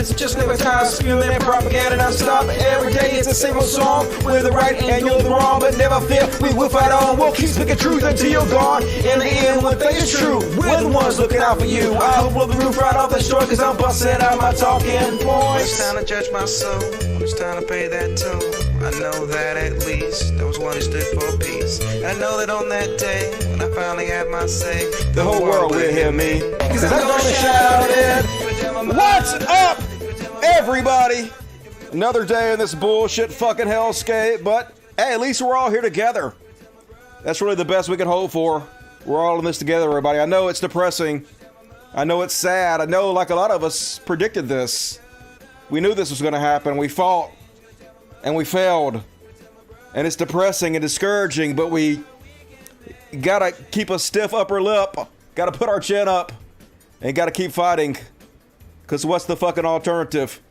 It's just never time spewing that propaganda non-stop. Every day it's a single song. We're the right and you're the wrong, but never fear, we will fight on. We'll keep speaking truth until you're gone. In the end, one thing is true, we're the ones looking out for you. I'll blow the roof right off the store, cause I'm busting out my talking points. It's time to judge my soul, it's time to pay that toll. I know that at least there was one who stood for peace. And I know that on that day, when I finally had my say, the whole world will hear me, cause I'm gonna shout it. What's up, everybody? Another day in this bullshit fucking hellscape, but hey, at least we're all here together. That's really the best we can hope for. We're all in this together, everybody. I know it's depressing. I know it's sad. I know, like a lot of us predicted this. We knew this was gonna happen. We fought and we failed. And it's depressing and discouraging, but we gotta keep a stiff upper lip. Gotta put our chin up and gotta keep fighting. Cause what's the fucking alternative?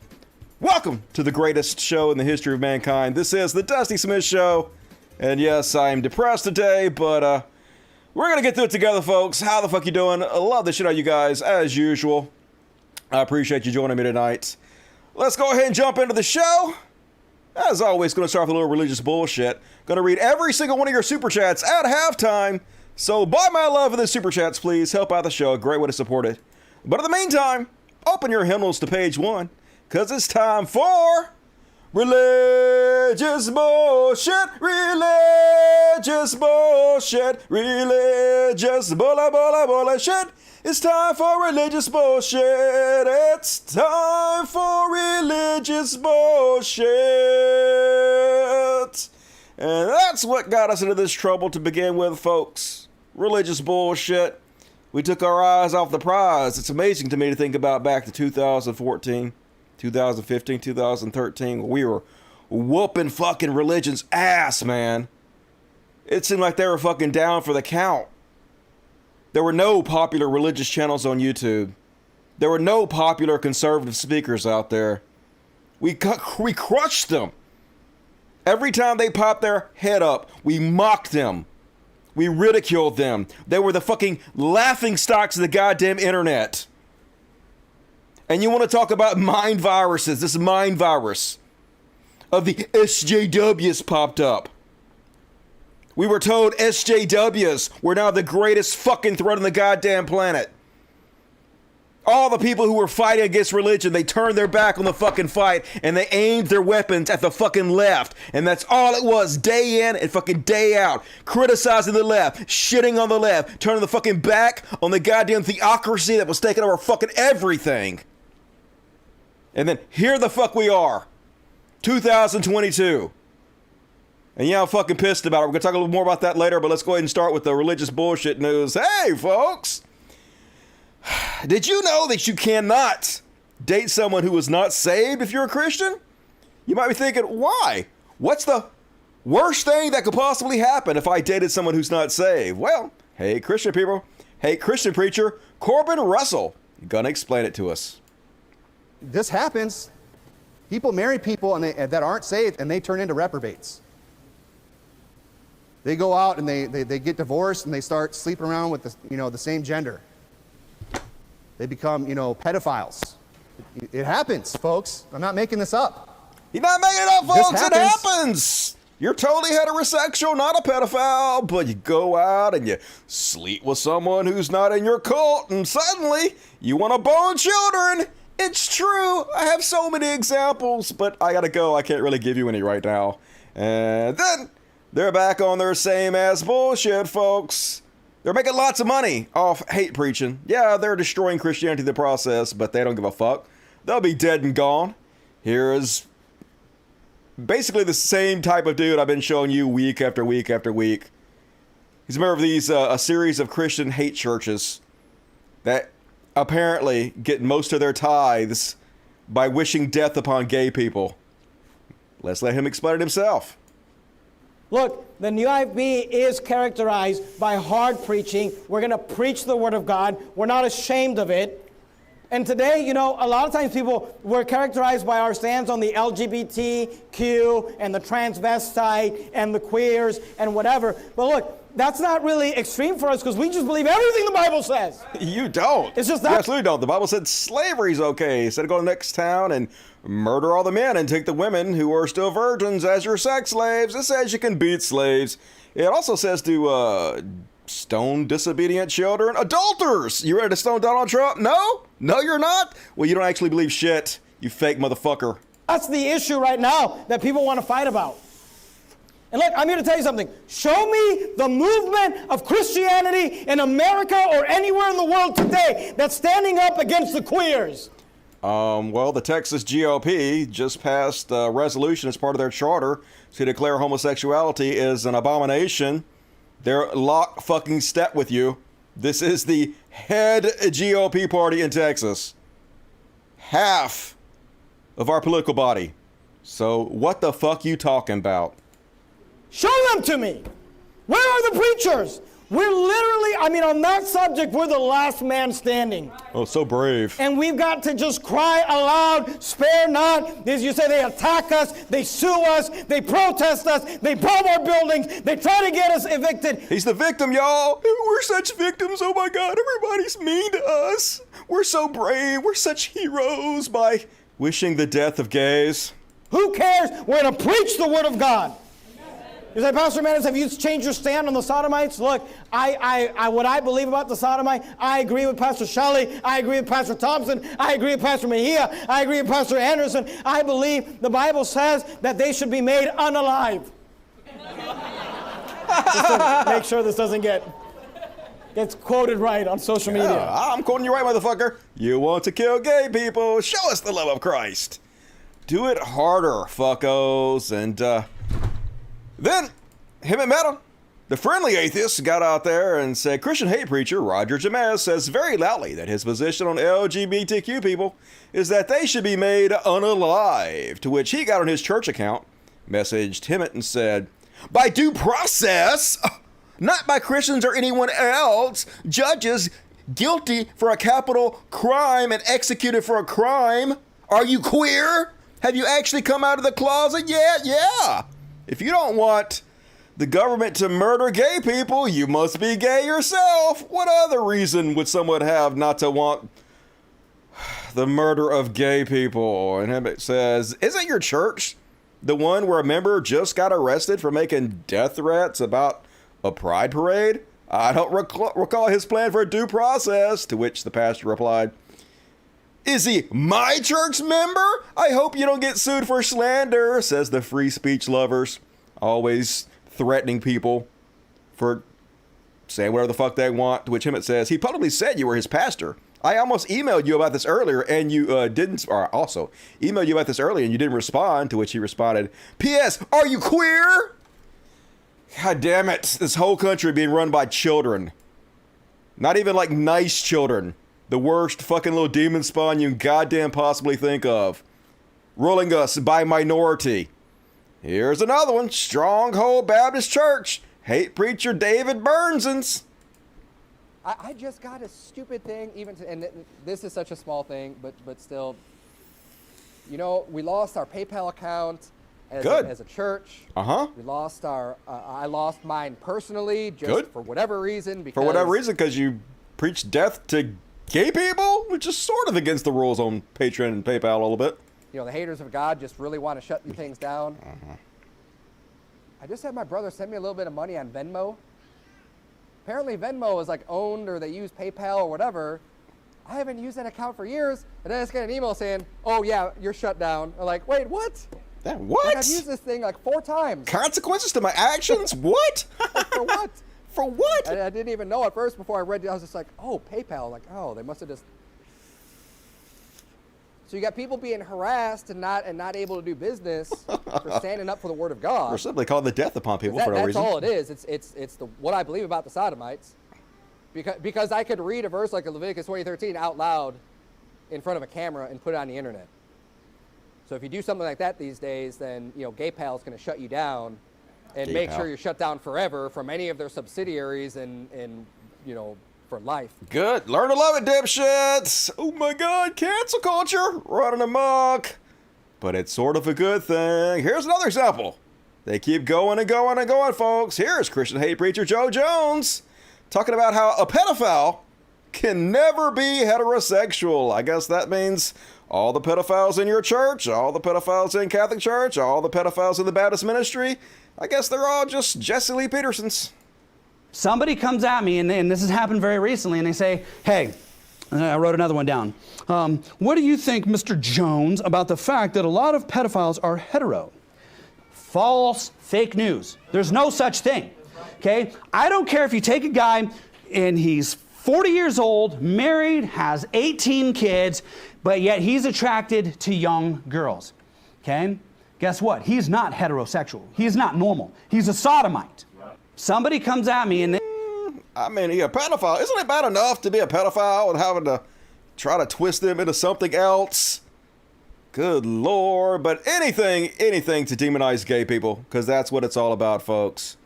Welcome to the greatest show in the history of mankind. This is the Dusty Smith Show. And yes, I'm depressed today, but we're gonna get through it together, folks. How the fuck you doing? I love the shit out of you guys, as usual. I appreciate you joining me tonight. Let's go ahead and jump into the show. As always, gonna start with a little religious bullshit. Gonna read every single one of your super chats at halftime. So buy my love in the super chats, please. Help out the show. A great way to support it. But in the meantime, open your hymnals to page 1, cause it's time for religious bullshit, religious bullshit, religious bullshit. It's time for religious bullshit. It's time for religious bullshit. And that's what got us into this trouble to begin with, folks. Religious bullshit. We took our eyes off the prize. It's amazing to me to think about back to 2014, 2015, 2013. We were whooping fucking religion's ass, man. It seemed like they were fucking down for the count. There were no popular religious channels on YouTube. There were no popular conservative speakers out there. We crushed them. Every time they popped their head up, we mocked them. We ridiculed them. They were the fucking laughing stocks of the goddamn internet. And you want to talk about mind viruses, this mind virus of the SJWs popped up. We were told SJWs were now the greatest fucking threat on the goddamn planet. All the people who were fighting against religion, they turned their back on the fucking fight and they aimed their weapons at the fucking left. And that's all it was, day in and fucking day out. Criticizing the left, shitting on the left, turning the fucking back on the goddamn theocracy that was taking over fucking everything. And then here the fuck we are, 2022. And yeah, I'm fucking pissed about it. We're gonna talk a little more about that later, but let's go ahead and start with the religious bullshit news. Hey, folks! Did you know that you cannot date someone who is not saved if you're a Christian? You might be thinking, why? What's the worst thing that could possibly happen if I dated someone who's not saved? Well, hey, Christian people. Hey, Christian preacher, Corbin Russell. You're gonna explain it to us. This happens. People marry people that aren't saved and they turn into reprobates. They go out and they get divorced and they start sleeping around with the same gender. They become, pedophiles. It happens, folks. I'm not making this up. You're not making it up, folks. It happens. You're totally heterosexual, not a pedophile, but you go out and you sleep with someone who's not in your cult, and suddenly you want to bone children. It's true. I have so many examples, but I gotta go. I can't really give you any right now. And then they're back on their same ass bullshit, folks. They're making lots of money off hate preaching. Yeah, they're destroying Christianity in the process, but they don't give a fuck. They'll be dead and gone. Here is basically the same type of dude I've been showing you week after week after week. He's a member of these, a series of Christian hate churches that apparently get most of their tithes by wishing death upon gay people. Let's let him explain it himself. Look, the New IB is characterized by hard preaching. We're going to preach the Word of God. We're not ashamed of it. And today, you know, a lot of times people were characterized by our stance on the LGBTQ and the transvestite and the queers and whatever. But look, that's not really extreme for us because we just believe everything the Bible says. You don't. It's just that. You absolutely don't. The Bible said slavery's okay. Instead of going to the next town and murder all the men and take the women who are still virgins as your sex slaves. It says you can beat slaves. It also says to stone disobedient children. Adulterers! You ready to stone Donald Trump? No? No, you're not? Well, you don't actually believe shit, you fake motherfucker. That's the issue right now that people want to fight about. And look, I'm here to tell you something. Show me the movement of Christianity in America or anywhere in the world today that's standing up against the queers. Well, the Texas GOP just passed a resolution as part of their charter to declare homosexuality is an abomination. They're lock fucking step with you. This is the head GOP party in Texas. Half of our political body. So what the fuck you talking about? Show them to me. Where are the preachers? We're literally, I mean, on that subject, we're the last man standing. Oh, so brave. And we've got to just cry aloud, spare not. As you say, they attack us, they sue us, they protest us, they bomb our buildings, they try to get us evicted. He's the victim, y'all. We're such victims. Oh my God, everybody's mean to us. We're so brave. We're such heroes by wishing the death of gays. Who cares? We're going to preach the word of God. You say, Pastor Manis, have you changed your stand on the Sodomites? Look, what I believe about the Sodomite, I agree with Pastor Shelley. I agree with Pastor Thompson. I agree with Pastor Mejia. I agree with Pastor Anderson. I believe the Bible says that they should be made unalive. Just to make sure this doesn't gets quoted right on social media. Yeah, I'm quoting you right, motherfucker. You want to kill gay people? Show us the love of Christ. Do it harder, fuckos. And then, him and Meta, the friendly atheist, got out there and said Christian hate preacher Roger Jamez says very loudly that his position on LGBTQ people is that they should be made unalive, to which he got on his church account, messaged him and said, by due process, not by Christians or anyone else, judges guilty for a capital crime and executed for a crime. Are you queer? Have you actually come out of the closet yet? Yeah. If you don't want the government to murder gay people, you must be gay yourself. What other reason would someone have not to want the murder of gay people? And it says, isn't your church the one where a member just got arrested for making death threats about a pride parade? I don't recall his plan for a due process, to which the pastor replied, is he my church member? I hope you don't get sued for slander, says the free speech lovers, always threatening people for saying whatever the fuck they want, to which him it says, he publicly said you were his pastor. I almost emailed you about this earlier and you didn't, or also emailed you about this earlier and you didn't respond, to which he responded, P.S. Are you queer? God damn it, this whole country being run by children. Not even like nice children. The worst fucking little demon spawn you can goddamn possibly think of. Ruling us by minority. Here's another one. Stronghold Baptist Church. Hate preacher David Burnsons. I just got a stupid thing, and this is such a small thing, but still. You know, we lost our PayPal account as a church. Uh-huh. We lost I lost mine personally, just Good. For whatever reason. Because you preach death to gay people, which is sort of against the rules on Patreon and PayPal a little bit. You know, the haters of God just really want to shut these things down. I just had my brother send me a little bit of money on Venmo. Apparently Venmo is like owned, or they use PayPal or whatever. I haven't used that account for years, and then I just get an email saying, oh yeah, you're shut down. I'm like, wait, what? What? Like, I've used this thing like 4 times. Consequences to my actions? What? For what? For what? I didn't even know at first before I read it. I was just like, oh, PayPal. Like, oh, they must have just. So you got people being harassed and not able to do business for standing up for the word of God. Or simply calling the death upon people for no reason. That's all it is. It's what I believe about the Sodomites. Because I could read a verse like Leviticus 20:13 out loud in front of a camera and put it on the internet. So if you do something like that these days, then GayPal is going to shut you down and make sure you're shut down forever from any of their subsidiaries and for life. Good. Learn to love it, dipshits. Oh my God, cancel culture running amok. But it's sort of a good thing. Here's another example. They keep going and going and going, folks. Here's Christian hate preacher Joe Jones talking about how a pedophile can never be heterosexual. I guess that means all the pedophiles in your church, all the pedophiles in Catholic Church, all the pedophiles in the Baptist ministry. I guess they're all just Jesse Lee Petersons. Somebody comes at me, and this has happened very recently, and they say, hey, and I wrote another one down. What do you think, Mr. Jones, about the fact that a lot of pedophiles are hetero? False, fake news. There's no such thing, okay? I don't care if you take a guy and he's 40 years old, married, has 18 kids, but yet he's attracted to young girls, okay? Guess what? He's not heterosexual. He's not normal. He's a sodomite. Somebody comes at me and they... I mean, a pedophile. Isn't it bad enough to be a pedophile and having to try to twist them into something else? Good Lord. But anything to demonize gay people, because that's what it's all about, folks.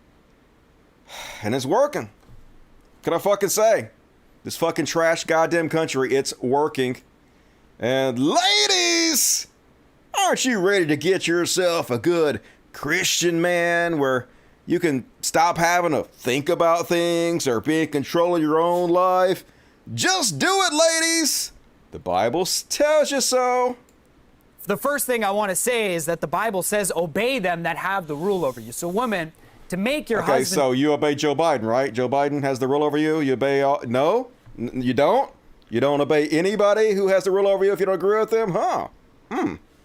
And it's working. Can I fucking say? This fucking trash goddamn country, it's working. And ladies, aren't you ready to get yourself a good Christian man where you can stop having to think about things or be in control of your own life? Just do it, ladies. The Bible tells you so. The first thing I want to say is that the Bible says, obey them that have the rule over you. So women, to make your husband... Okay, so you obey Joe Biden, right? Joe Biden has the rule over you. You obey all... No? You don't? You don't obey anybody who has the rule over you if you don't agree with them? Huh.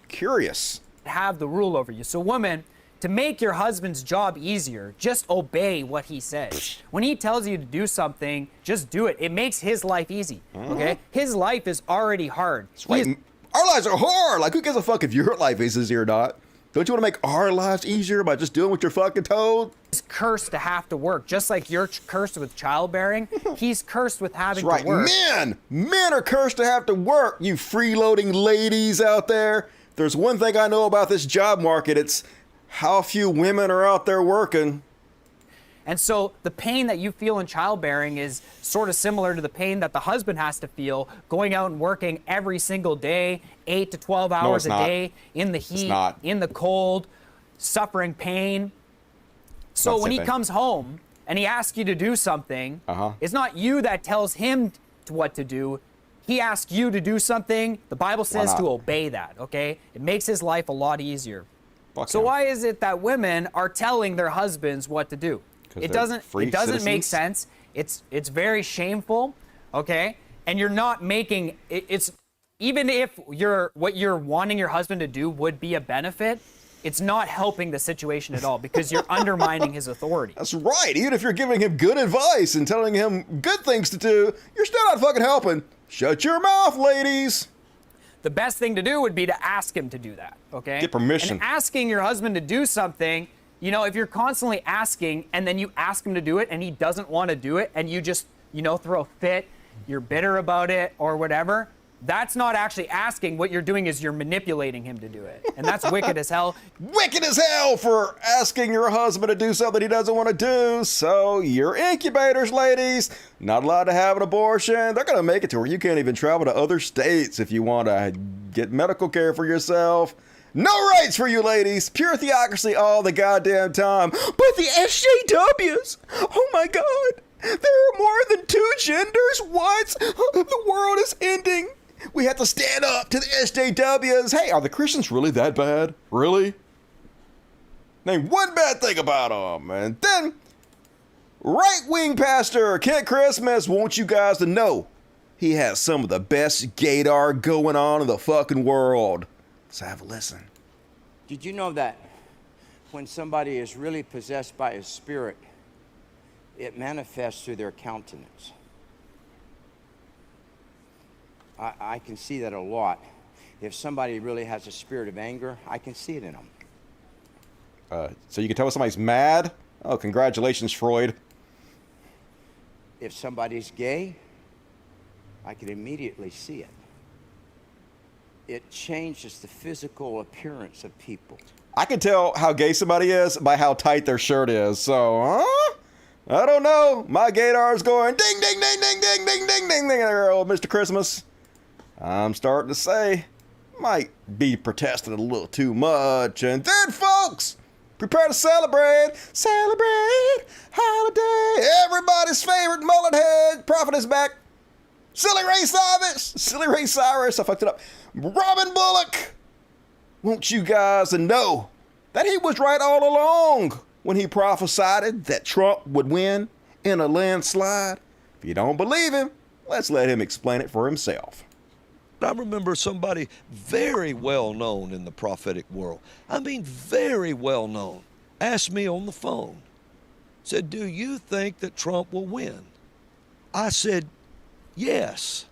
Curious. have the rule over you. So women, to make your husband's job easier, just obey what he says. When he tells you to do something, just do it. It makes his life easy, okay? His life is already hard. Right. Our lives are hard. Like, who gives a fuck if your life is easy or not? Don't you want to make our lives easier by just doing what you're fucking told? He's cursed to have to work. Just like you're cursed with childbearing, he's cursed with having That's right. to work. Men are cursed to have to work, you freeloading ladies out there. There's one thing I know about this job market, it's how few women are out there working. And so the pain that you feel in childbearing is sort of similar to the pain that the husband has to feel going out and working every single day, 8 to 12 hours a day, in the heat, in the cold, suffering pain. So when he comes home and he asks you to do something, it's not you that tells him what to do. He asks you to do something. The Bible says to obey that, okay? It makes his life a lot easier. So why is it that women are telling their husbands what to do? It doesn't make sense. It's very shameful, okay? And you're not making it's even if what you're wanting your husband to do would be a benefit, it's not helping the situation at all because you're undermining his authority. That's right. Even if you're giving him good advice and telling him good things to do, you're still not fucking helping. Shut your mouth, ladies. The best thing to do would be to ask him to do that, okay? Get permission. And asking your husband to do something, you know, if you're constantly asking and then you ask him to do it and he doesn't want to do it and you just, you know, throw a fit, you're bitter about it or whatever, that's not actually asking. What you're doing is you're manipulating him to do it. And that's wicked as hell. Wicked as hell for asking your husband to do something he doesn't want to do. So you're incubators, ladies. Not allowed to have an abortion. They're going to make it to where you can't even travel to other states if you want to get medical care for yourself. No rights for you ladies. Pure theocracy all the goddamn time. But the SJWs, oh my God. There are more than 2 genders. What? The world is ending. We have to stand up to the SJWs. Hey, are the Christians really that bad? Really? Name one bad thing about them. And then, right-wing pastor Kent Christmas wants you guys to know he has some of the best gaydar going on in the fucking world. Let's have a listen. Did you know that when somebody is really possessed by a spirit, it manifests through their countenance? I can see that a lot. If somebody really has a spirit of anger, I can see it in them. So you can tell when somebody's mad? Oh, congratulations, Freud. If somebody's gay, I can immediately see it. It changes the physical appearance of people. I can tell how gay somebody is by how tight their shirt is. So, I don't know. My gator's going ding, ding, ding, ding, ding, ding, ding, ding, ding. There, old Mr. Christmas. I'm starting to say, might be protesting a little too much. And then, folks, prepare to celebrate. Celebrate holiday. Everybody's favorite mullet head. Prophet is back. Silly Ray Cyrus. I fucked it up. Robin Bullock. Want you guys to know that he was right all along when he prophesied that Trump would win in a landslide. If you don't believe him, let's let him explain it for himself. I remember somebody very well known in the prophetic world, I mean very well known, asked me on the phone, said, do you think that Trump will win? I said, yes.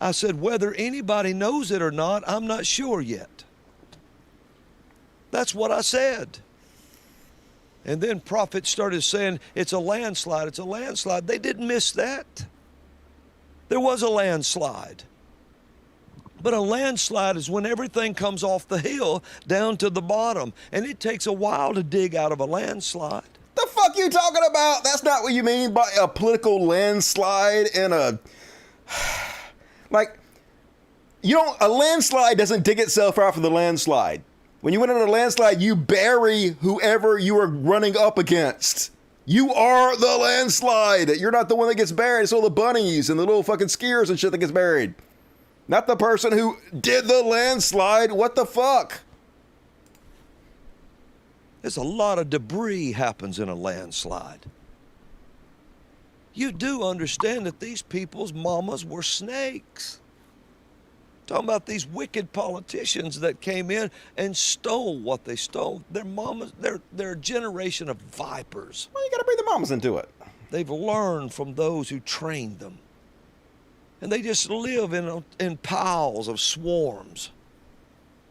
I said, whether anybody knows it or not, I'm not sure yet. That's what I said. And then prophets started saying, it's a landslide, it's a landslide. They didn't miss that. There was a landslide. But a landslide is when everything comes off the hill down to the bottom. And it takes a while to dig out of a landslide. The fuck you talking about? That's not what you mean by a political landslide in a... Like, you don't... A landslide doesn't dig itself out of the landslide. When you went in a landslide, you bury whoever you are running up against. You are the landslide. You're not the one that gets buried. It's all the bunnies and the little fucking skiers and shit that gets buried. Not the person who did the landslide. What the fuck? There's a lot of debris happens in a landslide. You do understand that these people's mamas were snakes. Talking about these wicked politicians that came in and stole what they stole. Their mamas, they're a generation of vipers. Well, you gotta bring the mamas into it. They've learned from those who trained them. And they just live in piles of swarms.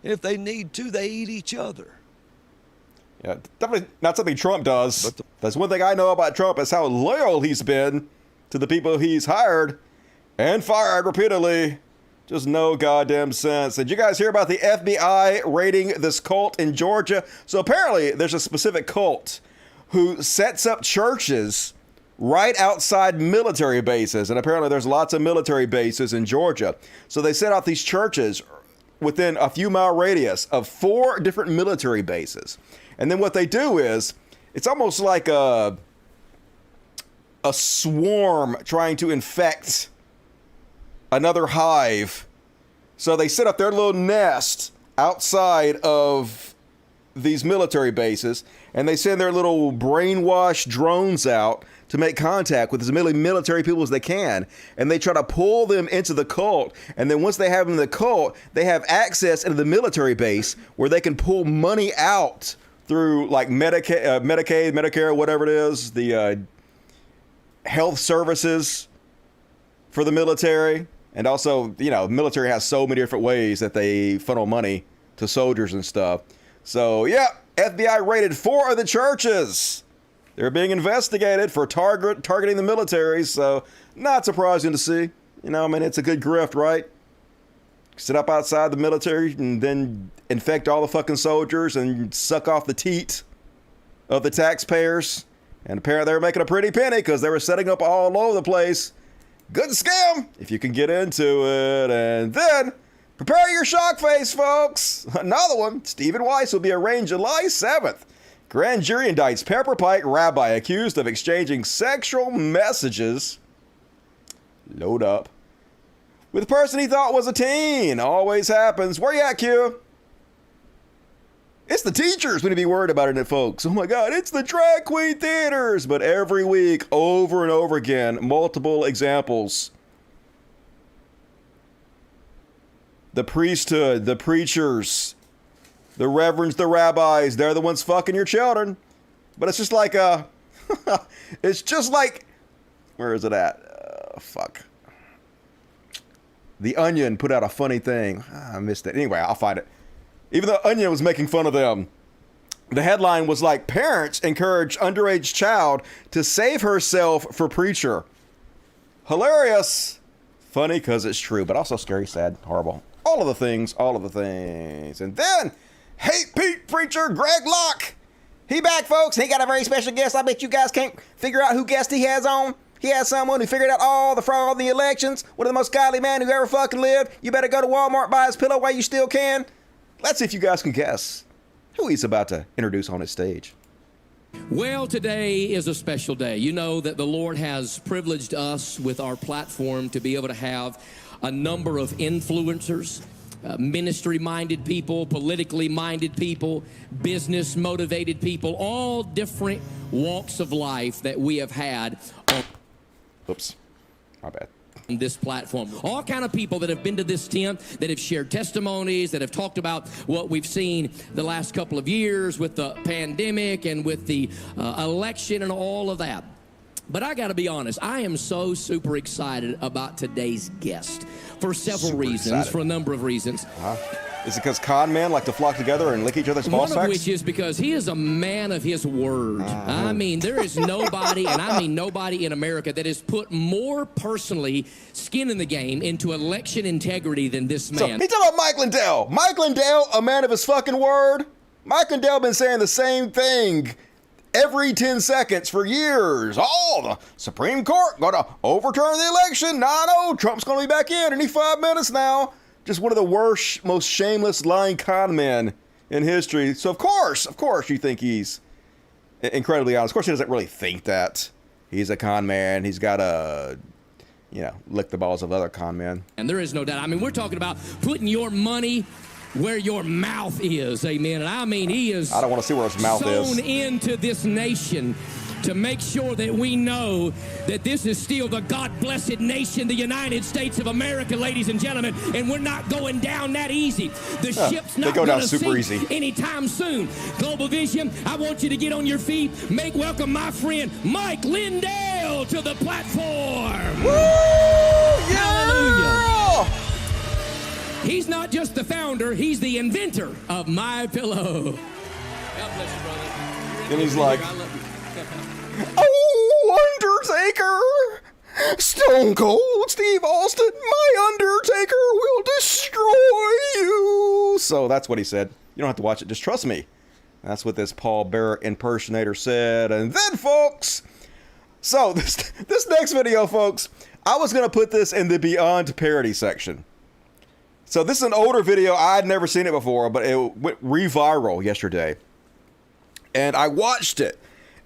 And if they need to, they eat each other. Yeah, definitely not something Trump does. That's one thing I know about Trump is how loyal he's been to the people he's hired and fired repeatedly. Just no goddamn sense. Did you guys hear about the FBI raiding this cult in Georgia? So apparently there's a specific cult who sets up churches right outside military bases. And apparently there's lots of military bases in Georgia. So they set out these churches within a few mile radius of 4 different military bases. And then what they do is, it's almost like a swarm trying to infect another hive. So they set up their little nest outside of these military bases, and they send their little brainwashed drones out to make contact with as many military people as they can, and they try to pull them into the cult. And then once they have them in the cult, they have access into the military base where they can pull money out through like Medicaid, Medicare, whatever it is, the health services for the military. And also, you know, military has so many different ways that they funnel money to soldiers and stuff. So, yeah, FBI raided 4 of the churches. They're being investigated for targeting the military, so not surprising to see. You know, I mean, it's a good grift, right? Sit up outside the military and then infect all the fucking soldiers and suck off the teat of the taxpayers. And apparently they were making a pretty penny because they were setting up all over the place. Good scam if you can get into it. And then prepare your shock face, folks. Another one. Stephen Weiss will be arraigned July 7th. Grand jury indicts Pepper Pike rabbi accused of exchanging sexual messages. Load up. With a person he thought was a teen. Always happens. Where you at, Q? It's the teachers we need to be worried about it, folks. Oh my God, it's the drag queen theaters. But every week, over and over again, multiple examples. The priesthood, the preachers, the reverends, the rabbis, they're the ones fucking your children. But it's just like, it's just like, where is it at? Fuck. The Onion put out a funny thing. I missed it. Anyway, I'll find it. Even though Onion was making fun of them. The headline was like, parents encourage underage child to save herself for preacher. Hilarious. Funny because it's true, but also scary, sad, horrible. All of the things, all of the things. And then, Hate Pete preacher Greg Locke He back, folks. He got a very special guest. I bet you guys can't figure out who guest he has on. He has someone who figured out all the fraud in the elections. One of the most godly men who ever fucking lived. You better go to Walmart, buy his pillow while you still can. Let's see if you guys can guess who he's about to introduce on his stage. Well, today is a special day. You know that the Lord has privileged us with our platform to be able to have a number of influencers, ministry-minded people, politically-minded people, business-motivated people, all different walks of life that we have had on Oops, my bad. this platform. All kind of people that have been to this tent, that have shared testimonies, that have talked about what we've seen the last couple of years with the pandemic and with the election and all of that. But I got to be honest, I am so super excited about today's guest for several reasons, for a number of reasons. Is it because con men like to flock together and lick each other's ball One sacks? of which is because he is a man of his word. I mean, there is nobody, and I mean nobody in America, that has put more personally skin in the game into election integrity than this man. So, he's talking about Mike Lindell. Mike Lindell, a man of his fucking word. Mike Lindell been saying the same thing every 10 seconds for years. Oh, the Supreme Court gonna overturn the election. No, Trump's gonna be back in any 5 minutes now. Just one of the worst, most shameless lying con men in history. So of course you think he's incredibly honest. Of course he doesn't really think that. He's a con man. He's got to, lick the balls of other con men. And there is no doubt. I mean, we're talking about putting your money where your mouth is, amen. And I mean, he is I don't want to see where his mouth is. Sown into this nation to make sure that we know that this is still the God-blessed nation, the United States of America, ladies and gentlemen, and we're not going down that easy. The ship's not going to sink anytime soon. Global Vision, I want you to get on your feet. Make welcome my friend Mike Lindell to the platform. Woo! Yeah! Hallelujah. He's not just the founder, he's the inventor of My Pillow. God bless you, brother. And he's like, oh, Undertaker! Stone Cold Steve Austin, my Undertaker will destroy you! So that's what he said. You don't have to watch it, just trust me. That's what this Paul Bearer impersonator said. And then, folks, so this next video, folks, I was going to put this in the Beyond Parody section. So this is an older video. I had never seen it before, but it went re-viral yesterday. And I watched it.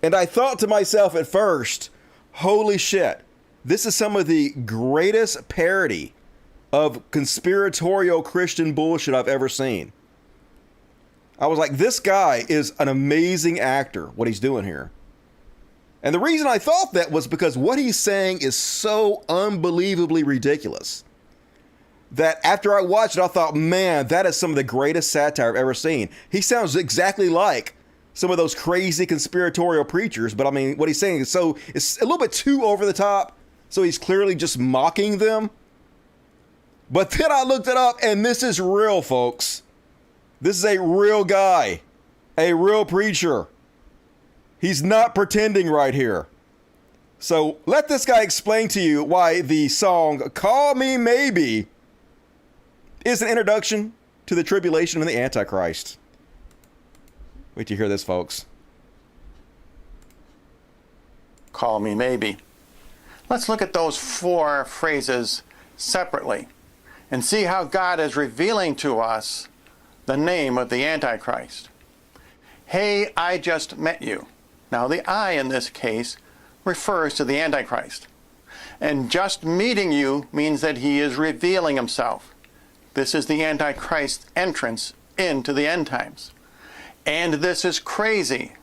And I thought to myself at first, holy shit, this is some of the greatest parody of conspiratorial Christian bullshit I've ever seen. I was like, this guy is an amazing actor, what he's doing here. And the reason I thought that was because what he's saying is so unbelievably ridiculous that after I watched it, I thought, man, that is some of the greatest satire I've ever seen. He sounds exactly like some of those crazy conspiratorial preachers, but I mean, what he's saying is it's a little bit too over the top, so he's clearly just mocking them. But then I looked it up, and this is real, folks. This is a real guy, a real preacher. He's not pretending right here. So let this guy explain to you why the song Call Me Maybe is an introduction to the tribulation and the Antichrist. Wait to hear this, folks. Call me maybe. Let's look at those 4 phrases separately and see how God is revealing to us the name of the Antichrist. Hey, I just met you. Now the I in this case refers to the Antichrist. And just meeting you means that he is revealing himself. This is the Antichrist's entrance into the end times. And this is crazy.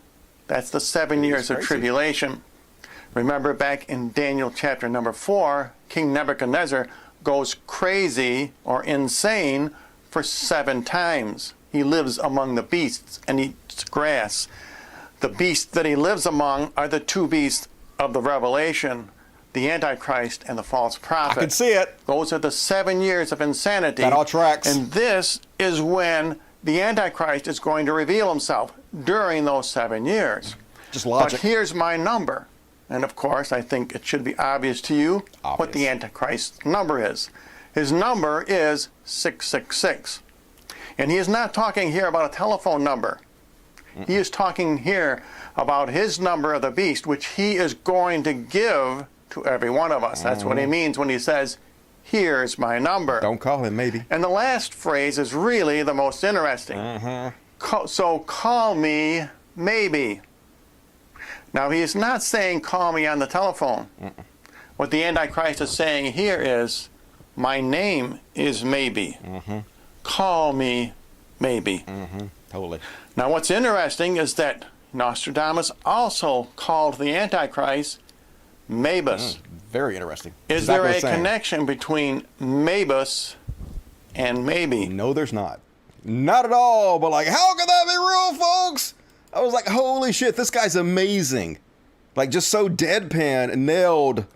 That's the 7 years of tribulation. Remember back in Daniel chapter number 4, King Nebuchadnezzar goes crazy or insane for 7 times. He lives among the beasts and eats grass. The beasts that he lives among are the 2 beasts of the Revelation, the Antichrist and the false prophet. I can see it. Those are the 7 years of insanity. That all tracks. And this is when the Antichrist is going to reveal himself during those 7 years. Just logic. But here's my number. And of course, I think it should be obvious to you what the Antichrist's number is. His number is 666. And he is not talking here about a telephone number. He is talking here about his number of the beast, which he is going to give to every one of us. That's what he means when he says, here's my number. Don't call him maybe. And the last phrase is really the most interesting. So call me maybe. Now, he is not saying call me on the telephone. What the Antichrist is saying here is, my name is maybe. Call me maybe. Totally. Now, what's interesting is that Nostradamus also called the Antichrist Mabus. Very interesting. Is Exactly there what a it's saying. connection between Mabus and maybe? No, there's not. Not at all. But like, how could that be real, folks? I was like, holy shit, this guy's amazing. Like, just so deadpan and nailed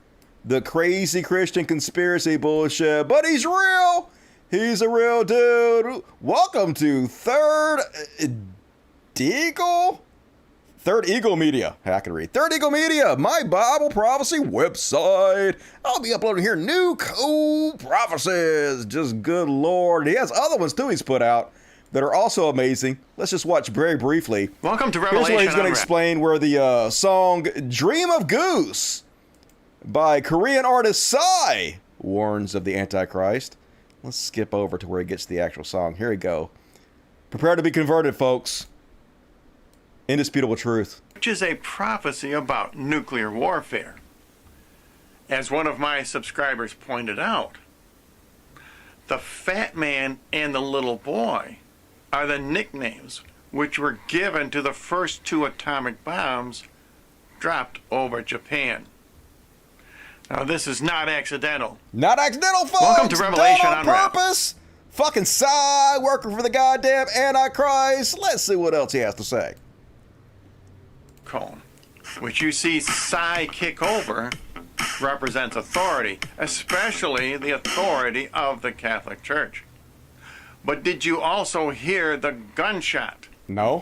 the crazy Christian conspiracy bullshit. But he's real. He's a real dude. Welcome to Third Eagle Media. Hey, I can read. Third Eagle Media, my Bible prophecy website. I'll be uploading here new cool prophecies. Just good Lord. He has other ones too he's put out that are also amazing. Let's just watch very briefly. Welcome to Here's Revelation. where he's going to Unwrapped. explain where the song Dream of Goose by Korean artist Psy warns of the Antichrist. Let's skip over to where he gets the actual song. Here we go. Prepare to be converted, folks. Indisputable truth. Which is a prophecy about nuclear warfare. As one of my subscribers pointed out, the fat man and the little boy are the nicknames which were given to the first 2 atomic bombs dropped over Japan. Now, this is not accidental. Not accidental, folks. Welcome to Revelation Done on Unwrapped. purpose. Fucking Psy working for the goddamn Antichrist. Let's see what else he has to say. Cone, which you see Psy kick over, represents authority, especially the authority of the Catholic Church. But did you also hear the gunshot? No.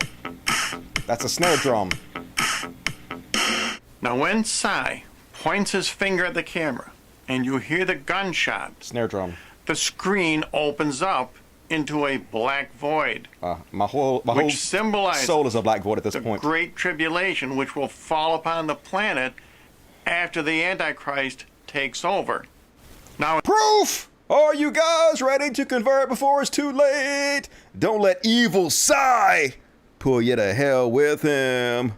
That's a snare drum. Now, when Psy points his finger at the camera and you hear the gunshot, Snare drum. the screen opens up into a black void, My whole which symbolizes soul is a black void at this the point. great tribulation which will fall upon the planet after the Antichrist takes over. Now, Proof! Are you guys ready to convert before it's too late? Don't let evil Psy pull you to hell with him.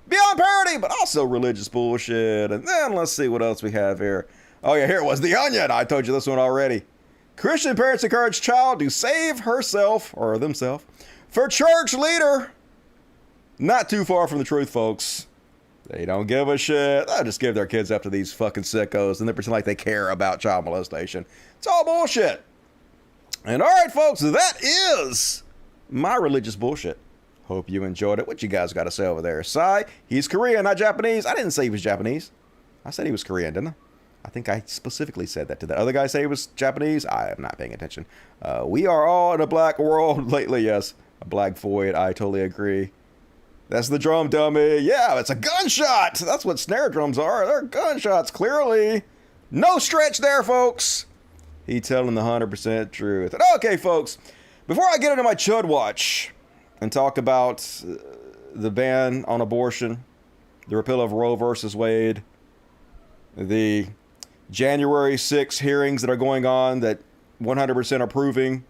Beyond parody, but also religious bullshit. And then let's see what else we have here. Oh yeah, here it was, The Onion. I told you this one already. Christian parents encourage child to save herself or themselves for church leader. Not too far from the truth, folks. They don't give a shit. They'll just give their kids up to these fucking sickos and they pretend like they care about child molestation. It's all bullshit. And all right, folks, that is my religious bullshit. Hope you enjoyed it. What you guys got to say over there? Psy, he's Korean, not Japanese. I didn't say he was Japanese. I said he was Korean, didn't I? I think I specifically said that. Did the other guy say he was Japanese? I am not paying attention. We are all in a black world lately, yes. A black void, I totally agree. That's the drum dummy. Yeah, it's a gunshot. That's what snare drums are. They're gunshots, clearly. No stretch there, folks. He telling the 100% truth. Okay, folks, before I get into my Chud Watch and talk about the ban on abortion, the repeal of Roe versus Wade, the January 6 hearings that are going on that 100% are proving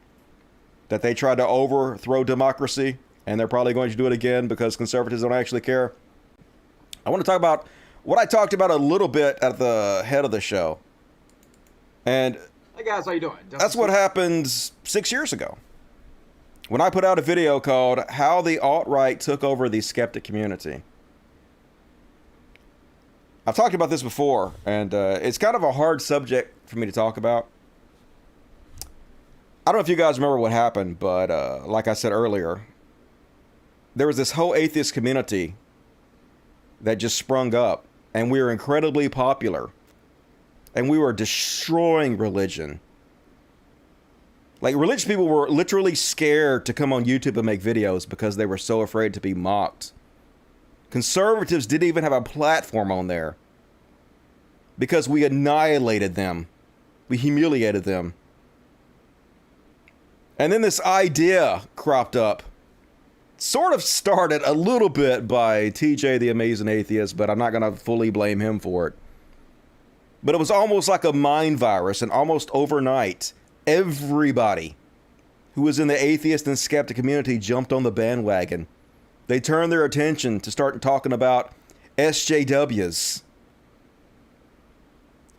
that they tried to overthrow democracy, and they're probably going to do it again because conservatives don't actually care. I want to talk about what I talked about a little bit at the head of the show. And hey guys, how you doing? That's what happened 6 years ago when I put out a video called How the Alt-Right Took Over the Skeptic Community. I've talked about this before, and it's kind of a hard subject for me to talk about. I don't know if you guys remember what happened, but like I said earlier, there was this whole atheist community that just sprung up, and we were incredibly popular, and we were destroying religion. Like, religious people were literally scared to come on YouTube and make videos because they were so afraid to be mocked. Conservatives didn't even have a platform on there because we annihilated them. We humiliated them. And then this idea cropped up sort of started a little bit by TJ the Amazing Atheist, but I'm not going to fully blame him for it. But it was almost like a mind virus, and almost overnight, everybody who was in the atheist and skeptic community jumped on the bandwagon. They turned their attention to start talking about SJWs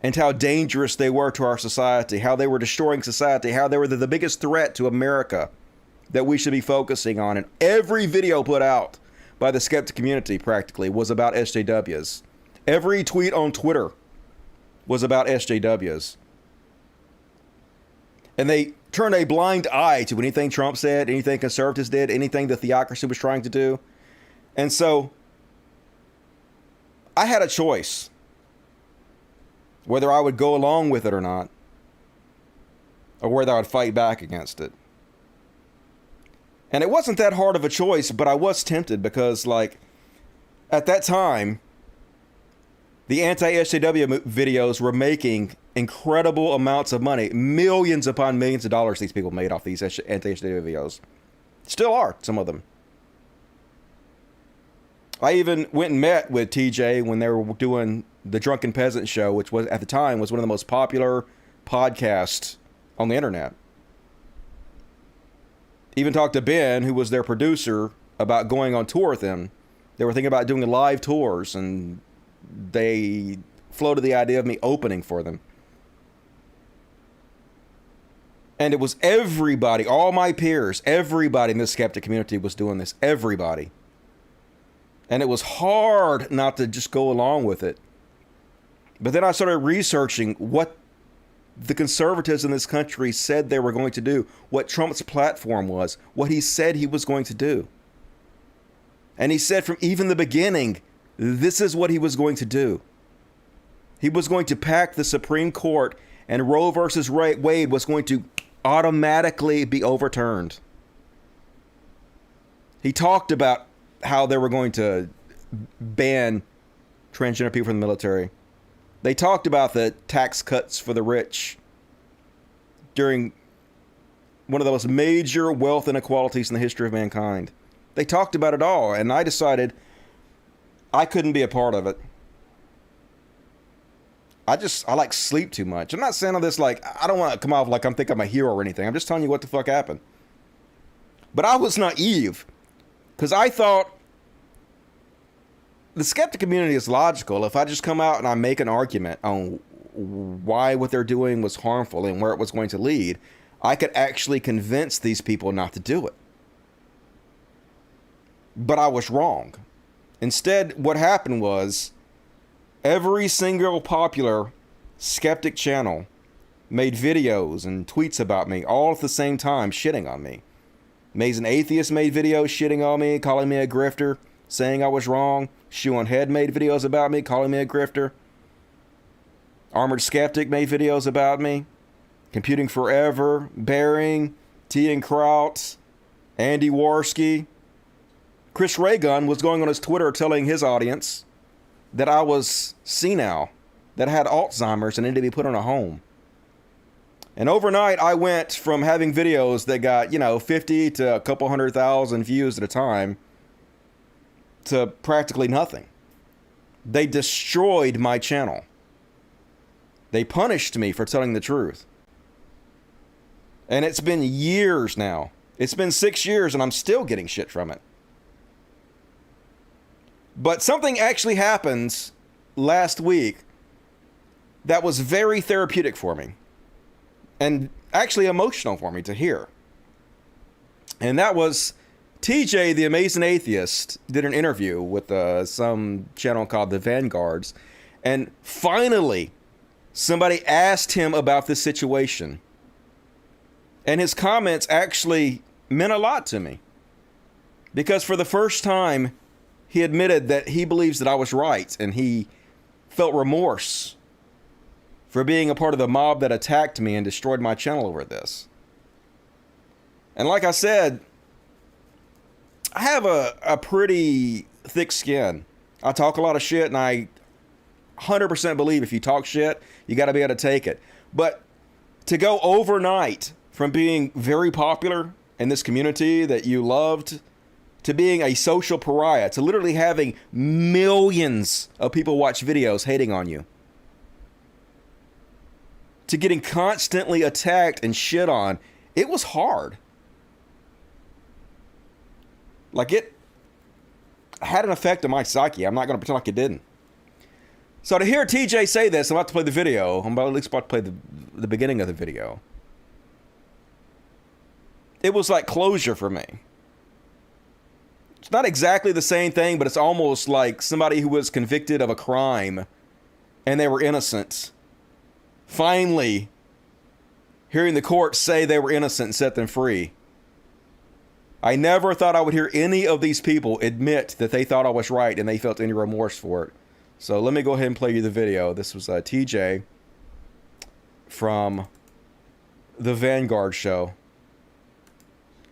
and how dangerous they were to our society, how they were destroying society, how they were the biggest threat to America that we should be focusing on. And every video put out by the skeptic community practically was about SJWs. Every tweet on Twitter was about SJWs. And they turned a blind eye to anything Trump said, anything conservatives did, anything the Theocracy was trying to do. And so I had a choice whether I would go along with it or not, or whether I would fight back against it. And it wasn't that hard of a choice, but I was tempted because, like, at that time, the anti-SJW videos were making incredible amounts of money. Millions upon millions of dollars these people made off these anti-SJW videos. Still are, some of them. I even went and met with TJ when they were doing the Drunken Peasant Show, which was, at the time, was one of the most popular podcasts on the internet. Even talked to Ben, who was their producer, about going on tour with them. They were thinking about doing live tours, and they floated the idea of me opening for them. And it was everybody, all my peers, everybody in the skeptic community was doing this. Everybody. And it was hard not to just go along with it. But then I started researching what the conservatives in this country said they were going to do, what Trump's platform was, what he said he was going to do. And he said from even the beginning, this is what he was going to do. He was going to pack the Supreme Court, and Roe versus Wade was going to automatically be overturned. He talked about how they were going to ban transgender people from the military. They talked about the tax cuts for the rich during one of the most major wealth inequalities in the history of mankind. They talked about it all, and I decided I couldn't be a part of it. I like sleep too much. I'm not saying all this like, I don't want to come off like I'm thinking I'm a hero or anything. I'm just telling you what the fuck happened. But I was naive, because I thought the skeptic community is logical. If I just come out and I make an argument on why what they're doing was harmful and where it was going to lead, I could actually convince these people not to do it. But I was wrong. Instead, what happened was every single popular skeptic channel made videos and tweets about me all at the same time, shitting on me. Amazing Atheist made videos shitting on me, calling me a grifter, saying I was wrong. Shoe on Head made videos about me, calling me a grifter. Armored Skeptic made videos about me. Computing Forever, Bearing, T and Kraut, Andy Warski. Chris Raygun was going on his Twitter telling his audience that I was senile, that I had Alzheimer's and needed to be put in a home. And overnight, I went from having videos that got, 50 to a couple 100,000 views at a time to practically nothing. They destroyed my channel. They punished me for telling the truth. And it's been years now. It's been 6 years and I'm still getting shit from it. But something actually happened last week that was very therapeutic for me. And actually emotional for me to hear. And that was TJ, the Amazing Atheist, did an interview with some channel called The Vanguards. And finally, somebody asked him about this situation. And his comments actually meant a lot to me. Because for the first time, he admitted that he believes that I was right. And he felt remorse for being a part of the mob that attacked me and destroyed my channel over this. And like I said, I have a pretty thick skin. I talk a lot of shit, and I 100% believe if you talk shit, you got to be able to take it. But to go overnight from being very popular in this community that you loved to being a social pariah, to literally having millions of people watch videos hating on you, to getting constantly attacked and shit on, it was hard. Like, it had an effect on my psyche. I'm not going to pretend like it didn't. So to hear TJ say this, I'm about to play the video. I'm at least about to play the beginning of the video. It was like closure for me. It's not exactly the same thing, but it's almost like somebody who was convicted of a crime and they were innocent. Finally, hearing the court say they were innocent and set them free. I never thought I would hear any of these people admit that they thought I was right and they felt any remorse for it. So let me go ahead and play you the video. This was TJ from the Vanguard show.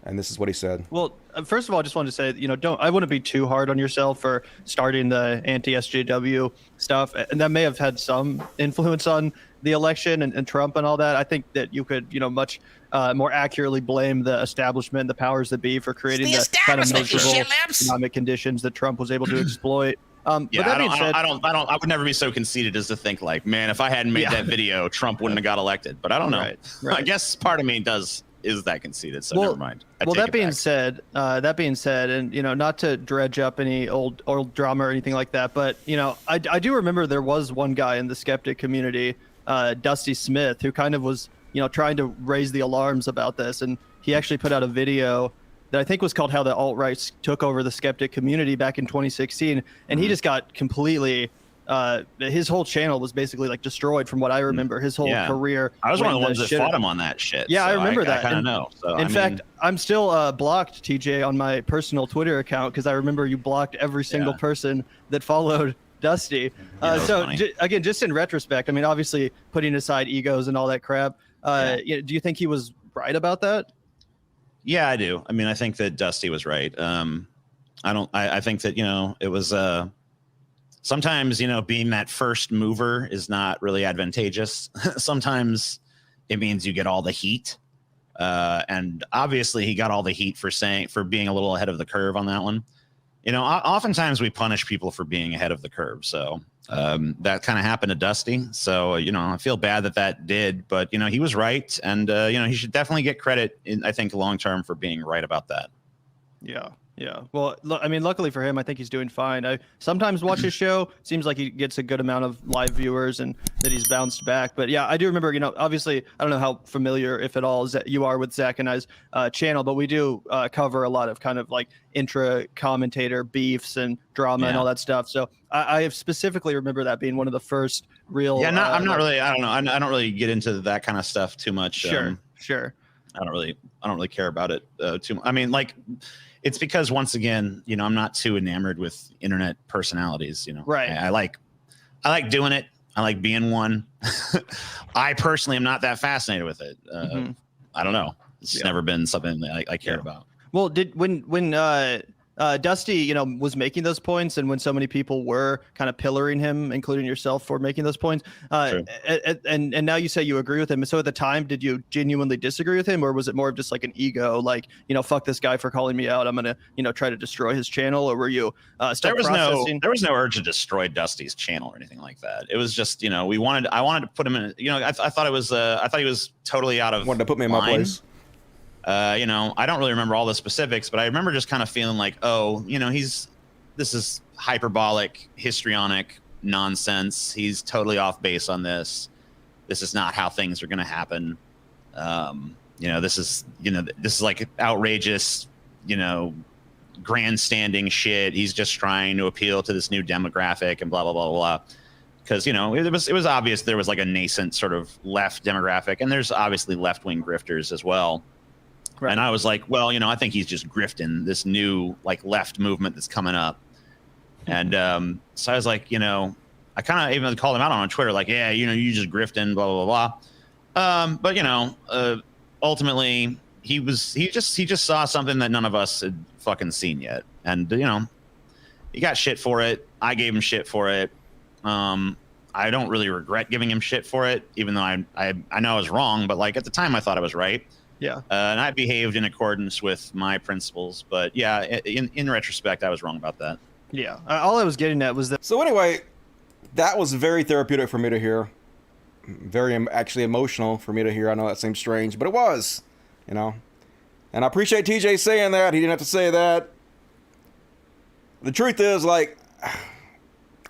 And this is what he said. Well, first of all, I just wanted to say, I wouldn't be too hard on yourself for starting the anti-SJW stuff. And that may have had some influence on the election and Trump and all that. I think that you could, much more accurately blame the establishment, the powers that be, for creating the kind of miserable economic conditions that Trump was able to exploit. But that being said, I would never be so conceited as to think like, man, if I hadn't made that video, Trump wouldn't have got elected. But I don't know. Right. I guess part of me is that conceited. So never mind. That being said, and not to dredge up any old drama or anything like that, but I do remember there was one guy in the skeptic community, Dusty Smith, who kind of was trying to raise the alarms about this, and he actually put out a video that I think was called "How the Alt-Right Took Over the Skeptic Community" back in 2016, and he just got completely. His whole channel was basically like destroyed from what I remember. His whole career. I was one of the ones that fought him on that shit. Yeah, so I remember that. I kind of know. So, in fact, I'm still blocked, TJ, on my personal Twitter account because I remember you blocked every single person that followed Dusty. Again, just in retrospect, I mean, obviously putting aside egos and all that crap, do you think he was right about that? Yeah, I do. I mean, I think that Dusty was right. I think that, it was, sometimes, being that first mover is not really advantageous. Sometimes it means you get all the heat. And obviously he got all the heat for being a little ahead of the curve on that one. Oftentimes we punish people for being ahead of the curve. So that kind of happened to Dusty. So, I feel bad that did, but, he was right. And, he should definitely get credit, I think, long-term for being right about that. Yeah. Yeah. Well, I mean, luckily for him, I think he's doing fine. I sometimes watch his show. Seems like he gets a good amount of live viewers and that he's bounced back. But yeah, I do remember, obviously, I don't know how familiar, if at all, you are with Zach and I's channel, but we do cover a lot of kind of like intra-commentator beefs and drama and all that stuff. So I specifically remember that being one of the first real. Yeah, I don't really get into that kind of stuff too much. Sure. I don't really care about it too much. I mean, like. It's because, once again, I'm not too enamored with internet personalities. Right. I like doing it. I like being one. I personally am not that fascinated with it. I don't know. It's never been something that I cared about. Well, when Dusty, was making those points, and when so many people were kind of pillaring him, including yourself, for making those points, and now you say you agree with him. So at the time, did you genuinely disagree with him, or was it more of just like an ego, like, fuck this guy for calling me out, I'm gonna, try to destroy his channel, or were you still processing? There was no urge to destroy Dusty's channel or anything like that. It was just, I wanted to put him in. I thought he was totally out of. Wanted to put me in my place. I don't really remember all the specifics, but I remember just kind of feeling like, this is hyperbolic, histrionic nonsense. He's totally off base on this. This is not how things are going to happen. This is like outrageous, grandstanding shit. He's just trying to appeal to this new demographic and blah, blah, blah, blah. Because, it was obvious there was like a nascent sort of left demographic, and there's obviously left-wing grifters as well. Right. And I was like, well, I think he's just grifting this new like left movement that's coming up. And so I was like, I kind of even called him out on Twitter, like, yeah, you just grifting, blah, blah, blah, blah. But, ultimately he just saw something that none of us had fucking seen yet. And, he got shit for it. I gave him shit for it. I don't really regret giving him shit for it, even though I know I was wrong. But like at the time I thought I was right. Yeah. And I behaved in accordance with my principles. But yeah, in retrospect, I was wrong about that. Yeah. All I was getting at was that. So anyway, that was very therapeutic for me to hear. Very actually emotional for me to hear. I know that seems strange, but it was, you know. And I appreciate TJ saying that. He didn't have to say that. The truth is, like,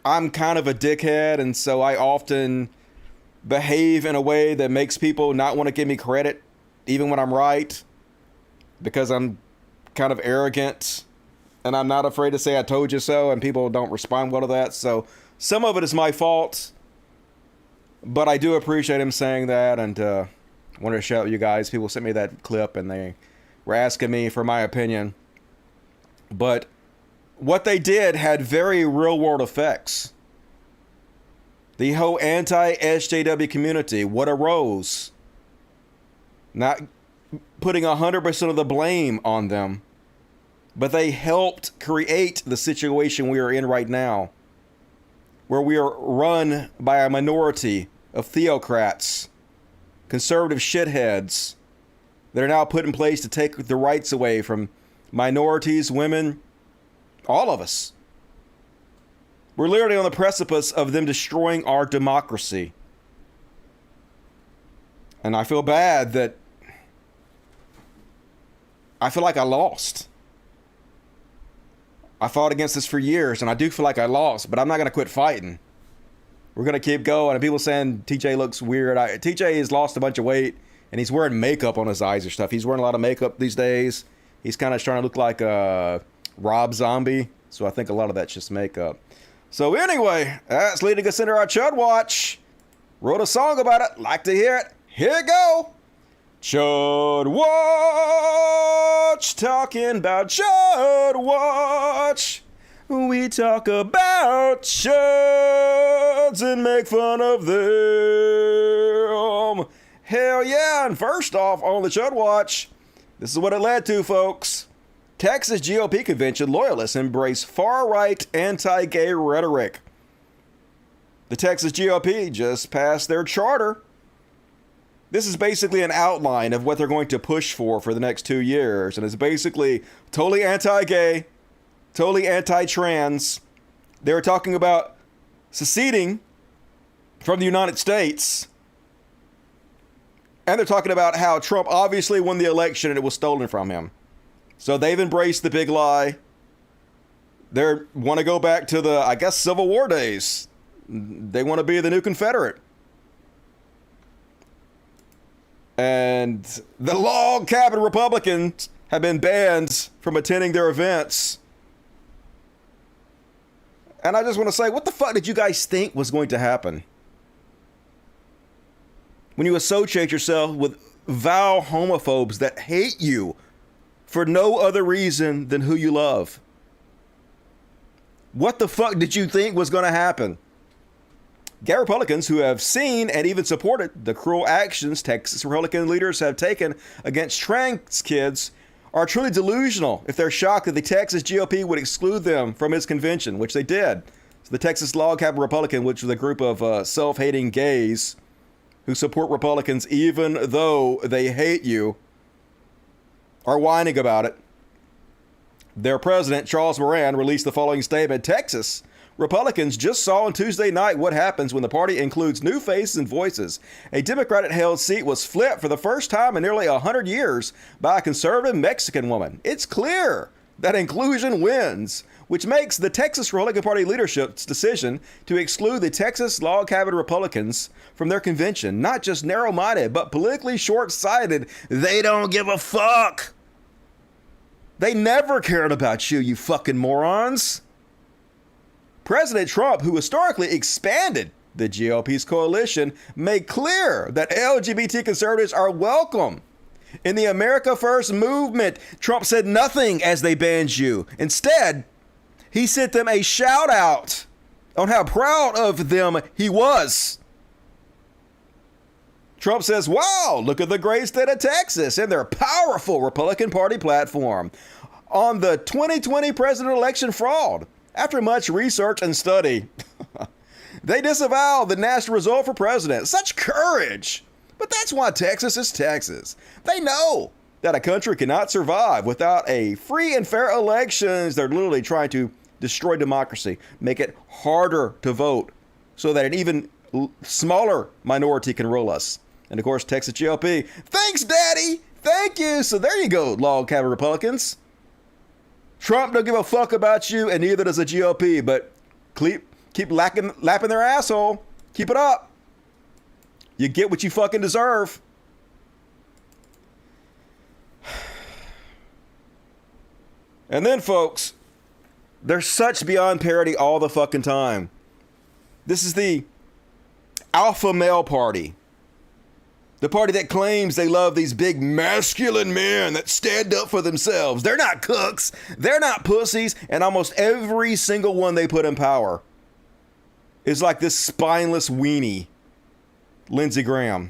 I'm kind of a dickhead, and so I often behave in a way that makes people not want to give me credit, even when I'm right, because I'm kind of arrogant, and I'm not afraid to say I told you so, and people don't respond well to that. So some of it is my fault, but I do appreciate him saying that, and I wanted to shout out you guys. People sent me that clip, and they were asking me for my opinion. But what they did had very real-world effects. The whole anti-SJW community, what arose, not putting 100% of the blame on them, but they helped create the situation we are in right now, where we are run by a minority of Theocrats, conservative shitheads, that are now put in place to take the rights away from minorities, women, all of us. We're literally on the precipice of them destroying our democracy. And I feel bad that I feel like I lost. I fought against this for years, and I do feel like I lost, but I'm not going to quit fighting. We're going to keep going. And people saying TJ looks weird. TJ has lost a bunch of weight, and he's wearing makeup on his eyes or stuff. He's wearing a lot of makeup these days. He's kind of trying to look like Rob Zombie. So I think a lot of that's just makeup. So anyway, that's leading us into our Chud Watch. Wrote a song about it. Like to hear it? Here you go. Chud Watch. Talking about Chud Watch. We talk about chuds and make fun of them. Hell yeah. And first off, on the Chud Watch, this is what it led to, folks. Texas GOP convention loyalists embrace far-right anti-gay rhetoric. The Texas GOP just passed their charter. This is basically an outline of what they're going to push for the next 2 years. And it's basically totally anti-gay, totally anti-trans. They were talking about seceding from the United States. And they're talking about how Trump obviously won the election and it was stolen from him. So they've embraced the big lie. They want to go back to the, I guess, Civil War days. They want to be the new Confederate. And the log cabin Republicans have been banned from attending their events. And I just want to say, what the fuck did you guys think was going to happen? When you associate yourself with vile homophobes that hate you for no other reason than who you love. What the fuck did you think was going to happen? Gay Republicans who have seen and even supported the cruel actions Texas Republican leaders have taken against trans kids are truly delusional if they're shocked that the Texas GOP would exclude them from its convention, which they did. So the Texas Log Cabin Republican, which was a group of self-hating gays who support Republicans even though they hate you, are whining about it. Their president, Charles Moran, released the following statement. Texas Republicans just saw on Tuesday night what happens when the party includes new faces and voices. A Democratic-held seat was flipped for the first time in nearly 100 years by a conservative Mexican woman. It's clear that inclusion wins, which makes the Texas Republican Party leadership's decision to exclude the Texas Log Cabin Republicans from their convention not just narrow-minded, but politically short-sighted. They don't give a fuck. They never cared about you, you fucking morons. President Trump, who historically expanded the GOP's coalition, made clear that LGBT conservatives are welcome in the America First movement. Trump said nothing as they banned you. Instead, he sent them a shout out on how proud of them he was. Trump says, wow, look at the great state of Texas and their powerful Republican Party platform on the 2020 presidential election fraud. After much research and study, they disavowed the national result for president. Such courage But that's why Texas is Texas. They know that a country cannot survive without a free and fair elections. They're literally trying to destroy democracy, make it harder to vote so that an even smaller minority can rule us. And of course, Texas GOP. Thanks, Daddy. Thank you. So there you go, log cabin Republicans. Trump don't give a fuck about you, and neither does the GOP. But keep lapping their asshole. Keep it up. You get what you fucking deserve. And then, folks, they're such beyond parody all the fucking time. This is the alpha male party. The party that claims they love these big masculine men that stand up for themselves. They're not cooks. They're not pussies. And almost every single one they put in power is like this spineless weenie, Lindsey Graham.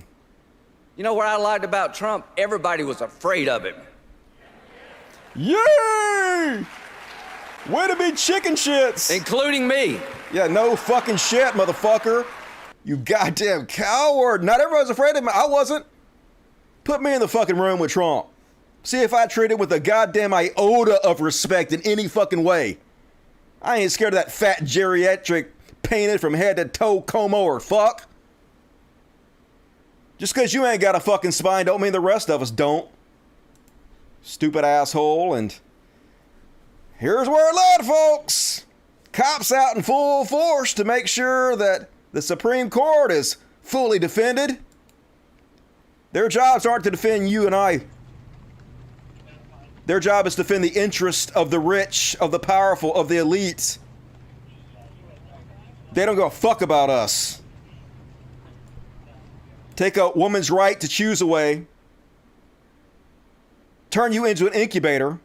You know what I liked about Trump? Everybody was afraid of him. Yay! Way to be chicken shits. Including me. Yeah, no fucking shit, motherfucker. You goddamn coward. Not everyone's afraid of me. I wasn't. Put me in the fucking room with Trump. See if I treat him with a goddamn iota of respect in any fucking way. I ain't scared of that fat geriatric painted from head to toe comb over. Fuck. Just because you ain't got a fucking spine don't mean the rest of us don't. Stupid asshole. And here's where it led, folks. Cops out in full force to make sure that the Supreme Court is fully defended. Their jobs aren't to defend you and I. Their job is to defend the interest of the rich, of the powerful, of the elite. They don't give a fuck about us. Take a woman's right to choose away. Turn you into an incubator,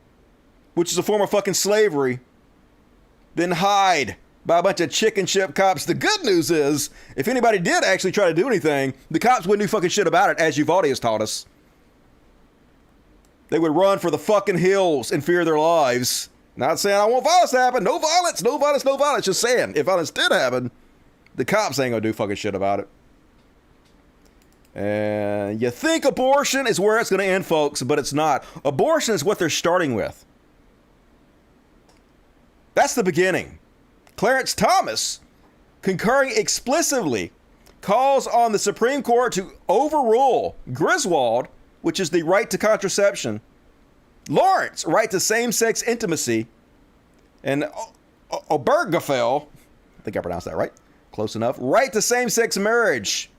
which is a form of fucking slavery. Then hide by a bunch of chicken shit cops. The good news is, if anybody did actually try to do anything, the cops wouldn't do fucking shit about it, as Uvalde has taught us. They would run for the fucking hills in fear of their lives. Not saying I want violence to happen. No violence, no violence, no violence. Just saying, if violence did happen, the cops ain't gonna do fucking shit about it. And you think abortion is where it's gonna end, folks, but it's not. Abortion is what they're starting with. That's the beginning. Clarence Thomas, concurring explicitly, calls on the Supreme Court to overrule Griswold, which is the right to contraception, Lawrence, right to same-sex intimacy, and Obergefell, I think I pronounced that right, close enough, right to same-sex marriage.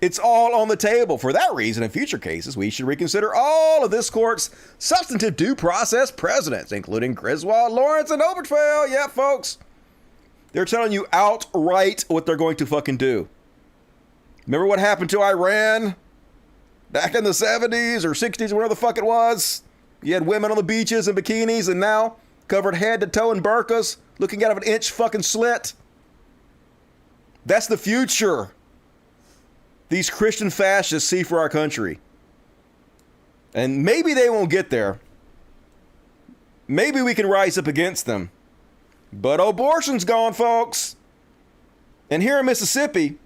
It's all on the table. For that reason, in future cases, we should reconsider all of this court's substantive due process precedents, including Griswold, Lawrence, and Obergefell. Yeah, folks. They're telling you outright what they're going to fucking do. Remember what happened to Iran back in the 70s or 60s, whatever the fuck it was? You had women on the beaches in bikinis and now covered head to toe in burqas, looking out of an inch fucking slit. That's the future these Christian fascists see for our country. And maybe they won't get there. Maybe we can rise up against them. But abortion's gone, folks. And here in Mississippi,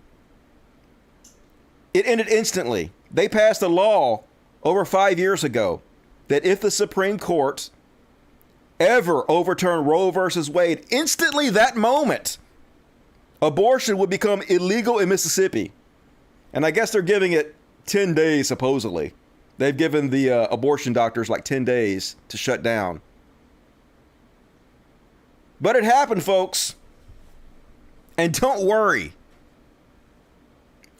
it ended instantly. They passed a law over 5 years ago that if the Supreme Court ever overturned Roe versus Wade, instantly that moment, abortion would become illegal in Mississippi. And I guess they're giving it 10 days, supposedly. They've given the abortion doctors like 10 days to shut down. But it happened, folks. And don't worry.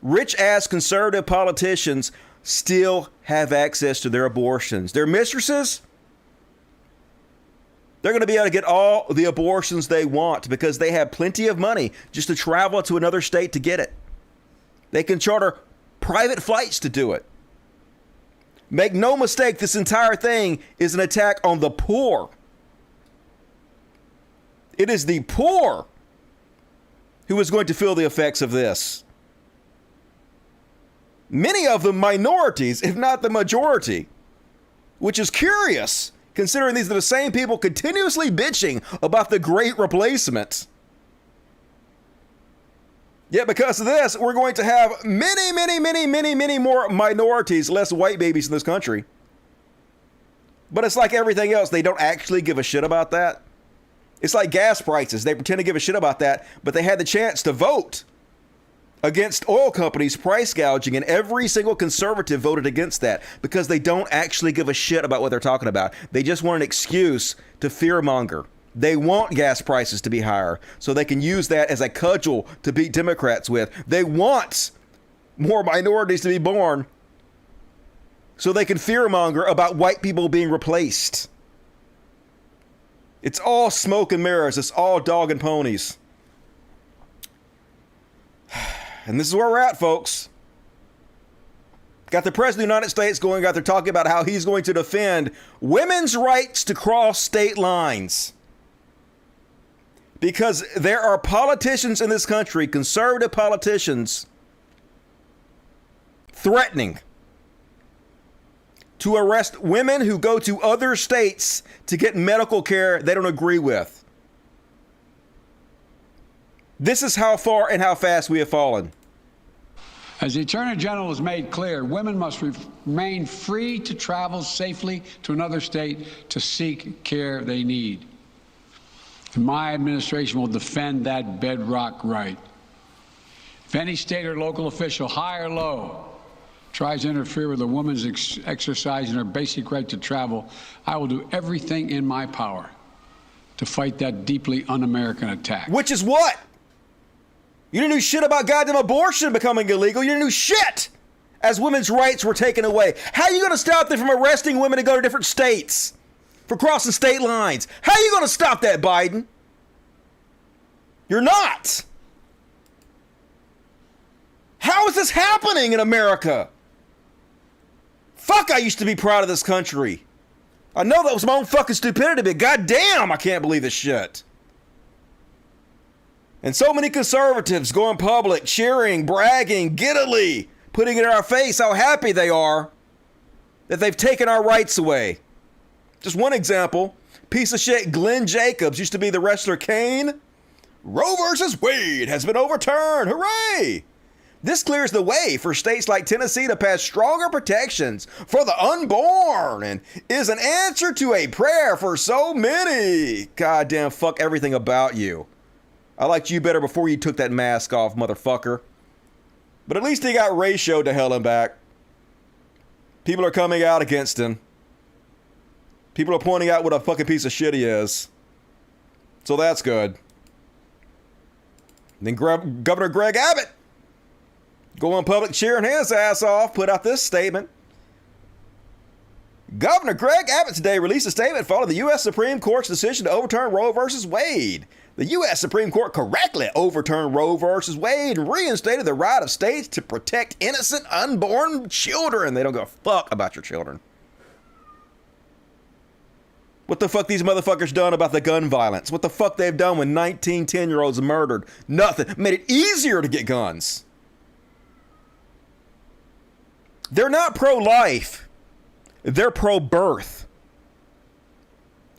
Rich-ass conservative politicians still have access to their abortions. Their mistresses, they're going to be able to get all the abortions they want because they have plenty of money just to travel to another state to get it. They can charter private flights to do it. Make no mistake, this entire thing is an attack on the poor. It is the poor who is going to feel the effects of this. Many of them minorities, if not the majority, which is curious, considering these are the same people continuously bitching about the Great Replacement. Yet because of this, we're going to have many more minorities, less white babies in this country. But it's like everything else. They don't actually give a shit about that. It's like gas prices. They pretend to give a shit about that, but they had the chance to vote against oil companies price gouging, and every single conservative voted against that because they don't actually give a shit about what they're talking about. They just want an excuse to fearmonger. They want gas prices to be higher so they can use that as a cudgel to beat Democrats with. They want more minorities to be born so they can fearmonger about white people being replaced. It's all smoke and mirrors. It's all dog and ponies. And this is where we're at, folks. Got the President of the United States going out there talking about how he's going to defend women's rights to cross state lines. Because there are politicians in this country, conservative politicians, threatening to arrest women who go to other states to get medical care they don't agree with. This is how far and how fast we have fallen. As the Attorney General has made clear, women must remain free to travel safely to another state to seek care they need. And my administration will defend that bedrock right. If any state or local official, high or low, tries to interfere with a woman's exercising her basic right to travel, I will do everything in my power to fight that deeply un-American attack. Which is what? You didn't do shit about goddamn abortion becoming illegal. You didn't do shit as women's rights were taken away. How are you going to stop them from arresting women to go to different states for crossing state lines? How are you going to stop that, Biden? You're not. How is this happening in America? Fuck, I used to be proud of this country. I know that was my own fucking stupidity, but goddamn, I can't believe this shit. And so many conservatives going public, cheering, bragging, giddily, putting it in our face how happy they are that they've taken our rights away. Just one example, piece of shit Glenn Jacobs used to be the wrestler Kane. Roe versus Wade has been overturned, hooray! This clears the way for states like Tennessee to pass stronger protections for the unborn and is an answer to a prayer for so many. Goddamn, fuck everything about you. I liked you better before you took that mask off, motherfucker. But at least he got ratioed to hell and back. People are coming out against him. People are pointing out what a fucking piece of shit he is. So that's good. And then Governor Greg Abbott, going public cheering his ass off, put out this statement. Governor Greg Abbott today released a statement following the U.S. Supreme Court's decision to overturn Roe versus Wade. The U.S. Supreme Court correctly overturned Roe versus Wade and reinstated the right of states to protect innocent unborn children. They don't give a fuck about your children. What the fuck these motherfuckers done about the gun violence? What the fuck they've done when 19 10-year-olds murdered? Nothing. Made it easier to get guns. They're not pro-life. They're pro-birth.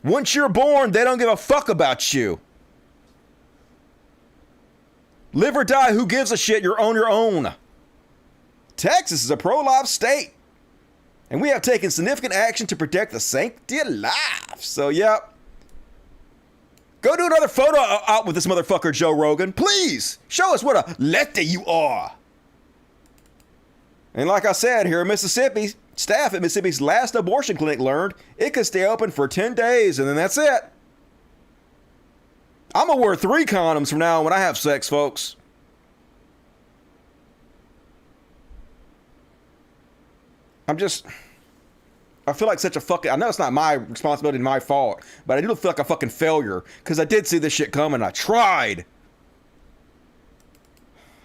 Once you're born, they don't give a fuck about you. Live or die, who gives a shit? You're on your own. Texas is a pro-life state. And we have taken significant action to protect the sanctity of life. So, yeah. Go do another photo out with this motherfucker, Joe Rogan. Please, show us what a lefty you are. And like I said, here in Mississippi, staff at Mississippi's last abortion clinic learned it could stay open for 10 days and then that's it. I'm gonna wear 3 condoms from now on when I have sex, folks. I feel like such a fucking, I know it's not my responsibility and my fault, but I do feel like a fucking failure because I did see this shit coming. I tried.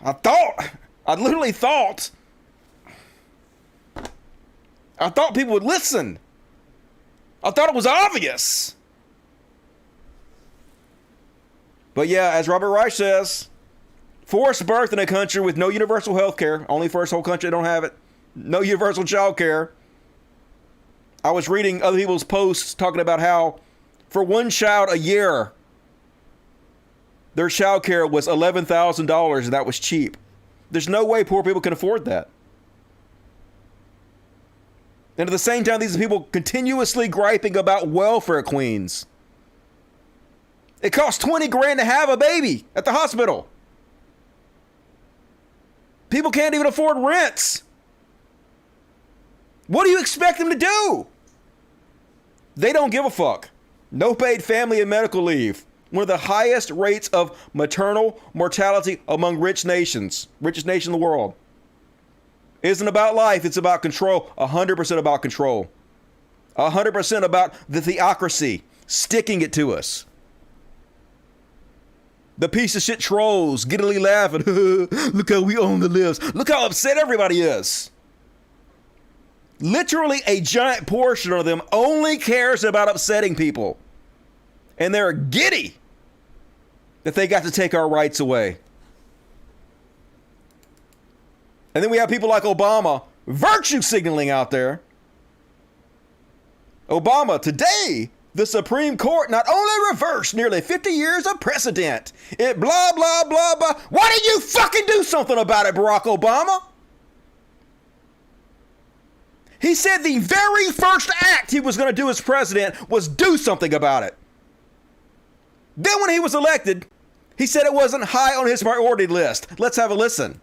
I literally thought people would listen. I thought it was obvious. But yeah, as Robert Reich says, forced birth in a country with no universal health care, only first whole country that don't have it, no universal child care. I was reading other people's posts talking about how for one child a year, their child care was $11,000 and that was cheap. There's no way poor people can afford that. And at the same time, these are people continuously griping about welfare queens. It costs 20 grand to have a baby at the hospital. People can't even afford rents. What do you expect them to do? They don't give a fuck. No paid family and medical leave. One of the highest rates of maternal mortality among rich nations. Richest nation in the world. It isn't about life, it's about control. 100% about control. 100% about the theocracy sticking it to us. The piece of shit trolls giddily laughing. Look how we own the libs. Look how upset everybody is. Literally a giant portion of them only cares about upsetting people. And they're giddy that they got to take our rights away. And then we have people like Obama virtue signaling out there. Obama, today, the Supreme Court not only reversed nearly 50 years of precedent, it blah, blah, blah, blah. Why didn't you fucking do something about it, Barack Obama? He said the very first act he was going to do as president was do something about it. Then when he was elected, he said it wasn't high on his priority list. Let's have a listen.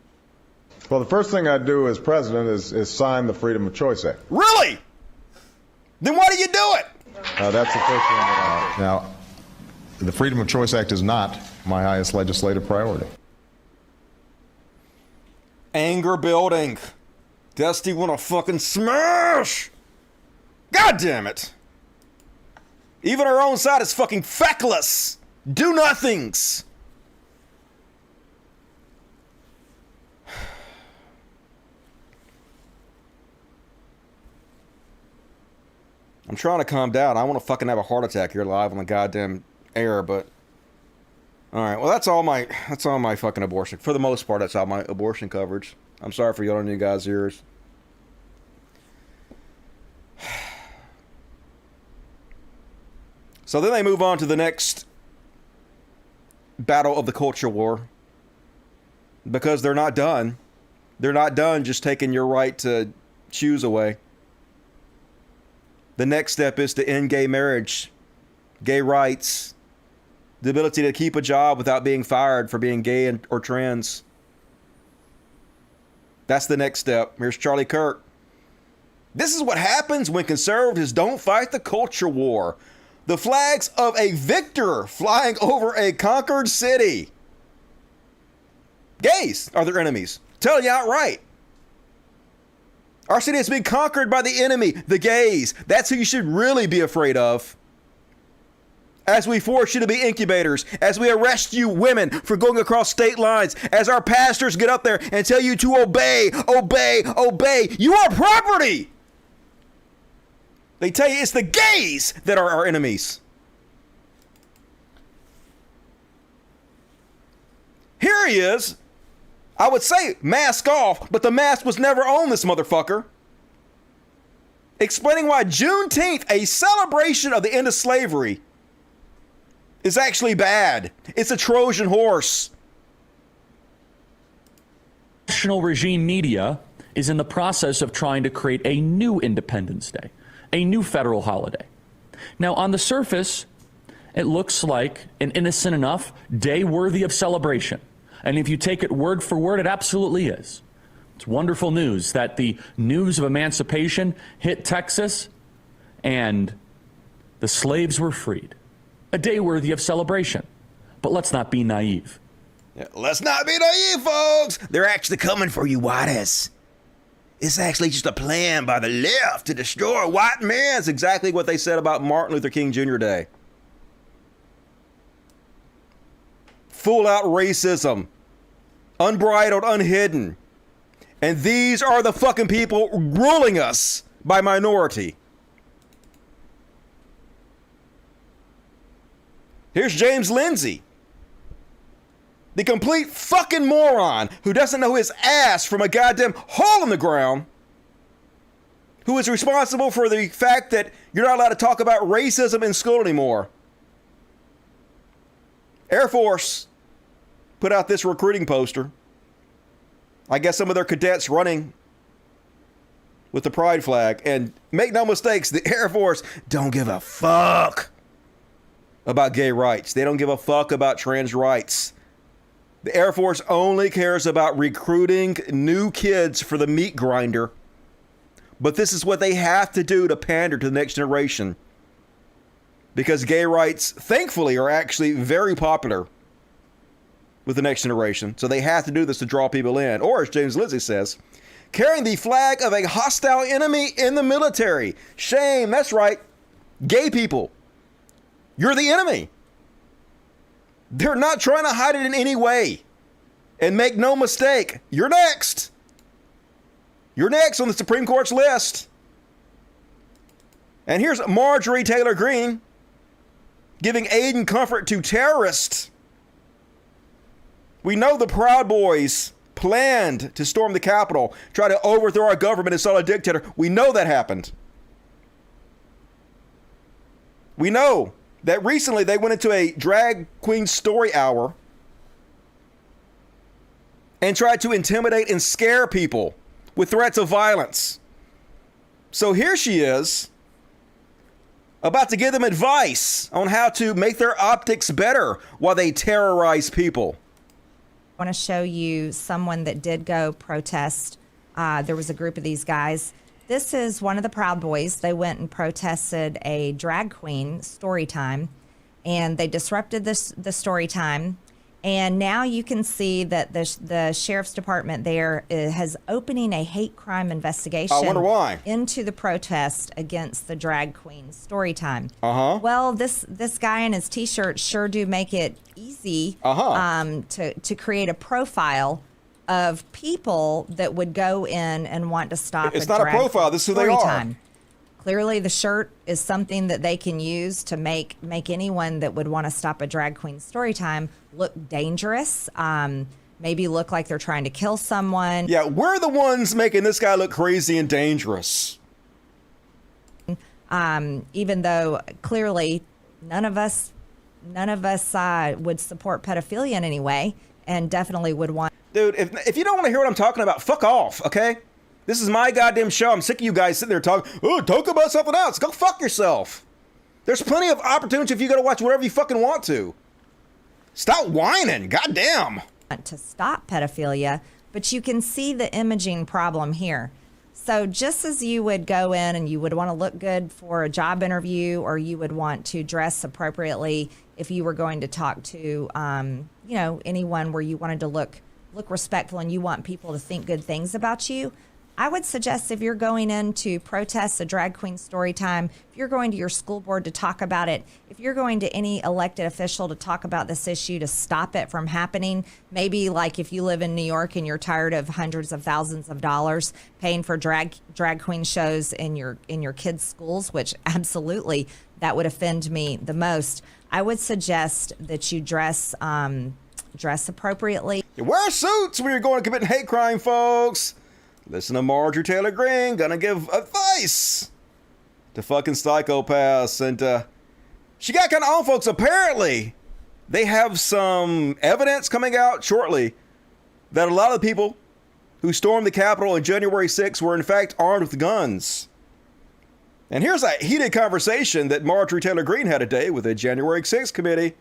Well, the first thing I do as president is sign the Freedom of Choice Act. Really? Then why do you do it? That's the first thing that I do. Now, the Freedom of Choice Act is not my highest legislative priority. Anger building. Dusty wanna fucking smash! God damn it! Even our own side is fucking feckless! Do nothings! I'm trying to calm down. I want to fucking have a heart attack here live on the goddamn air, but all right. Well, that's all my fucking abortion. For the most part, that's all my abortion coverage. I'm sorry for yelling in you guys' ears. So then they move on to the next battle of the culture war. Because they're not done. They're not done just taking your right to choose away. The next step is to end gay marriage, gay rights, the ability to keep a job without being fired for being gay or trans. That's the next step. Here's Charlie Kirk. This is what happens when conservatives don't fight the culture war. The flags of a victor flying over a conquered city. Gays are their enemies. Tell you outright. Our city has been conquered by the enemy, the gays. That's who you should really be afraid of. As we force you to be incubators, as we arrest you women for going across state lines, as our pastors get up there and tell you to obey, obey, obey. You are property. They tell you it's the gays that are our enemies. Here he is. I would say mask off, but the mask was never on this motherfucker. Explaining why Juneteenth, a celebration of the end of slavery, is actually bad. It's a Trojan horse. National regime media is in the process of trying to create a new Independence Day, a new federal holiday. Now, on the surface, it looks like an innocent enough day worthy of celebration. And if you take it word for word, it absolutely is. It's wonderful news that the news of emancipation hit Texas and the slaves were freed. A day worthy of celebration. But let's not be naive. Yeah, let's not be naive, folks. They're actually coming for you, whiteys. It's actually just a plan by the left to destroy white men. It's exactly what they said about Martin Luther King Jr. Day. Full-out racism. Unbridled, unhidden. And these are the fucking people ruling us by minority. Here's James Lindsay. The complete fucking moron who doesn't know his ass from a goddamn hole in the ground. Who is responsible for the fact that you're not allowed to talk about racism in school anymore. Air Force, put out this recruiting poster. I guess some of their cadets running with the pride flag. And make no mistakes, the Air Force don't give a fuck about gay rights. They don't give a fuck about trans rights. The Air Force only cares about recruiting new kids for the meat grinder. But this is what they have to do to pander to the next generation. Because gay rights, thankfully, are actually very popular with the next generation. So they have to do this to draw people in. Or, as James Lindsay says, carrying the flag of a hostile enemy in the military. Shame, that's right. Gay people. You're the enemy. They're not trying to hide it in any way. And make no mistake, you're next. You're next on the Supreme Court's list. And here's Marjorie Taylor Greene giving aid and comfort to terrorists. We know the Proud Boys planned to storm the Capitol, try to overthrow our government and install a dictator. We know that happened. We know that recently they went into a drag queen story hour and tried to intimidate and scare people with threats of violence. So here she is, about to give them advice on how to make their optics better while they terrorize people. I want to show you someone that did go protest. There was a group of these guys. This is one of the Proud Boys. They went and protested a drag queen story time, and they disrupted the story time. And now you can see that the sheriff's department there has opening a hate crime investigation. I wonder why. Into the protest against the drag queen story time. Well, this guy in his T-shirt sure do make it easy to create a profile of people that would go in and want to stop. It's not a profile. This is who they are. Time. Clearly, the shirt is something that they can use to make anyone that would want to stop a drag queen story time look dangerous. Maybe look like they're trying to kill someone. Yeah, we're the ones making this guy look crazy and dangerous. Even though clearly none of us would support pedophilia in any way, and definitely would want. Dude, if you don't want to hear what I'm talking about, fuck off, okay? This is my goddamn show. I'm sick of you guys sitting there talking, talk about something else. Go fuck yourself. There's plenty of opportunity if you got to watch whatever you fucking want to. Stop whining, goddamn. To stop pedophilia, but you can see the imaging problem here. So just as you would go in and you would want to look good for a job interview, or you would want to dress appropriately if you were going to talk to, anyone where you wanted to look respectful and you want people to think good things about you, I would suggest if you're going in to protest a drag queen story time, if you're going to your school board to talk about it, if you're going to any elected official to talk about this issue to stop it from happening, maybe like if you live in New York and you're tired of hundreds of thousands of dollars paying for drag queen shows in your kids' schools, which absolutely that would offend me the most, I would suggest that you dress appropriately. You wear suits when you're going to commit hate crime, folks. Listen to Marjorie Taylor Greene, gonna give advice to fucking psychopaths. And she got kind of on, folks. Apparently, they have some evidence coming out shortly that a lot of the people who stormed the Capitol on January 6th were in fact armed with guns. And here's a heated conversation that Marjorie Taylor Greene had today with the January 6th committee.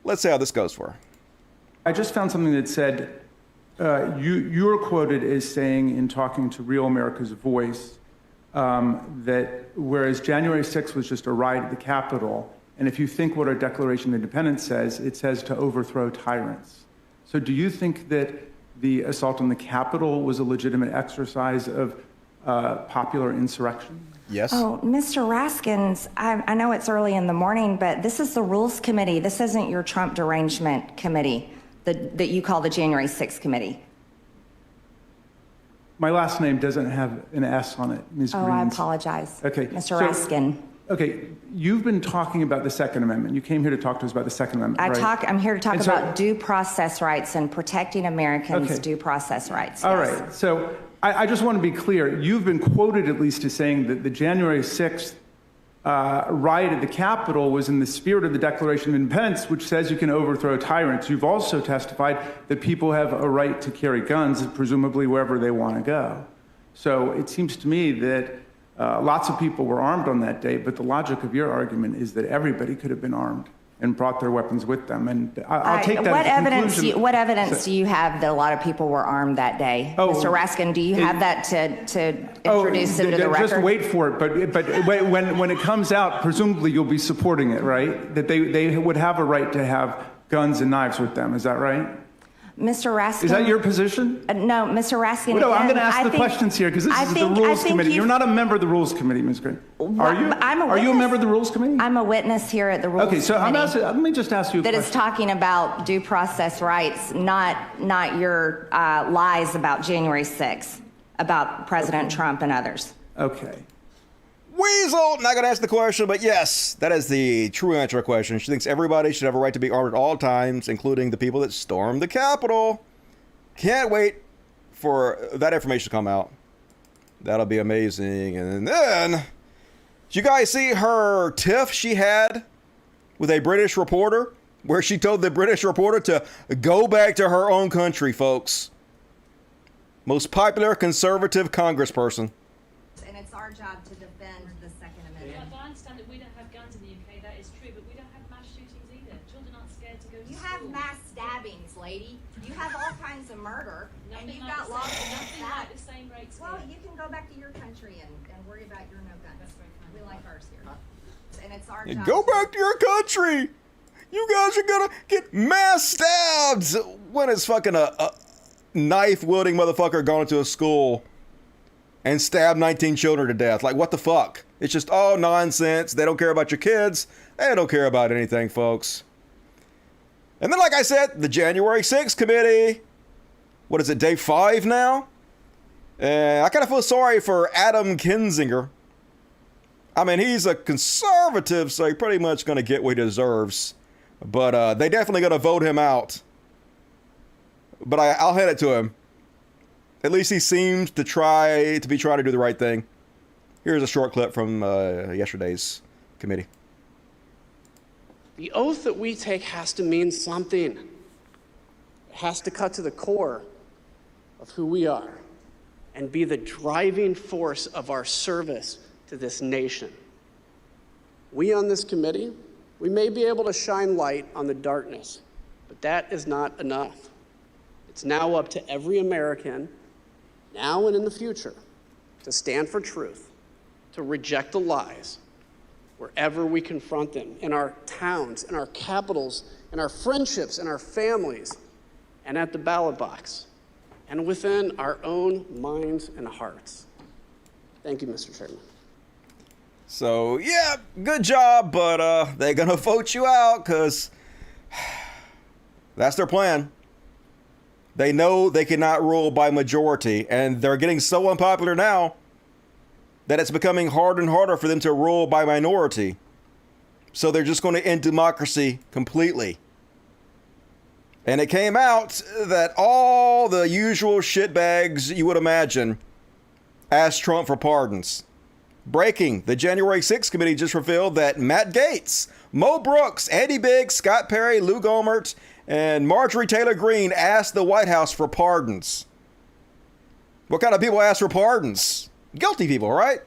Let's see how this goes for her. I just found something that said, you were quoted as saying in talking to Real America's Voice that whereas January 6th was just a riot at the Capitol, and if you think what our Declaration of Independence says, it says to overthrow tyrants. So do you think that the assault on the Capitol was a legitimate exercise of popular insurrection? Yes. Oh, Mr. Raskins, I know it's early in the morning, but this is the Rules Committee. This isn't your Trump derangement committee that you call the January 6th committee. My last name doesn't have an S on it, Ms. Oh, Greene. I apologize, Okay. Mr. Raskin. Okay, you've been talking about the Second Amendment. You came here to talk to us about the Second Amendment, right? I'm here to talk And so- about due process rights and protecting Americans' due process rights. All yes. right, so I just want to be clear. You've been quoted at least as saying that the January 6th riot at the Capitol was in the spirit of the Declaration of Independence, which says you can overthrow tyrants. You've also testified that people have a right to carry guns, presumably wherever they want to go. So it seems to me that lots of people were armed on that day, but the logic of your argument is that everybody could have been armed and brought their weapons with them. And I'll take that what as a evidence? conclusion. What evidence do you have that a lot of people were armed that day, Mr. Raskin? Do you have that to introduce into the record? Just wait for it. But when it comes out, presumably you'll be supporting it, right? That they would have a right to have guns and knives with them. Is that right? Mr. Raskin. Is that your position? No, Mr. Raskin. Well, no, I'm going to ask the questions here because this is the Rules Committee. You're not a member of the Rules Committee, Ms. Green. Are you? Are you a member of the Rules Committee? I'm a witness here at the Rules Committee. Okay, so I'm asking, let me just ask you a question. That is talking about due process rights, not your lies about January 6th, about President Trump and others. Okay. Weasel! Not going to ask the question, but yes, that is the true answer to the question. She thinks everybody should have a right to be armed at all times, including the people that stormed the Capitol. Can't wait for that information to come out. That'll be amazing. And then, did you guys see her tiff she had with a British reporter? Where she told the British reporter to go back to her own country, folks. Most popular conservative congressperson. And it's our job to defend the Second Amendment. I understand that we don't have guns in the UK, that is true, but we don't have mass shootings either. Children aren't scared to go to You school. have mass stabbings, lady. You have all kinds of murder, and you've got laws against that. Like the same rates. Well, you can go back to your country and worry about your no guns. We like ours here. And it's our job. Go back to your country! You guys are gonna get mass stabbed! When is fucking a knife-wielding motherfucker gone into a school and stabbed 19 children to death? Like, what the fuck? It's just all nonsense. They don't care about your kids. They don't care about anything, folks. And then, like I said, the January 6th committee. What is it, day 5 now? I kind of feel sorry for Adam Kinzinger. I mean, he's a conservative, so he's pretty much going to get what he deserves. But they definitely going to vote him out. But I'll hand it to him. At least he seems to try to do the right thing. Here's a short clip from yesterday's committee. The oath that we take has to mean something. It has to cut to the core of who we are and be the driving force of our service to this nation. We on this committee, we may be able to shine light on the darkness, but that is not enough. It's now up to every American, now and in the future, to stand for truth, to reject the lies wherever we confront them, in our towns, in our capitals, in our friendships, in our families, and at the ballot box, and within our own minds and hearts. Thank you, Mr. Chairman. So, yeah, good job, but they're going to vote you out because that's their plan. They know they cannot rule by majority, and they're getting so unpopular now that it's becoming harder and harder for them to rule by minority. So they're just going to end democracy completely. And it came out that all the usual shitbags you would imagine asked Trump for pardons. Breaking, the January 6th committee just revealed that Matt Gaetz, Mo Brooks, Andy Biggs, Scott Perry, Lou Gohmert, and Marjorie Taylor Greene asked the White House for pardons. What kind of people ask for pardons? Guilty people, right?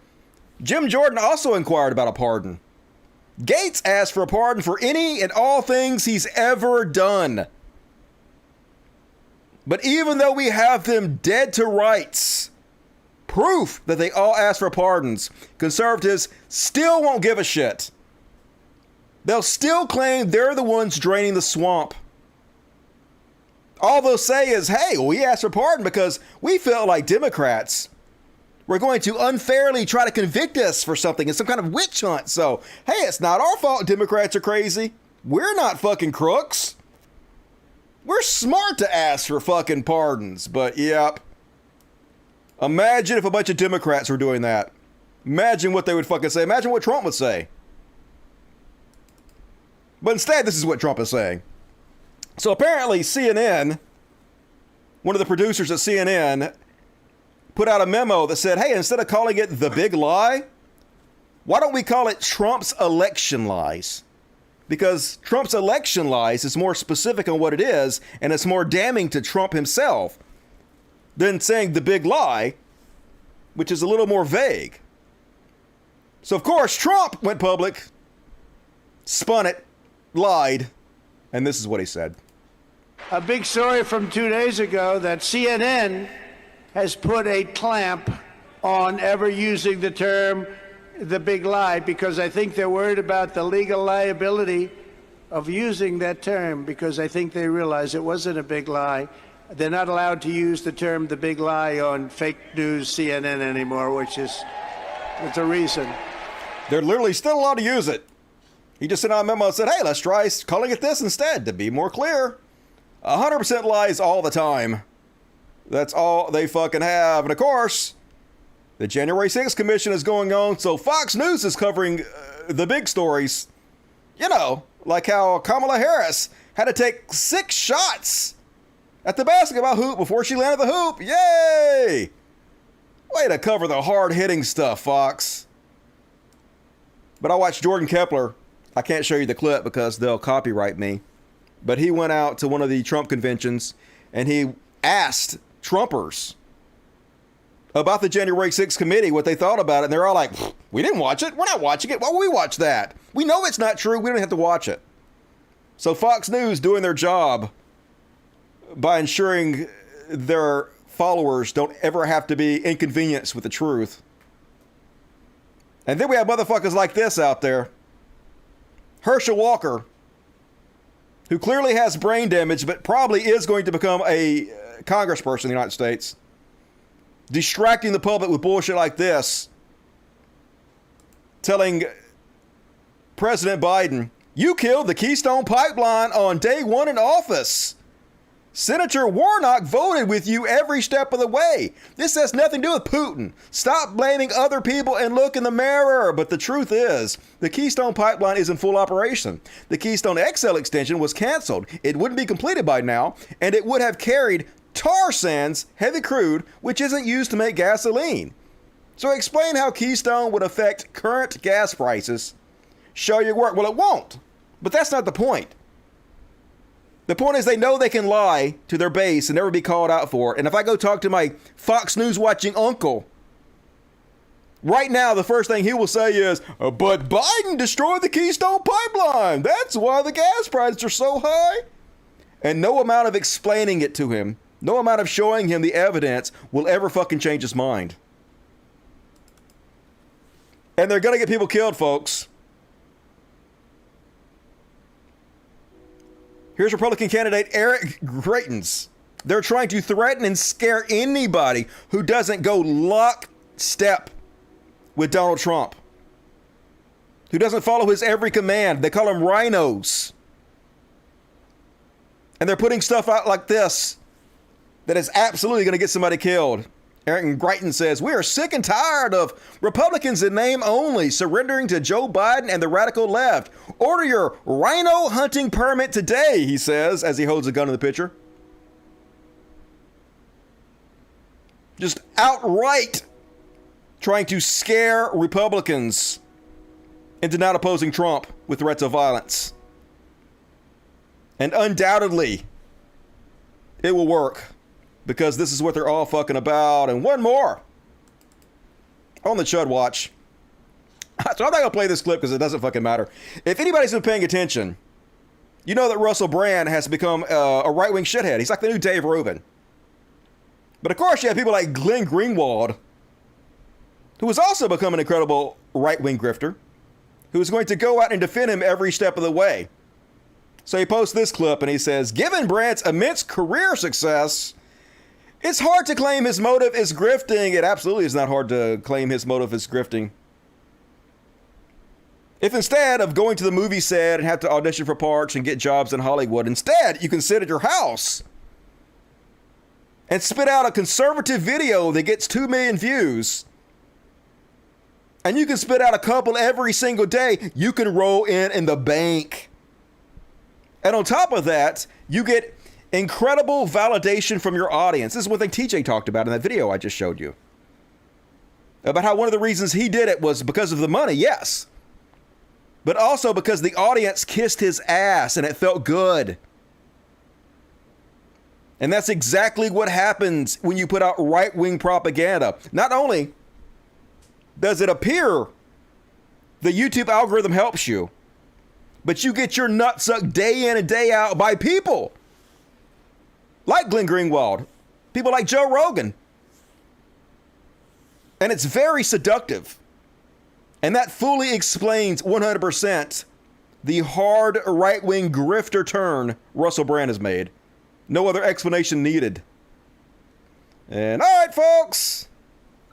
Jim Jordan also inquired about a pardon. Gaetz asked for a pardon for any and all things he's ever done. But even though we have them dead to rights, proof that they all asked for pardons, conservatives still won't give a shit. They'll still claim they're the ones draining the swamp. All they'll say is, hey, we asked for pardon because we felt like Democrats were going to unfairly try to convict us for something in some kind of witch hunt. So, hey, it's not our fault Democrats are crazy. We're not fucking crooks. We're smart to ask for fucking pardons. But, yep. Imagine if a bunch of Democrats were doing that. Imagine what they would fucking say. Imagine what Trump would say. But instead, this is what Trump is saying. So apparently CNN, one of the producers at CNN, put out a memo that said, hey, instead of calling it the big lie, Why don't we call it Trump's election lies? Because Trump's election lies is more specific on what it is, and it's more damning to Trump himself than saying the big lie, which is a little more vague. So, of course, Trump went public, spun it, lied, and this is what he said. A big story from 2 days ago that CNN has put a clamp on ever using the term the big lie, because I think they're worried about the legal liability of using that term, because I think they realize it wasn't a big lie. They're not allowed to use the term the big lie on fake news CNN anymore, which is the reason. They're literally still allowed to use it. He just sent out a memo and said, hey, let's try calling it this instead to be more clear. 100% lies all the time. That's all they fucking have. And of course, the January 6th commission is going on, so Fox News is covering the big stories. You know, like how Kamala Harris had to take 6 shots at the basketball hoop before she landed the hoop. Yay! Way to cover the hard-hitting stuff, Fox. But I watched Jordan Kepler. I can't show you the clip because they'll copyright me. But he went out to one of the Trump conventions and he asked Trumpers about the January 6th committee, what they thought about it. And they're all like, we didn't watch it. We're not watching it. Why would we watch that? We know it's not true. We don't have to watch it. So Fox News doing their job by ensuring their followers don't ever have to be inconvenienced with the truth. And then we have motherfuckers like this out there. Herschel Walker, who clearly has brain damage, but probably is going to become a congressperson in the United States, distracting the public with bullshit like this, telling President Biden, you killed the Keystone Pipeline on day 1 in office. Senator Warnock voted with you every step of the way. This has nothing to do with Putin. Stop blaming other people and look in the mirror. But the truth is, the Keystone Pipeline is in full operation. The Keystone XL extension was canceled. It wouldn't be completed by now, and it would have carried tar sands, heavy crude, which isn't used to make gasoline. So explain how Keystone would affect current gas prices. Show your work. Well, it won't. But that's not the point. The point is they know they can lie to their base and never be called out for it. And if I go talk to my Fox News watching uncle, right now the first thing he will say is, but Biden destroyed the Keystone Pipeline. That's why the gas prices are so high. And no amount of explaining it to him, no amount of showing him the evidence will ever fucking change his mind. And they're going to get people killed, folks. Here's Republican candidate Eric Greitens. They're trying to threaten and scare anybody who doesn't go lockstep with Donald Trump, who doesn't follow his every command. They call them rhinos. And they're putting stuff out like this that is absolutely going to get somebody killed. Eric Greitens says, we are sick and tired of Republicans in name only surrendering to Joe Biden and the radical left. Order your rhino hunting permit today, he says, as he holds a gun in the picture. Just outright trying to scare Republicans into not opposing Trump with threats of violence. And undoubtedly, it will work. Because this is what they're all fucking about. And one more on the Chud Watch. So I'm not going to play this clip because it doesn't fucking matter. If anybody's been paying attention, you know that Russell Brand has become a right-wing shithead. He's like the new Dave Rubin. But of course you have people like Glenn Greenwald, who has also become an incredible right-wing grifter, who is going to go out and defend him every step of the way. So he posts this clip and he says, given Brandt's immense career success, it's hard to claim his motive is grifting. It absolutely is not hard to claim his motive is grifting. If instead of going to the movie set and have to audition for parts and get jobs in Hollywood, instead you can sit at your house and spit out a conservative video that gets 2 million views, and you can spit out a couple every single day, you can roll in the bank. And on top of that, you get incredible validation from your audience. This is one thing TJ talked about in that video I just showed you. about how one of the reasons he did it was because of the money, yes. But also because the audience kissed his ass and it felt good. And that's exactly what happens when you put out right-wing propaganda. Not only does it appear the YouTube algorithm helps you, but you get your nut sucked day in and day out by people like Glenn Greenwald, people like Joe Rogan. And it's very seductive. And that fully explains 100% the hard right-wing grifter turn Russell Brand has made. No other explanation needed. And all right, folks,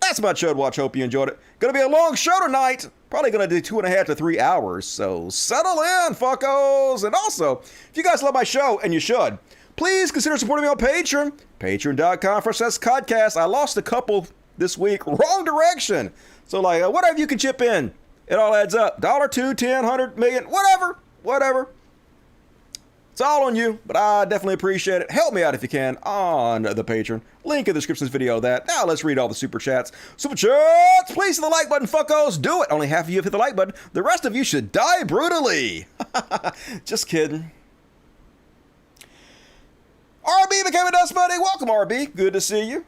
that's my Chud Watch. Hope you enjoyed it. Gonna be a long show tonight. Probably gonna do 2.5 to 3 hours. So settle in, fuckos. And also, if you guys love my show, and you should, please consider supporting me on Patreon. Patreon.com/Codcast. I lost a couple this week. Wrong direction. So like, whatever you can chip in, it all adds up. $1, $2, $10, $100, million, whatever. It's all on you, but I definitely appreciate it. Help me out if you can on the Patreon. Link in the description of this video of that. Now let's read all the super chats. Super chats! Please hit the like button, fuckos. Do it. Only half of you have hit the like button. The rest of you should die brutally. Just kidding. RB became a dust buddy. Welcome, RB. Good to see you.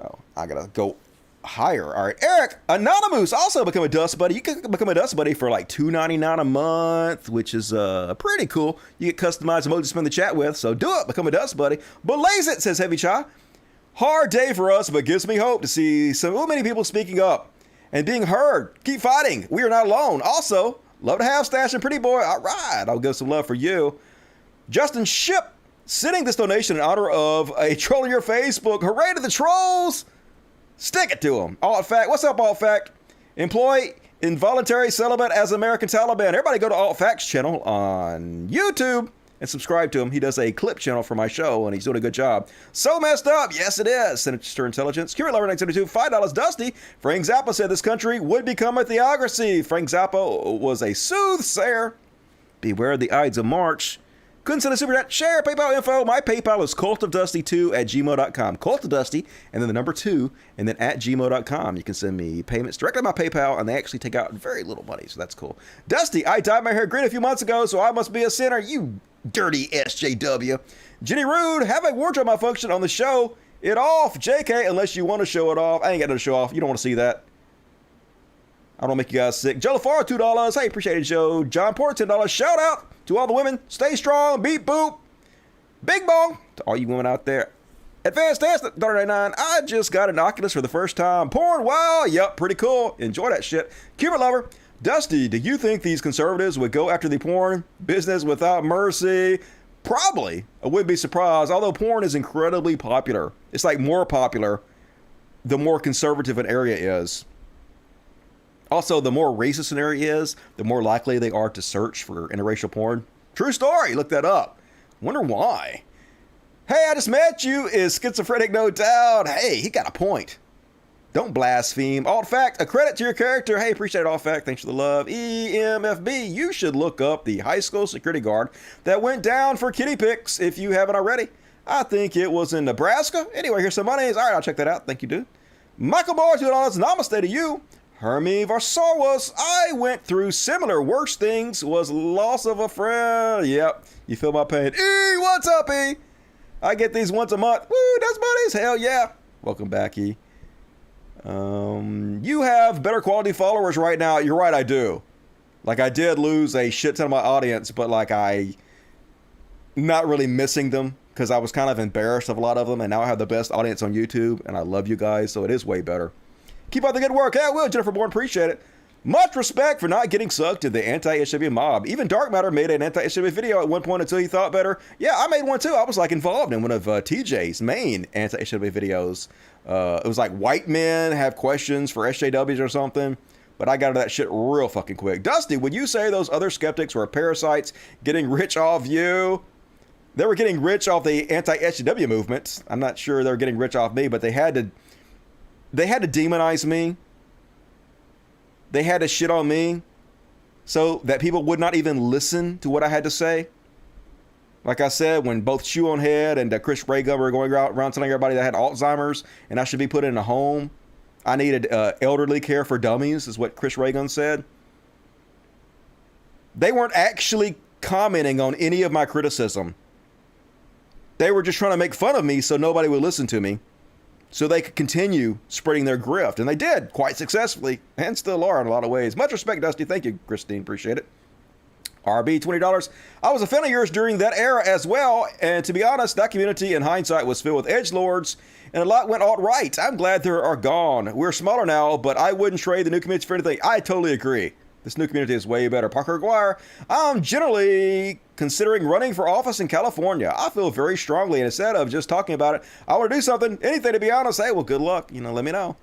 Oh, I gotta go higher. All right, Eric Anonymous also become a dust buddy. You can become a dust buddy for like $2.99 a month, which is pretty cool. You get customized emojis to spend the chat with, so do it. Become a dust buddy. Blaze it, says Heavy Chai. Hard day for us, but gives me hope to see so many people speaking up and being heard. Keep fighting. We are not alone. Also, love to have Stash and Pretty Boy. All right, I'll give some love for you. Justin Ship sending this donation in honor of a troll on your Facebook. Hooray to the trolls! Stick it to him. Alt Fact. What's up, Alt Fact? Employ involuntary celibate as American Taliban. Everybody go to Alt Fact's channel on YouTube and subscribe to him. He does a clip channel for my show, and he's doing a good job. So messed up. Yes, it is. Sinister Intelligence. Curate Lover 972. $5. Dusty. Frank Zappa said this country would become a theocracy. Frank Zappa was a soothsayer. Beware the Ides of March. Couldn't send a super chat. Share PayPal info. My PayPal is cultofdusty2@gmail.com. Cult of Dusty, and then the number 2, and then @gmail.com. You can send me payments directly to my PayPal, and they actually take out very little money, so that's cool. Dusty, I dyed my hair green a few months ago, so I must be a sinner. You dirty SJW. Jenny Rude, have a wardrobe malfunction on the show. It off, JK, unless you want to show it off. I ain't got no show off. You don't want to see that. I don't make you guys sick. Joe LaFaro, $2. Hey, appreciate it, Joe. John Porter, $10. Shout out to all the women. Stay strong. Beep boop. Big bong to all you women out there. Advanced Dance, $1.99. I just got an Oculus for the first time. Porn, wow. Yep, pretty cool. Enjoy that shit. Cuban Lover. Dusty, do you think these conservatives would go after the porn business without mercy? Probably. I wouldn't be surprised. Although porn is incredibly popular. It's like more popular the more conservative an area is. Also, the more racist an area is, the more likely they are to search for interracial porn. True story. Look that up. Wonder why. Hey, I just met you. Is schizophrenic, no doubt. Hey, he got a point. Don't blaspheme. Alt Fact, a credit to your character. Hey, appreciate it, Alt Fact. Thanks for the love. EMFB, you should look up the high school security guard that went down for kitty pics if you haven't already. I think it was in Nebraska. Anyway, here's some money. All right, I'll check that out. Thank you, dude. Michael Moore, $2. Namaste to you. Hermie Varsawas, I went through similar worse things, was loss of a friend. Yep, you feel my pain. E, what's up, E? I get these once a month. Woo, that's buddies. Hell yeah. Welcome back, E. You have better quality followers right now. You're right, I do. Like, I did lose a shit ton of my audience, but like not really missing them because I was kind of embarrassed of a lot of them, and now I have the best audience on YouTube, and I love you guys, so it is way better. Keep up the good work. Yeah, I will, Jennifer Bourne. Appreciate it. Much respect for not getting sucked to the anti-HW mob. Even Dark Matter made an anti-HW video at one point until he thought better. Yeah, I made one too. I was like involved in one of TJ's main anti-HW videos. It was like white men have questions for SJWs or something. But I got into that shit real fucking quick. Dusty, would you say those other skeptics were parasites getting rich off you? They were getting rich off the anti-HW movement. I'm not sure they were getting rich off me, but they had to demonize me. They had to shit on me so that people would not even listen to what I had to say. Like I said, when both Shoe on Head and Chris Reagan were going around telling everybody that I had Alzheimer's and I should be put in a home I needed elderly care for dummies, is what Chris Reagan said. They weren't actually commenting on any of my criticism. They were just trying to make fun of me so nobody would listen to me, so they could continue spreading their grift. And they did quite successfully, and still are in a lot of ways. Much respect, Dusty. Thank you, Christine. Appreciate it. RB, $20. I was a fan of yours during that era as well, and to be honest, that community in hindsight was filled with edgelords, and a lot went alt-right. I'm glad they are gone. We're smaller now, but I wouldn't trade the new community for anything. I totally agree. This new community is way better. Parker Aguirre, I'm generally considering running for office in California. I feel very strongly, and instead of just talking about it, I want to do something, anything to be honest. Hey, well, good luck. Let me know.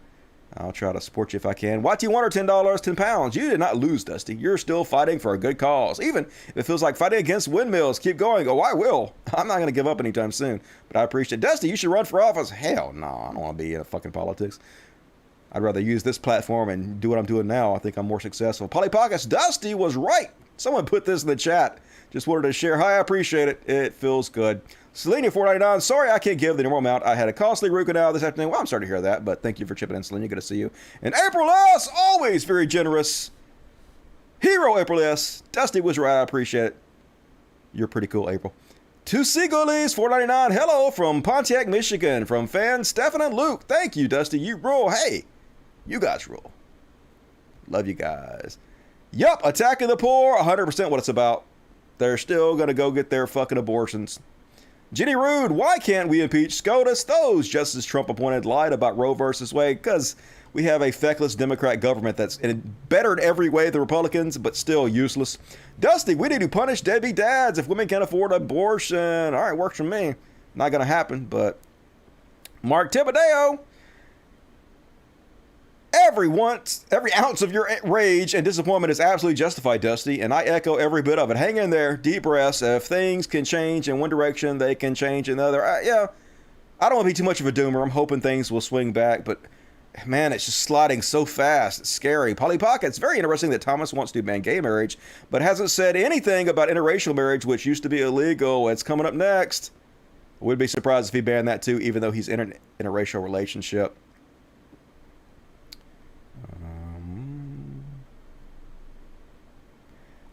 I'll try to support you if I can. YT1 or $10, 10 pounds. You did not lose, Dusty. You're still fighting for a good cause. Even if it feels like fighting against windmills, keep going. Oh, I will. I'm not going to give up anytime soon. But I appreciate it. Dusty, you should run for office. Hell no, I don't want to be in fucking politics. I'd rather use this platform and do what I'm doing now. I think I'm more successful. Polly Pockets, Dusty was right. Someone put this in the chat. Just wanted to share. Hi, I appreciate it. It feels good. Selenia, $4.99. Sorry I can't give the normal amount. I had a costly root canal this afternoon. Well, I'm sorry to hear that, but thank you for chipping in, Selenia. Good to see you. And April S., always very generous. Hero April S. Dusty was right. I appreciate it. You're pretty cool, April. Two Seagulies, $4.99. Hello from Pontiac, Michigan. From fans Stefan and Luke. Thank you, Dusty. You rule. Hey, you guys rule. Love you guys. Yup, attacking the poor, 100% what it's about. They're still going to go get their fucking abortions. Jenny Rude, why can't we impeach SCOTUS? Those Justice Trump appointed lied about Roe versus Wade because we have a feckless Democrat government that's better in every way than Republicans, but still useless. Dusty, we need to punish deadbeat dads if women can't afford abortion. All right, works for me. Not going to happen, but Mark Tibideo, every ounce of your rage and disappointment is absolutely justified, Dusty, and I echo every bit of it. Hang in there, deep breaths. If things can change in one direction, they can change in the other. Yeah, I don't want to be too much of a doomer. I'm hoping things will swing back, but man, it's just sliding so fast. It's scary. Polly Pocket, it's very interesting that Thomas wants to ban gay marriage, but hasn't said anything about interracial marriage, which used to be illegal. It's coming up next. I would be surprised if he banned that too, even though he's in an interracial relationship.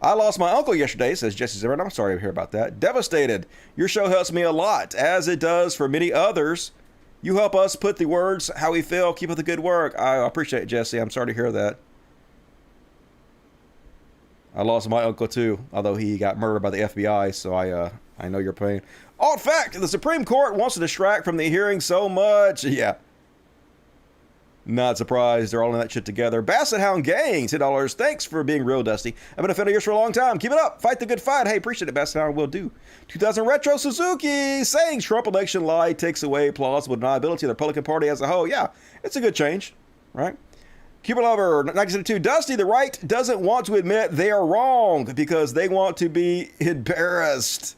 I lost my uncle yesterday, says Jesse Zimmerman. I'm sorry to hear about that. Devastated. Your show helps me a lot, as it does for many others. You help us put the words how we feel. Keep up the good work. I appreciate it, Jesse. I'm sorry to hear that. I lost my uncle too, although he got murdered by the FBI, so I know your pain. Alt fact, the Supreme Court wants to distract from the hearing so much. Yeah. Not surprised. They're all in that shit together. Basset Hound Gang, $10. Thanks for being real, Dusty. I've been a fan of yours for a long time. Keep it up. Fight the good fight. Hey, appreciate it. Basset Hound will do. 2000 Retro Suzuki saying Trump election lie takes away plausible deniability of the Republican Party as a whole. Yeah, it's a good change, right? Cuba Lover, 1972. Dusty, the right doesn't want to admit they are wrong because they want to be embarrassed.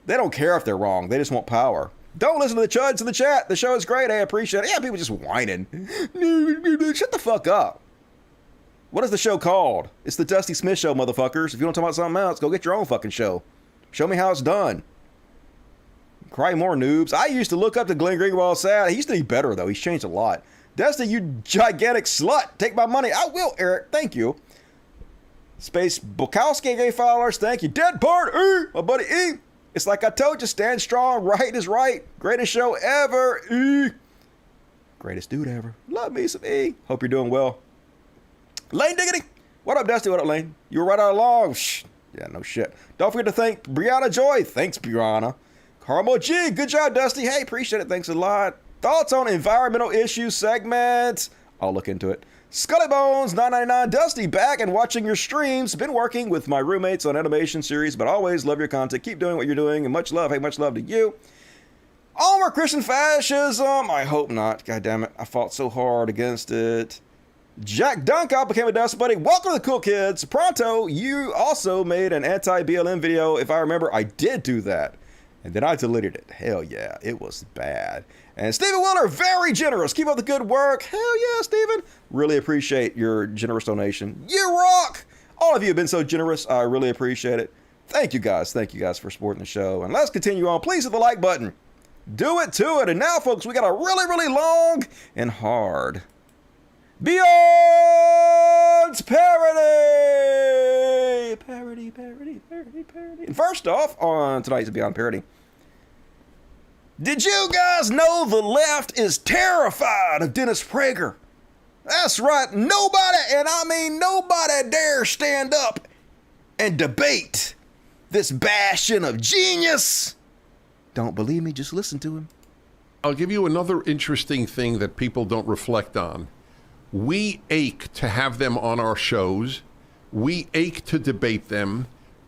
They don't care if they're wrong. They just want power. Don't listen to the chuds in the chat. The show is great. I appreciate it. Yeah, people just whining. Shut the fuck up. What is the show called? It's the Dusty Smith Show, motherfuckers. If you want to talk about something else, go get your own fucking show. Show me how it's done. Cry more, noobs. I used to look up to Glenn Greenwald sad. He used to be better, though. He's changed a lot. Dusty, you gigantic slut. Take my money. I will, Eric. Thank you. Space Bukowski gave $5. Thank you. Dead Part E. My buddy E. It's like I told you, stand strong, right is right. Greatest show ever, E. Greatest dude ever. Love me some E. Hope you're doing well. Lane Diggity. What up, Dusty? What up, Lane? You were right out along. Shh. Yeah, no shit. Don't forget to thank Brianna Joy. Thanks, Brianna. Carmel G. Good job, Dusty. Hey, appreciate it. Thanks a lot. Thoughts on environmental issues segment? I'll look into it. Scully Bones, $9.99. Dusty, back and watching your streams. Been working with my roommates on animation series, but always love your content. Keep doing what you're doing, and much love. Hey, much love to you. All Christian fascism. I hope not. God damn it. I fought so hard against it. Jack Dunkout became a Dusty buddy. Welcome to the Cool Kids. Pronto, you also made an anti-BLM video. If I remember, I did do that. And then I deleted it. Hell yeah, it was bad. And Stephen Willer, very generous. Keep up the good work. Hell yeah, Stephen. Really appreciate your generous donation. You rock. All of you have been so generous. I really appreciate it. Thank you guys. Thank you guys for supporting the show. And let's continue on. Please hit the like button. Do it to it. And now, folks, we got a really, really long and hard Beyond Parody! Parody. And first off, on tonight's Beyond Parody, did you guys know the left is terrified of Dennis Prager? That's right, nobody, and I mean nobody, dare stand up and debate this bastion of genius. Don't believe me, just listen to him. I'll give you another interesting thing that people don't reflect on. We ache to have them on our shows. We ache to debate them,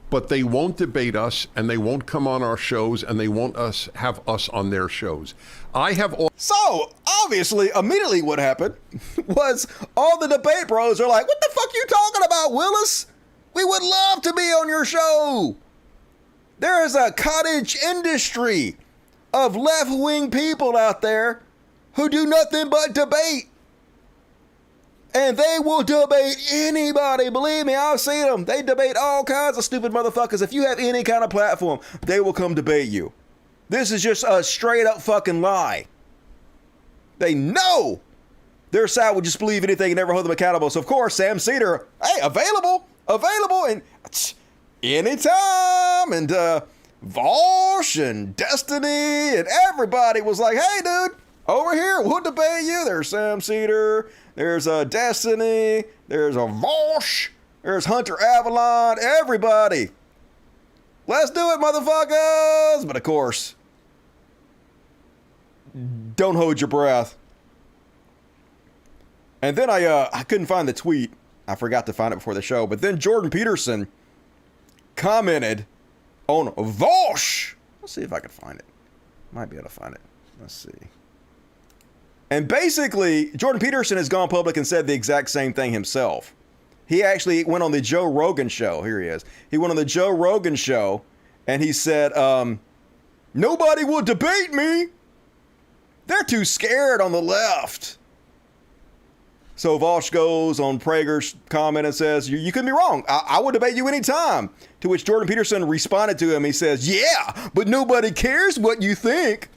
but they won't debate us, and they won't come on our shows, and they won't have us on their shows. So, obviously, immediately what happened was all the debate bros are like, what the fuck you talking about, Willis? We would love to be on your show. There is a cottage industry of left-wing people out there who do nothing but debate. And they will debate anybody. Believe me, I've seen them. They debate all kinds of stupid motherfuckers. If you have any kind of platform, they will come debate you. This is just a straight up fucking lie. They know their side will just believe anything and never hold them accountable. So, of course, Sam Cedar, hey, available, and anytime. And Vosh and Destiny and everybody was like, hey, dude, over here, we'll debate you. There's Sam Cedar. There's a Destiny, there's a Vosh, there's Hunter Avalon, everybody. Let's do it, motherfuckers. But of course, don't hold your breath. And then I couldn't find the tweet. I forgot to find it before the show. But then Jordan Peterson commented on Vosh. Let's see if I can find it. Might be able to find it. Let's see. And basically, Jordan Peterson has gone public and said the exact same thing himself. He actually went on the Joe Rogan show. Here he is. He went on the Joe Rogan show, and he said, nobody will debate me. They're too scared on the left. So Vosh goes on Prager's comment and says, you could be wrong. I will debate you anytime. To which Jordan Peterson responded to him. He says, yeah, but nobody cares what you think.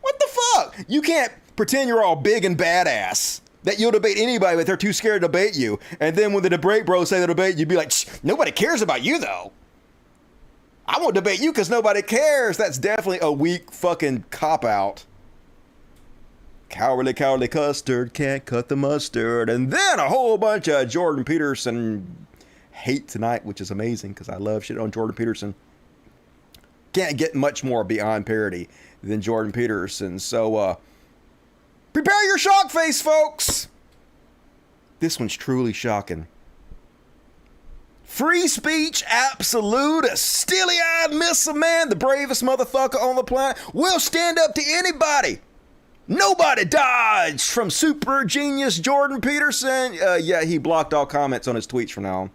What the fuck? You can't pretend you're all big and badass, that you'll debate anybody, but they're too scared to debate you. And then when the debate bros say they'll debate, you'd be like, nobody cares about you, though. I won't debate you because nobody cares. That's definitely a weak fucking cop-out. Cowardly custard can't cut the mustard. And then a whole bunch of Jordan Peterson hate tonight, which is amazing because I love shit on Jordan Peterson. Can't get much more beyond parody than Jordan Peterson. So, prepare your shock face, folks. This one's truly shocking. Free speech absolutist, steely-eyed missile man, the bravest motherfucker on the planet, will stand up to anybody. Nobody dodged from super genius Jordan Peterson. Yeah, he blocked all comments on his tweets from now on.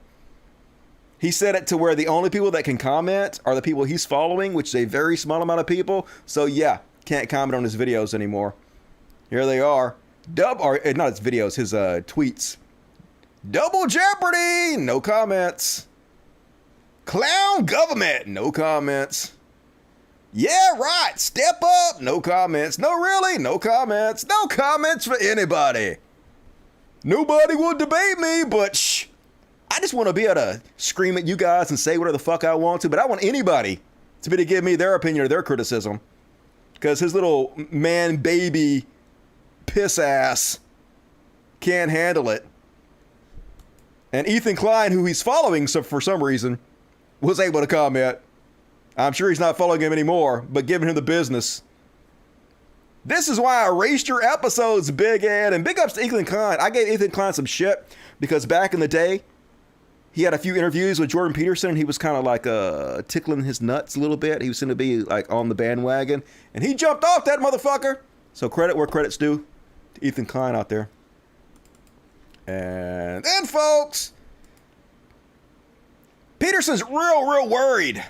He said it to where the only people that can comment are the people he's following, which is a very small amount of people. So yeah, can't comment on his videos anymore. Here they are. Not his videos, his tweets. Double Jeopardy, no comments. Clown government, no comments. Yeah, right, step up, no comments. No, really, no comments. No comments for anybody. Nobody will debate me, but shh. I just want to be able to scream at you guys and say whatever the fuck I want to, but I want anybody to be able to give me their opinion or their criticism. Because his little man baby piss ass can't handle it. And Ethan Klein, who he's following for some reason, was able to comment. I'm sure he's not following him anymore, but giving him the business. This is why I erased your episodes, Big Ed. And big ups to Ethan Klein. I gave Ethan Klein some shit because back in the day, he had a few interviews with Jordan Peterson, and he was kind of like tickling his nuts a little bit. He was going to be like on the bandwagon, and he jumped off that motherfucker. So credit where credit's due to Ethan Klein out there. And then, folks, Peterson's real worried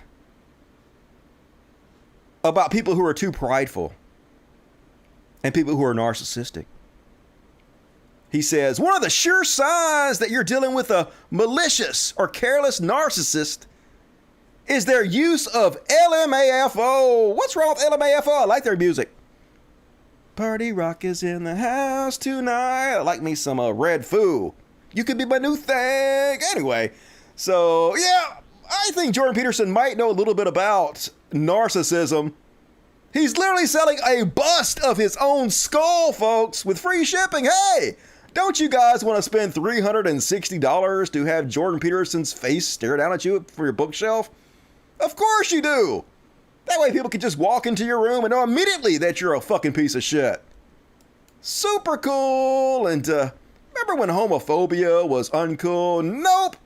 about people who are too prideful and people who are narcissistic. He says, one of the sure signs that you're dealing with a malicious or careless narcissist is their use of LMAFO. What's wrong with LMAFO? I like their music. Party rock is in the house tonight. I like me some Red Foo. You could be my new thing. Anyway, so yeah, I think Jordan Peterson might know a little bit about narcissism. He's literally selling a bust of his own skull, folks, with free shipping. Hey, don't you guys want to spend $360 to have Jordan Peterson's face stare down at you for your bookshelf? Of course you do. That way people can just walk into your room and know immediately that you're a fucking piece of shit. Super cool. And remember when homophobia was uncool? Nope.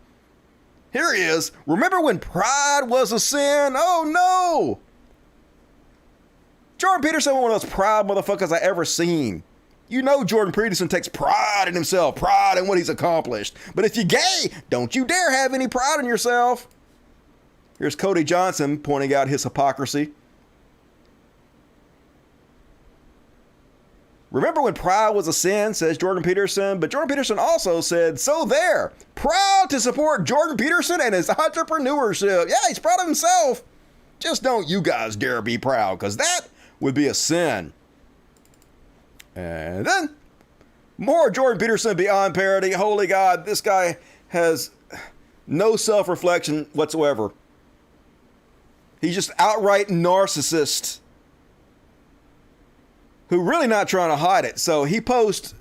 Here he is. Remember when pride was a sin? Oh no. Jordan Peterson, one of those proud motherfuckers I ever seen. You know Jordan Peterson takes pride in himself, pride in what he's accomplished. But if you're gay, don't you dare have any pride in yourself. Here's Cody Johnson pointing out his hypocrisy. Remember when pride was a sin, says Jordan Peterson, but Jordan Peterson also said, so there, proud to support Jordan Peterson and his entrepreneurship. Yeah, he's proud of himself. Just don't you guys dare be proud, because that would be a sin. And then, more Jordan Peterson beyond parody. Holy God, this guy has no self-reflection whatsoever. He's just outright narcissist who really not trying to hide it. So he posts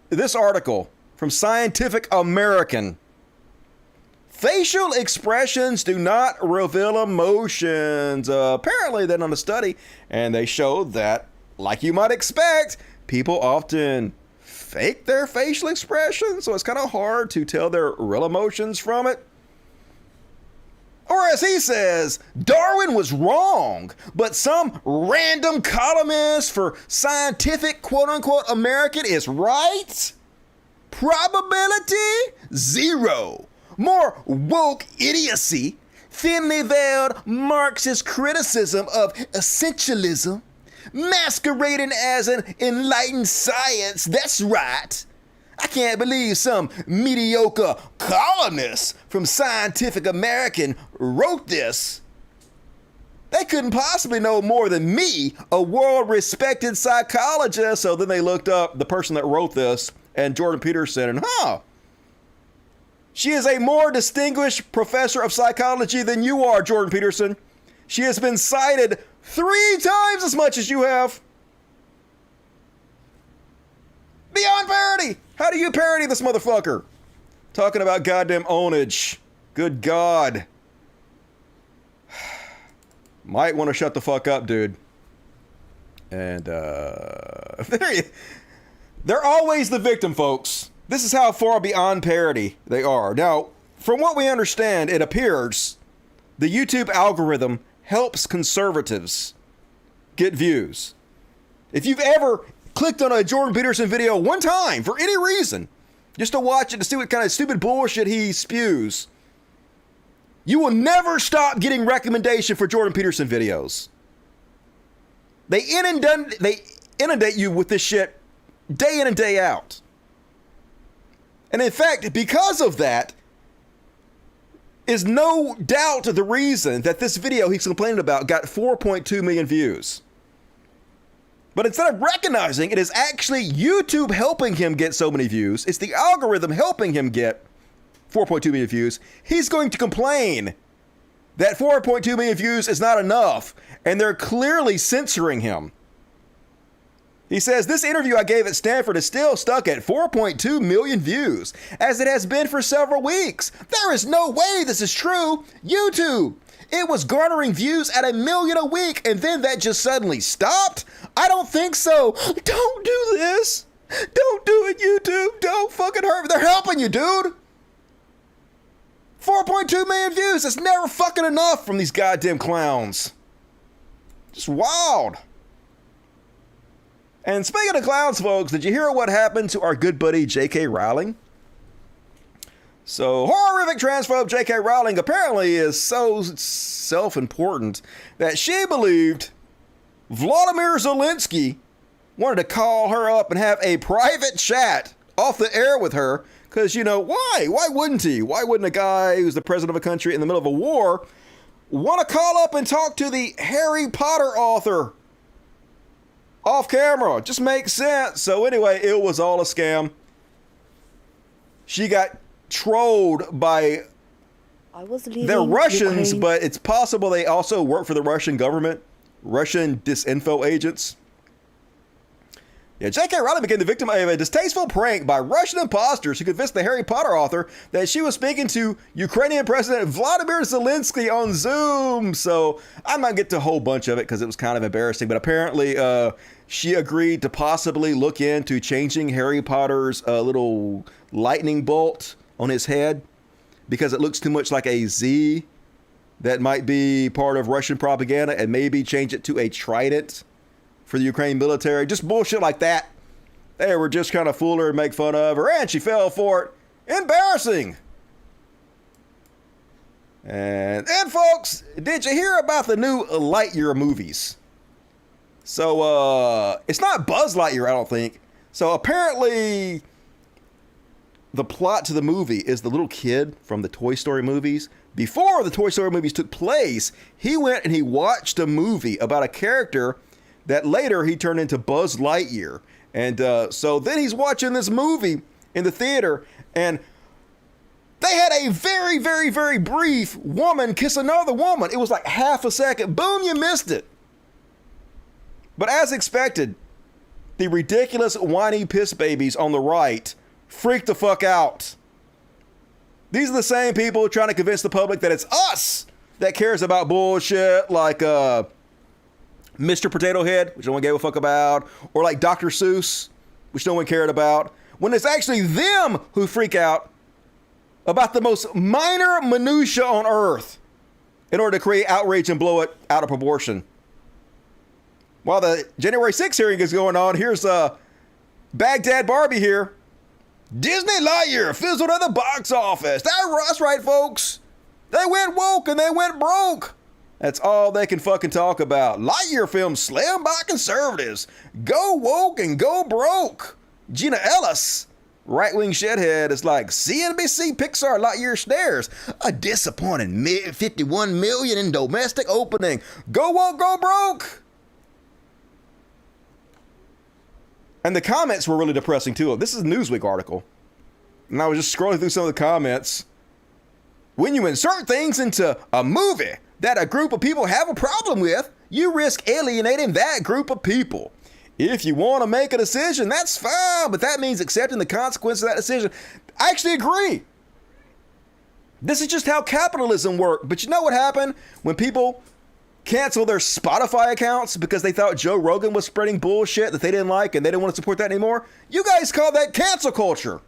this article from Scientific American. Facial expressions do not reveal emotions. Apparently they're done a study and they showed that, like you might expect, people often fake their facial expressions. So it's kind of hard to tell their real emotions from it. Or as he says, Darwin was wrong, but some random columnist for Scientific quote-unquote American is right? Probability? 0. More woke idiocy, thinly veiled Marxist criticism of essentialism, masquerading as an enlightened science. That's right. I can't believe some mediocre columnist from Scientific American wrote this. They couldn't possibly know more than me, a world-respected psychologist. So then they looked up the person that wrote this and Jordan Peterson, and she is a more distinguished professor of psychology than you are, Jordan Peterson. She has been cited 3 times as much as you have. Beyond parody. How do you parody this motherfucker? Talking about goddamn ownage. Good God. Might want to shut the fuck up, dude. And they're always the victim, folks. This is how far beyond parody they are. Now, from what we understand, it appears the YouTube algorithm helps conservatives get views. If you've ever clicked on a Jordan Peterson video one time for any reason, just to watch it to see what kind of stupid bullshit he spews, you will never stop getting recommendation for Jordan Peterson videos. They inundate you with this shit day in and day out. And in fact, because of that, is no doubt the reason that this video he's complaining about got 4.2 million views. But instead of recognizing it is actually YouTube helping him get so many views, it's the algorithm helping him get 4.2 million views, he's going to complain that 4.2 million views is not enough, and they're clearly censoring him. He says, this interview I gave at Stanford is still stuck at 4.2 million views, as it has been for several weeks. There is no way this is true. YouTube, it was garnering views at 1 million a week, and then that just suddenly stopped? I don't think so. Don't do this. Don't do it, YouTube. Don't fucking hurt me. They're helping you, dude. 4.2 million views. It's never fucking enough from these goddamn clowns. Just wild. And speaking of clowns, folks, did you hear what happened to our good buddy J.K. Rowling? So, horrific transphobe J.K. Rowling apparently is so self-important that she believed Vladimir Zelensky wanted to call her up and have a private chat off the air with her. Because, you know, why? Why wouldn't he? Why wouldn't a guy who's the president of a country in the middle of a war want to call up and talk to the Harry Potter author? off camera. Just makes sense. So anyway, it was all a scam. She got trolled by they're Russians, Ukraine. but it's possible they also work for the Russian government, Russian disinfo agents. Yeah, J.K. Rowling became the victim of a distasteful prank by Russian imposters who convinced the Harry Potter author that she was speaking to Ukrainian President Vladimir Zelensky on Zoom. So I might get to a whole bunch of it because it was kind of embarrassing. But apparently she agreed to possibly look into changing Harry Potter's little lightning bolt on his head because it looks too much like a Z that might be part of Russian propaganda, and maybe change it to a trident for the Ukraine military. Just bullshit like that. They were just kind of fool her and make fun of her, and she fell for it. Embarrassing. And folks, did you hear about the new LightYear movies? So it's not Buzz Lightyear, I don't think. So apparently the plot to the movie is the little kid from the Toy Story movies. Before the Toy Story movies took place, he went and he watched a movie about a character that later he turned into Buzz Lightyear. And so then he's watching this movie in the theater, and they had a very, very, very brief woman kiss another woman. It was like half a second. Boom, you missed it. But as expected, the ridiculous whiny piss babies on the right freaked the fuck out. These are the same people trying to convince the public that it's us that cares about bullshit like Mr. Potato Head, which no one gave a fuck about, or like Dr. Seuss, which no one cared about, when it's actually them who freak out about the most minor minutia on earth in order to create outrage and blow it out of proportion. While the January 6th hearing is going on, here's Baghdad Barbie here. Disney LightYear fizzled at the box office. That's right, folks. They went woke and they went broke. That's all they can fucking talk about. LightYear film slammed by conservatives. Go woke and go broke. Gina Ellis, right-wing shithead, is like, CNBC Pixar LightYear stares. A disappointing 51 million in domestic opening. Go woke, go broke. And the comments were really depressing too. This is a Newsweek article. And I was just scrolling through some of the comments. When you insert things into a movie that a group of people have a problem with, you risk alienating that group of people. If you want to make a decision, that's fine, but that means accepting the consequences of that decision. I actually agree. This is just how capitalism works. But you know what happened when people cancel their Spotify accounts because they thought Joe Rogan was spreading bullshit that they didn't like and they didn't want to support that anymore? You guys call that cancel culture.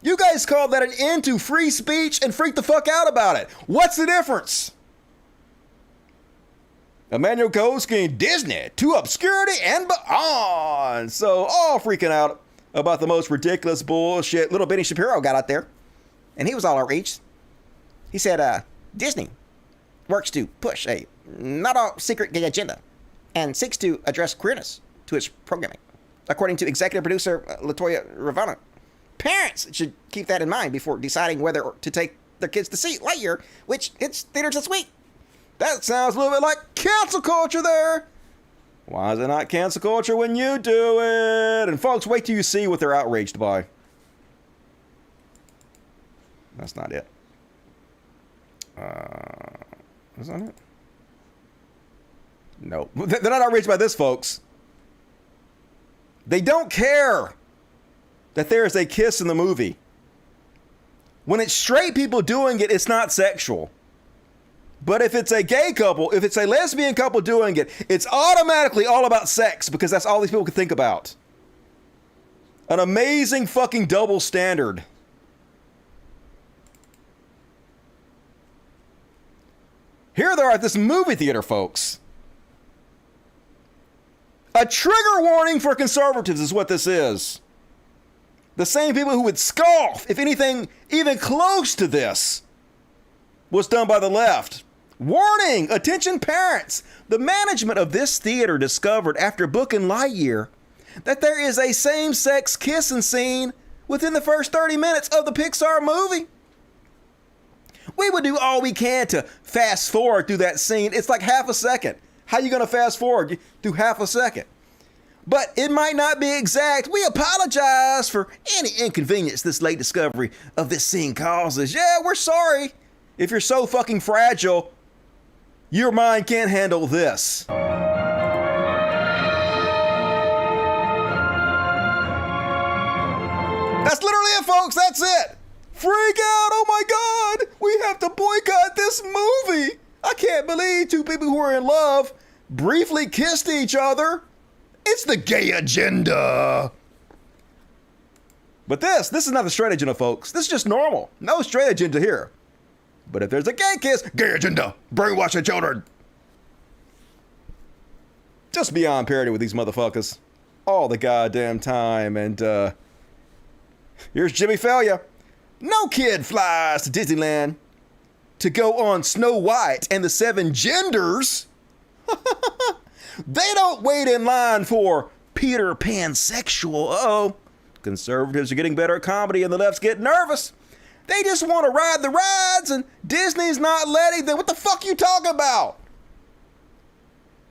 You guys call that an end to free speech and freak the fuck out about it. What's the difference? Emmanuel Koski, Disney, to obscurity and beyond. So all freaking out about the most ridiculous bullshit. Little Benny Shapiro got out there and he was all outraged. He said, Disney works to push a not all secret gay agenda and seeks to address queerness to its programming. According to executive producer Latoya Ravana, parents should keep that in mind before deciding whether to take their kids to see LightYear, which hits theaters this week. That sounds a little bit like cancel culture there. Why is it not cancel culture when you do it? And folks, wait till you see what they're outraged by. That's not it. Is that it? No. They're not outraged by this, folks. They don't care that there is a kiss in the movie. When it's straight people doing it, it's not sexual. But if it's a gay couple, if it's a lesbian couple doing it, it's automatically all about sex because that's all these people can think about. An amazing fucking double standard. Here they are at this movie theater, folks. A trigger warning for conservatives is what this is. The same people who would scoff if anything even close to this was done by the left. Warning! Attention parents! The management of this theater discovered after booking LightYear that there is a same-sex kissing scene within the first 30 minutes of the Pixar movie. We would do all we can to fast forward through that scene. It's like half a second. How you going to fast forward through half a second? but it might not be exact. We apologize for any inconvenience this late discovery of this scene causes. Yeah, we're sorry. If you're so fucking fragile, your mind can't handle this. That's literally it, folks. That's it. Freak out. Oh my God. We have to boycott this movie. I can't believe two people who are in love briefly kissed each other. It's the gay agenda. But this is not the straight agenda, folks. This is just normal. No straight agenda here. But if there's a gay kiss, gay agenda. Brainwash the children. Just beyond parody with these motherfuckers. All the goddamn time. And here's Jimmy Failure. No kid flies to Disneyland to go on Snow White and the Seven Genders. They don't wait in line for Peter Pansexual. Uh-oh. Conservatives are getting better at comedy and the left's getting nervous. They just want to ride the rides and Disney's not letting them. What the fuck you talking about?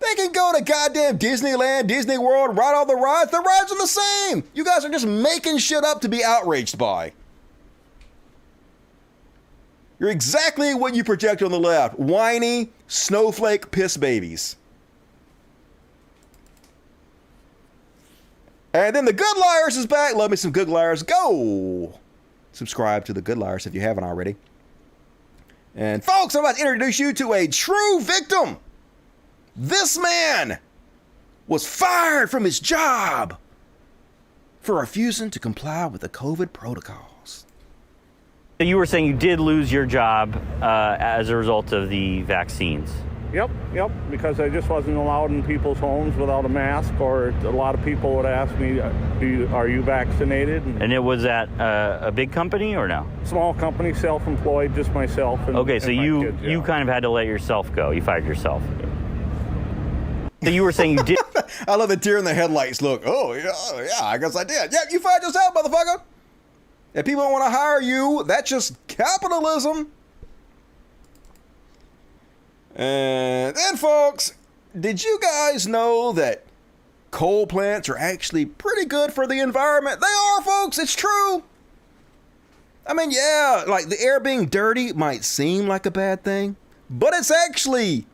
They can go to goddamn Disneyland, Disney World, and ride all the rides. The rides are the same. You guys are just making shit up to be outraged by. You're exactly what you project on the left. Whiny, snowflake piss babies. And then the Good Liars is back. Love me some Good Liars. Go subscribe to the Good Liars if you haven't already. And folks, I'm about to introduce you to a true victim. This man was fired from his job for refusing to comply with the COVID protocols. You were saying you did lose your job as a result of the vaccines. Yep, because I just wasn't allowed in people's homes without a mask, or a lot of people would ask me, are you vaccinated? And it was at a big company or no? Small company, self-employed, just myself. And, okay, so you kids, yeah. you kind of had to let yourself go. You fired yourself. So you were saying you did. I love the deer in the headlights look. Oh, yeah, I guess I did. Yeah, you fired yourself, motherfucker. If people don't want to hire you, that's just capitalism. And then, folks, did you guys know that coal plants are actually pretty good for the environment? They are, folks. It's true. I mean, yeah, like the air being dirty might seem like a bad thing, but it's actually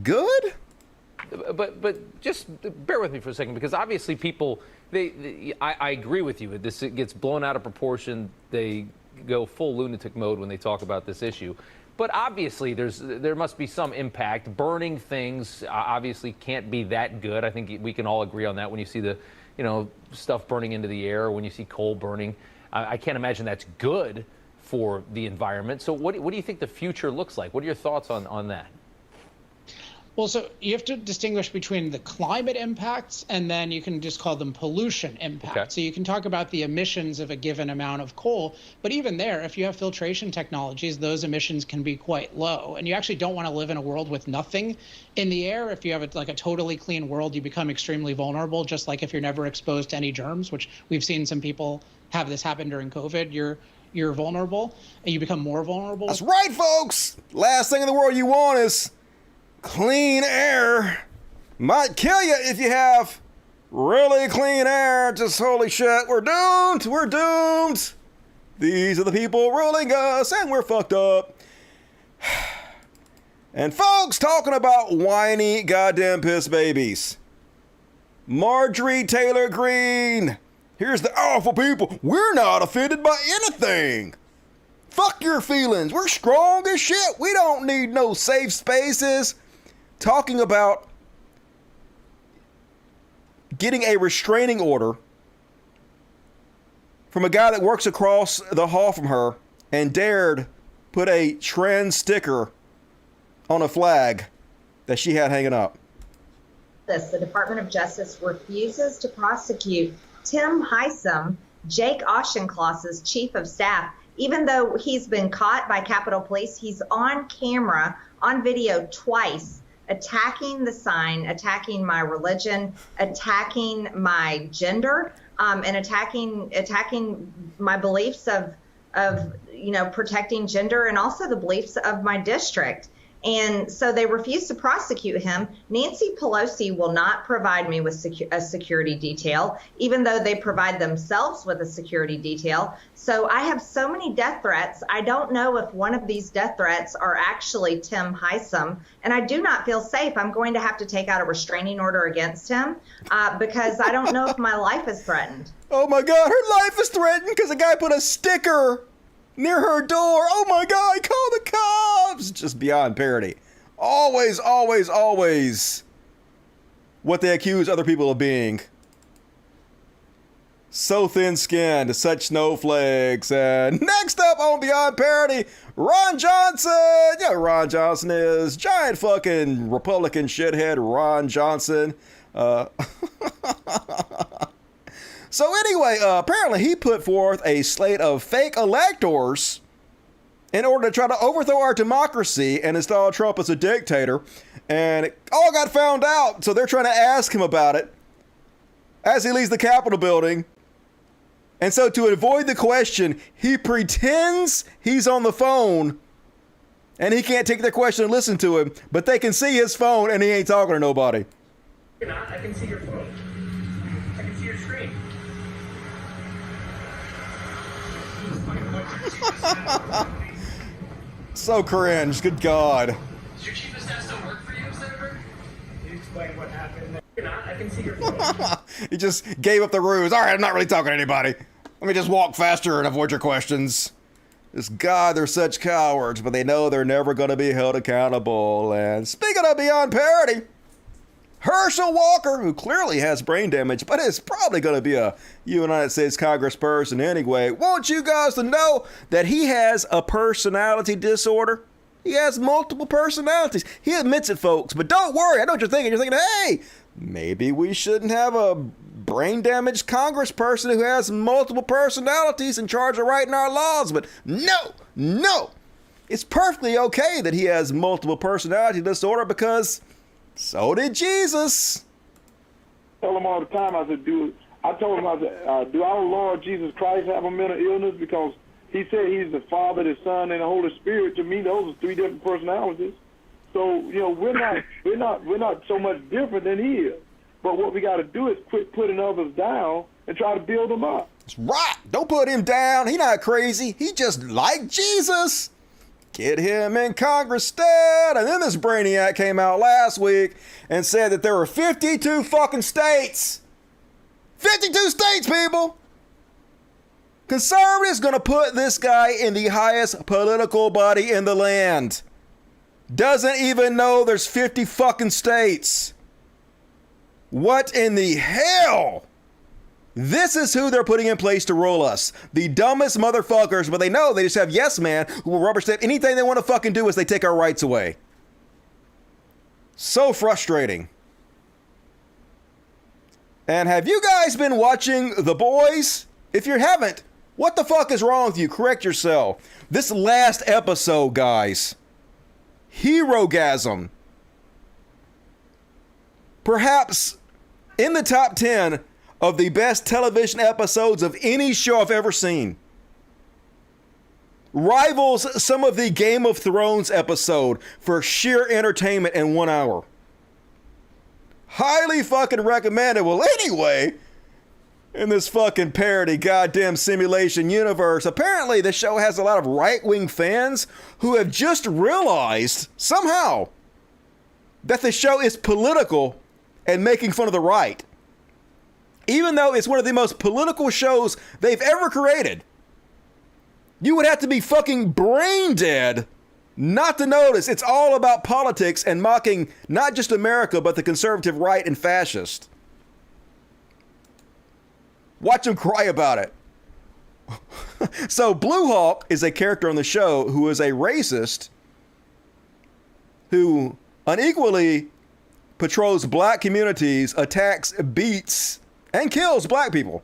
good. But just bear with me for a second, because obviously people, I agree with you. It gets blown out of proportion. They go full lunatic mode when they talk about this issue. But obviously, there must be some impact. Burning things obviously can't be that good. I think we can all agree on that. When you see the, stuff burning into the air, when you see coal burning, I can't imagine that's good for the environment. So what do you think the future looks like? What are your thoughts on that? Well, so you have to distinguish between the climate impacts and then you can just call them pollution impacts. Okay. So you can talk about the emissions of a given amount of coal, but even there, if you have filtration technologies, those emissions can be quite low. And you actually don't want to live in a world with nothing in the air. If you have a totally clean world, you become extremely vulnerable, just like if you're never exposed to any germs, which we've seen some people have this happen during COVID. You're vulnerable and you become more vulnerable. That's right, folks. Last thing in the world you want is clean air. Might kill you if you have really clean air. Just holy shit, we're doomed. We're doomed. These are the people ruling us and we're fucked up. And folks, talking about whiny goddamn piss babies. Marjorie Taylor Greene. Here's the awful people. We're not offended by anything. Fuck your feelings. We're strong as shit. We don't need no safe spaces. Talking about getting a restraining order from a guy that works across the hall from her and dared put a trans sticker on a flag that she had hanging up. The Department of Justice refuses to prosecute Tim Heisom, Jake Auchincloss's chief of staff, even though he's been caught by Capitol Police. He's on camera, on video twice, attacking the sign, attacking my religion, attacking my gender, and attacking my beliefs of protecting gender and also the beliefs of my district. And so they refuse to prosecute him. Nancy Pelosi will not provide me with a security detail, even though they provide themselves with a security detail. So I have so many death threats. I don't know if one of these death threats are actually Tim Heisem, and I do not feel safe. I'm going to have to take out a restraining order against him because I don't know if my life is threatened. Oh my God, her life is threatened because a guy put a sticker near her door. Oh my God, call the cops. Just beyond parody. Always, always, always what they accuse other people of being. So thin-skinned, such snowflakes. And next up on Beyond Parody, Ron Johnson. You know who Ron Johnson is. Giant fucking Republican shithead Ron Johnson. So anyway, apparently he put forth a slate of fake electors in order to try to overthrow our democracy and install Trump as a dictator. And it all got found out, so they're trying to ask him about it as he leaves the Capitol building. And so to avoid the question, he pretends he's on the phone and he can't take their question and listen to him, but they can see his phone and he ain't talking to nobody. I can see your phone. I can see your screen. So cringe, good God. Does your chief of staff still work for you, Senator? Can you explain what happened? I can see your phone. He just gave up the ruse. All right, I'm not really talking to anybody. Let me just walk faster and avoid your questions. Just God, they're such cowards, but they know they're never going to be held accountable. And speaking of beyond parody, Herschel Walker, who clearly has brain damage, but is probably going to be a United States congressperson anyway, want you guys to know that he has a personality disorder. He has multiple personalities. He admits it, folks, but don't worry. I know what you're thinking. You're thinking, hey, maybe we shouldn't have a brain damaged congressperson who has multiple personalities in charge of writing our laws. But no. It's perfectly okay that he has multiple personality disorder because so did Jesus. I tell him all the time, I said, do our Lord Jesus Christ have a mental illness? Because he said he's the Father, the Son, and the Holy Spirit. To me, those are three different personalities. So, we're not so much different than he is. But what we got to do is quit putting others down and try to build them up. That's right. Don't put him down. He's not crazy. He just like Jesus. Get him in Congress instead. And then this brainiac came out last week and said that there were 52 fucking states. 52 states, people. Conservatives gonna put this guy in the highest political body in the land. Doesn't even know there's 50 fucking states. What in the hell? This is who they're putting in place to rule us. The dumbest motherfuckers, but they know they just have yes man who will rubber stamp anything they want to fucking do as they take our rights away. So frustrating. And have you guys been watching The Boys? If you haven't, what the fuck is wrong with you? Correct yourself. This last episode, guys. Herogasm. Perhaps in the top 10 of the best television episodes of any show I've ever seen. Rivals some of the Game of Thrones episode for sheer entertainment in 1 hour. Highly fucking recommended. Well, anyway, in this fucking parody goddamn simulation universe, apparently the show has a lot of right-wing fans who have just realized somehow that the show is political and making fun of the right. Even though it's one of the most political shows they've ever created. You would have to be fucking brain dead not to notice it's all about politics and mocking not just America, but the conservative right and fascist. Watch them cry about it. So Blue Hawk is a character on the show who is a racist who unequally patrols black communities, attacks, beats, and kills black people.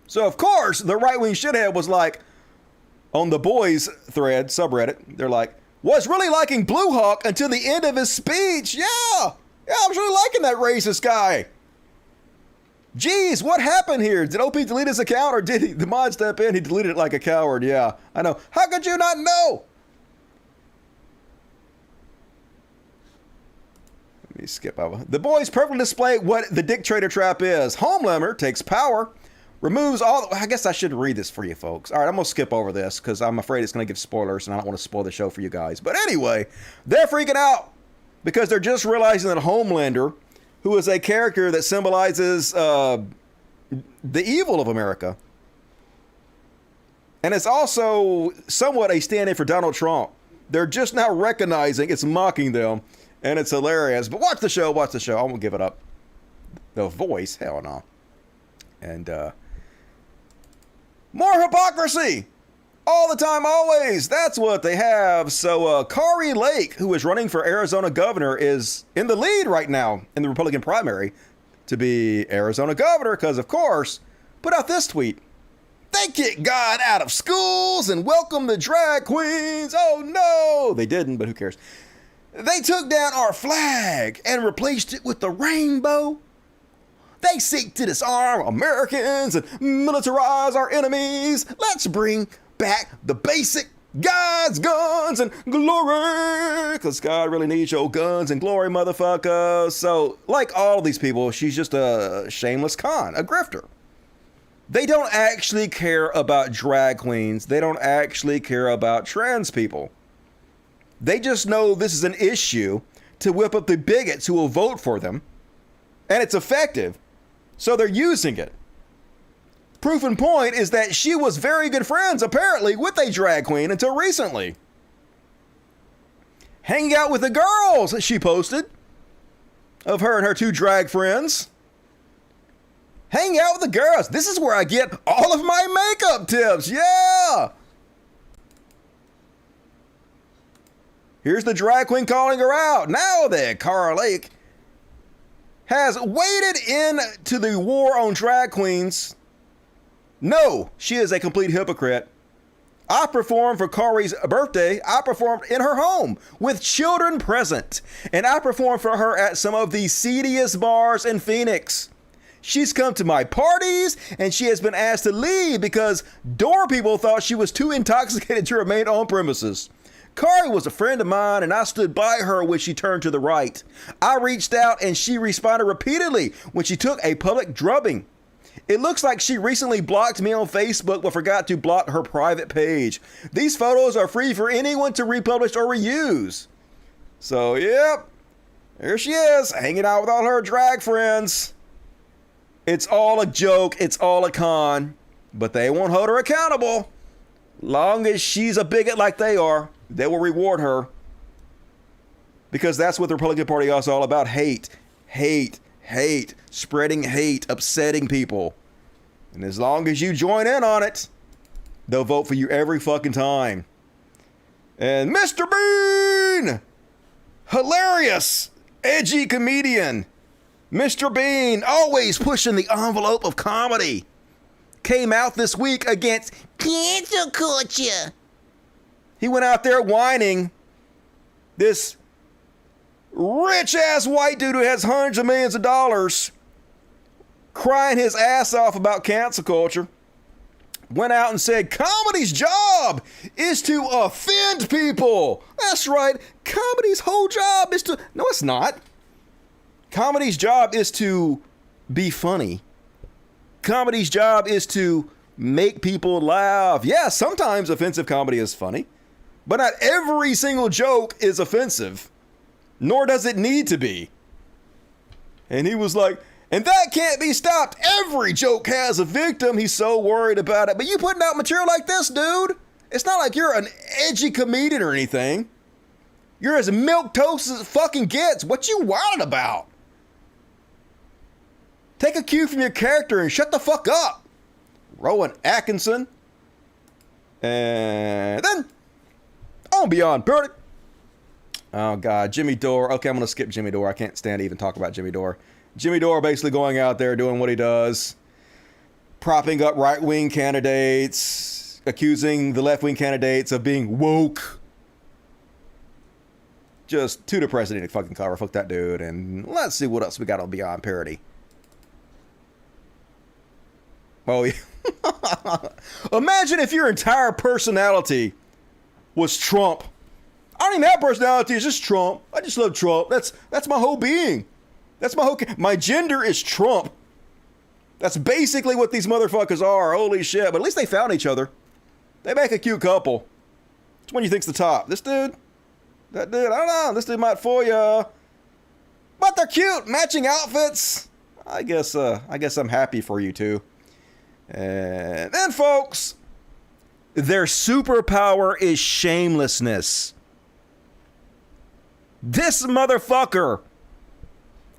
So, of course, the right-wing shithead was like, on the Boys thread, subreddit, they're like, was really liking Blue Hawk until the end of his speech. Yeah, I was really liking that racist guy. Geez, what happened here? Did OP delete his account or did the mod step in? He deleted it like a coward. Yeah, I know. How could you not know? me skip over. The boys perfectly display what the dictator trap is. Homelander takes power, removes all... I guess I should read this for you folks. All right, I'm going to skip over this because I'm afraid it's going to give spoilers and I don't want to spoil the show for you guys. But anyway, they're freaking out because they're just realizing that Homelander, who is a character that symbolizes the evil of America, and it's also somewhat a stand-in for Donald Trump. They're just now recognizing it's mocking them, and it's hilarious. But watch the show, watch the show. I won't give it up. The voice, hell no. And more hypocrisy. All the time, always. That's what they have. So Kari Lake, who is running for Arizona governor, is in the lead right now in the Republican primary to be Arizona governor because, of course, put out this tweet. They kicked God out of schools and welcomed the drag queens. Oh, no. They didn't, but who cares? They took down our flag and replaced it with the rainbow. They seek to disarm Americans and militarize our enemies. Let's bring back the basic God's guns and glory. Because God really needs your guns and glory, motherfucker. So, like all these people, she's just a shameless con, a grifter. They don't actually care about drag queens. They don't actually care about trans people. They just know this is an issue to whip up the bigots who will vote for them. And it's effective. So they're using it. Proof in point is that she was very good friends, apparently, with a drag queen until recently. Hanging out with the girls, she posted, of her and her two drag friends. Hang out with the girls. This is where I get all of my makeup tips. Yeah. Here's the drag queen calling her out. Now that Kara Lake has waded into the war on drag queens. No, she is a complete hypocrite. I performed for Kari's birthday. I performed in her home with children present. And I performed for her at some of the seediest bars in Phoenix. She's come to my parties and she has been asked to leave because door people thought she was too intoxicated to remain on premises. Kari was a friend of mine and I stood by her when she turned to the right. I reached out and she responded repeatedly when she took a public drubbing. It looks like she recently blocked me on Facebook but forgot to block her private page. These photos are free for anyone to republish or reuse. So, yep, here she is, hanging out with all her drag friends. It's all a joke, it's all a con, but they won't hold her accountable. Long as she's a bigot like they are, they will reward her. Because that's what the Republican Party is all about. Hate, hate, hate, spreading hate, upsetting people. And as long as you join in on it, they'll vote for you every fucking time. And Mr. Bean, hilarious, edgy comedian. Mr. Bean, always pushing the envelope of comedy, came out this week against cancel culture. He went out there whining. This rich-ass white dude who has hundreds of millions of dollars, crying his ass off about cancel culture, went out and said, comedy's job is to offend people. That's right. Comedy's whole job is to... No, it's not. Comedy's job is to be funny. Comedy's job is to make people laugh. Yeah, sometimes offensive comedy is funny, but not every single joke is offensive, nor does it need to be. And he was like, and that can't be stopped. Every joke has a victim. He's so worried about it. But you putting out material like this, dude, it's not like you're an edgy comedian or anything. You're as milquetoast as it fucking gets. What you worried about? Take a cue from your character and shut the fuck up. Rowan Atkinson. And then on Beyond Paranoia. Oh, God. Jimmy Dore. Okay, I'm going to skip Jimmy Dore. I can't stand to even talk about Jimmy Dore. Jimmy Dore basically going out there doing what he does. Propping up right-wing candidates. Accusing the left-wing candidates of being woke. Just too depressing to fucking cover. Fuck that dude. And let's see what else we got on Beyond Parody. Oh, yeah. Imagine if your entire personality was Trump. I don't don't even have personality. It's just Trump. I just love Trump. That's my whole being. That's my gender is Trump. That's basically what these motherfuckers are. Holy shit. But at least they found each other. They make a cute couple. Which one do you think's the top? This dude? That dude? I don't know. This dude might fool ya. But they're cute. Matching outfits. I guess I'm happy for you two. And then, folks, their superpower is shamelessness. This motherfucker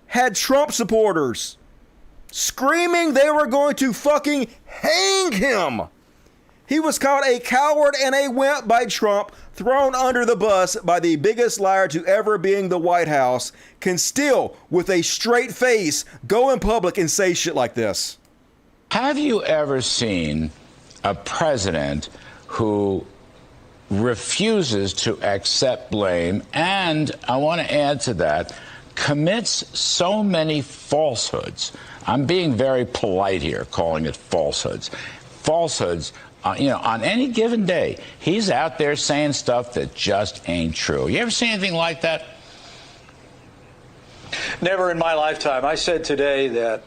had Trump supporters screaming they were going to fucking hang him. He was called a coward and a wimp by Trump, thrown under the bus by the biggest liar to ever be in the White House, can still, with a straight face, go in public and say shit like this. Have you ever seen a president who refuses to accept blame and, I want to add to that, commits so many falsehoods? I'm being very polite here, calling it falsehoods. Falsehoods, on any given day, he's out there saying stuff that just ain't true. You ever seen anything like that? Never in my lifetime. I said today that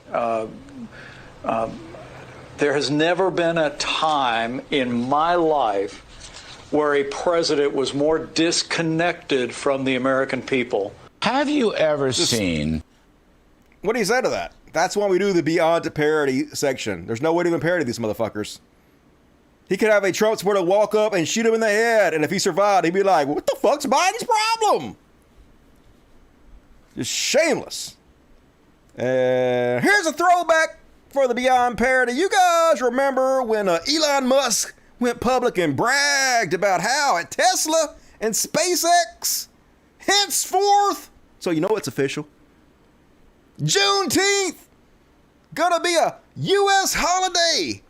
there has never been a time in my life where a president was more disconnected from the American people. Have you ever seen... What do you say to that? That's why we do the Beyond Parody section. There's no way to even parody these motherfuckers. He could have a Trump supporter walk up and shoot him in the head, and if he survived, he'd be like, what the fuck's Biden's problem? Just shameless. And here's a throwback for the Beyond Parody. You guys remember when Elon Musk went public and bragged about how at Tesla and SpaceX, henceforth, so you know it's official, Juneteenth, gonna be a U.S. holiday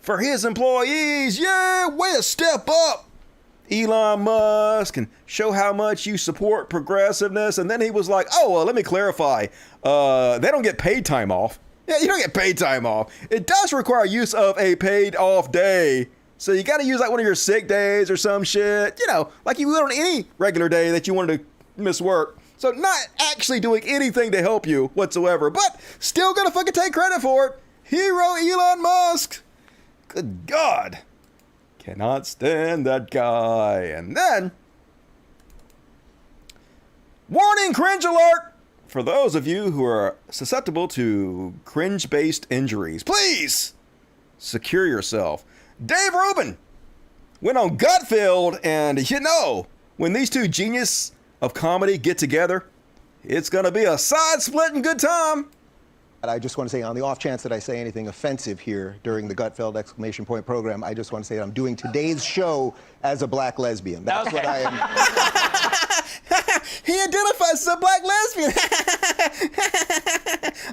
for his employees. Yeah, way to step up, Elon Musk, and show how much you support progressiveness. And then he was like, oh, well, let me clarify. They don't get paid time off. Yeah, you don't get paid time off. It does require use of a paid off day. So you got to use like one of your sick days or some shit, like you would on any regular day that you wanted to miss work. So not actually doing anything to help you whatsoever, but still gonna fucking take credit for it. Hero Elon Musk. Good God. Cannot stand that guy. And then, warning, cringe alert. For those of you who are susceptible to cringe-based injuries, please secure yourself. Dave Rubin went on Gutfeld, and when these two geniuses of comedy get together, it's going to be a side-splitting good time. I just want to say, on the off chance that I say anything offensive here during the Gutfeld exclamation point program, I just want to say that I'm doing today's show as a black lesbian. That's what I am. He identifies as a black lesbian.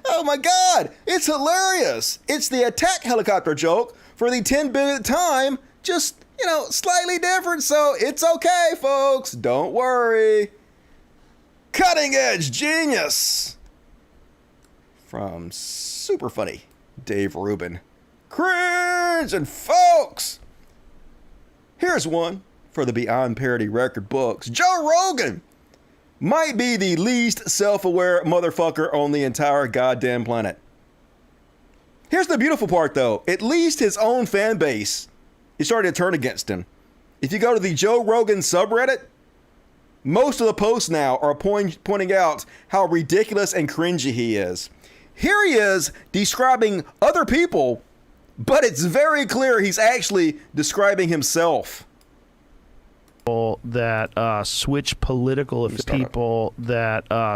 Oh my God, it's hilarious. It's the attack helicopter joke for the 10 billionth time, just, slightly different. So it's okay, folks. Don't worry. Cutting edge genius from super funny Dave Rubin. Cringe! And folks, here's one for the Beyond Parody record books. Joe Rogan might be the least self-aware motherfucker on the entire goddamn planet. Here's the beautiful part, though. At least his own fan base is starting to turn against him. If you go to the Joe Rogan subreddit, most of the posts now are pointing out how ridiculous and cringy he is. Here he is describing other people, but it's very clear he's actually describing himself. That switch political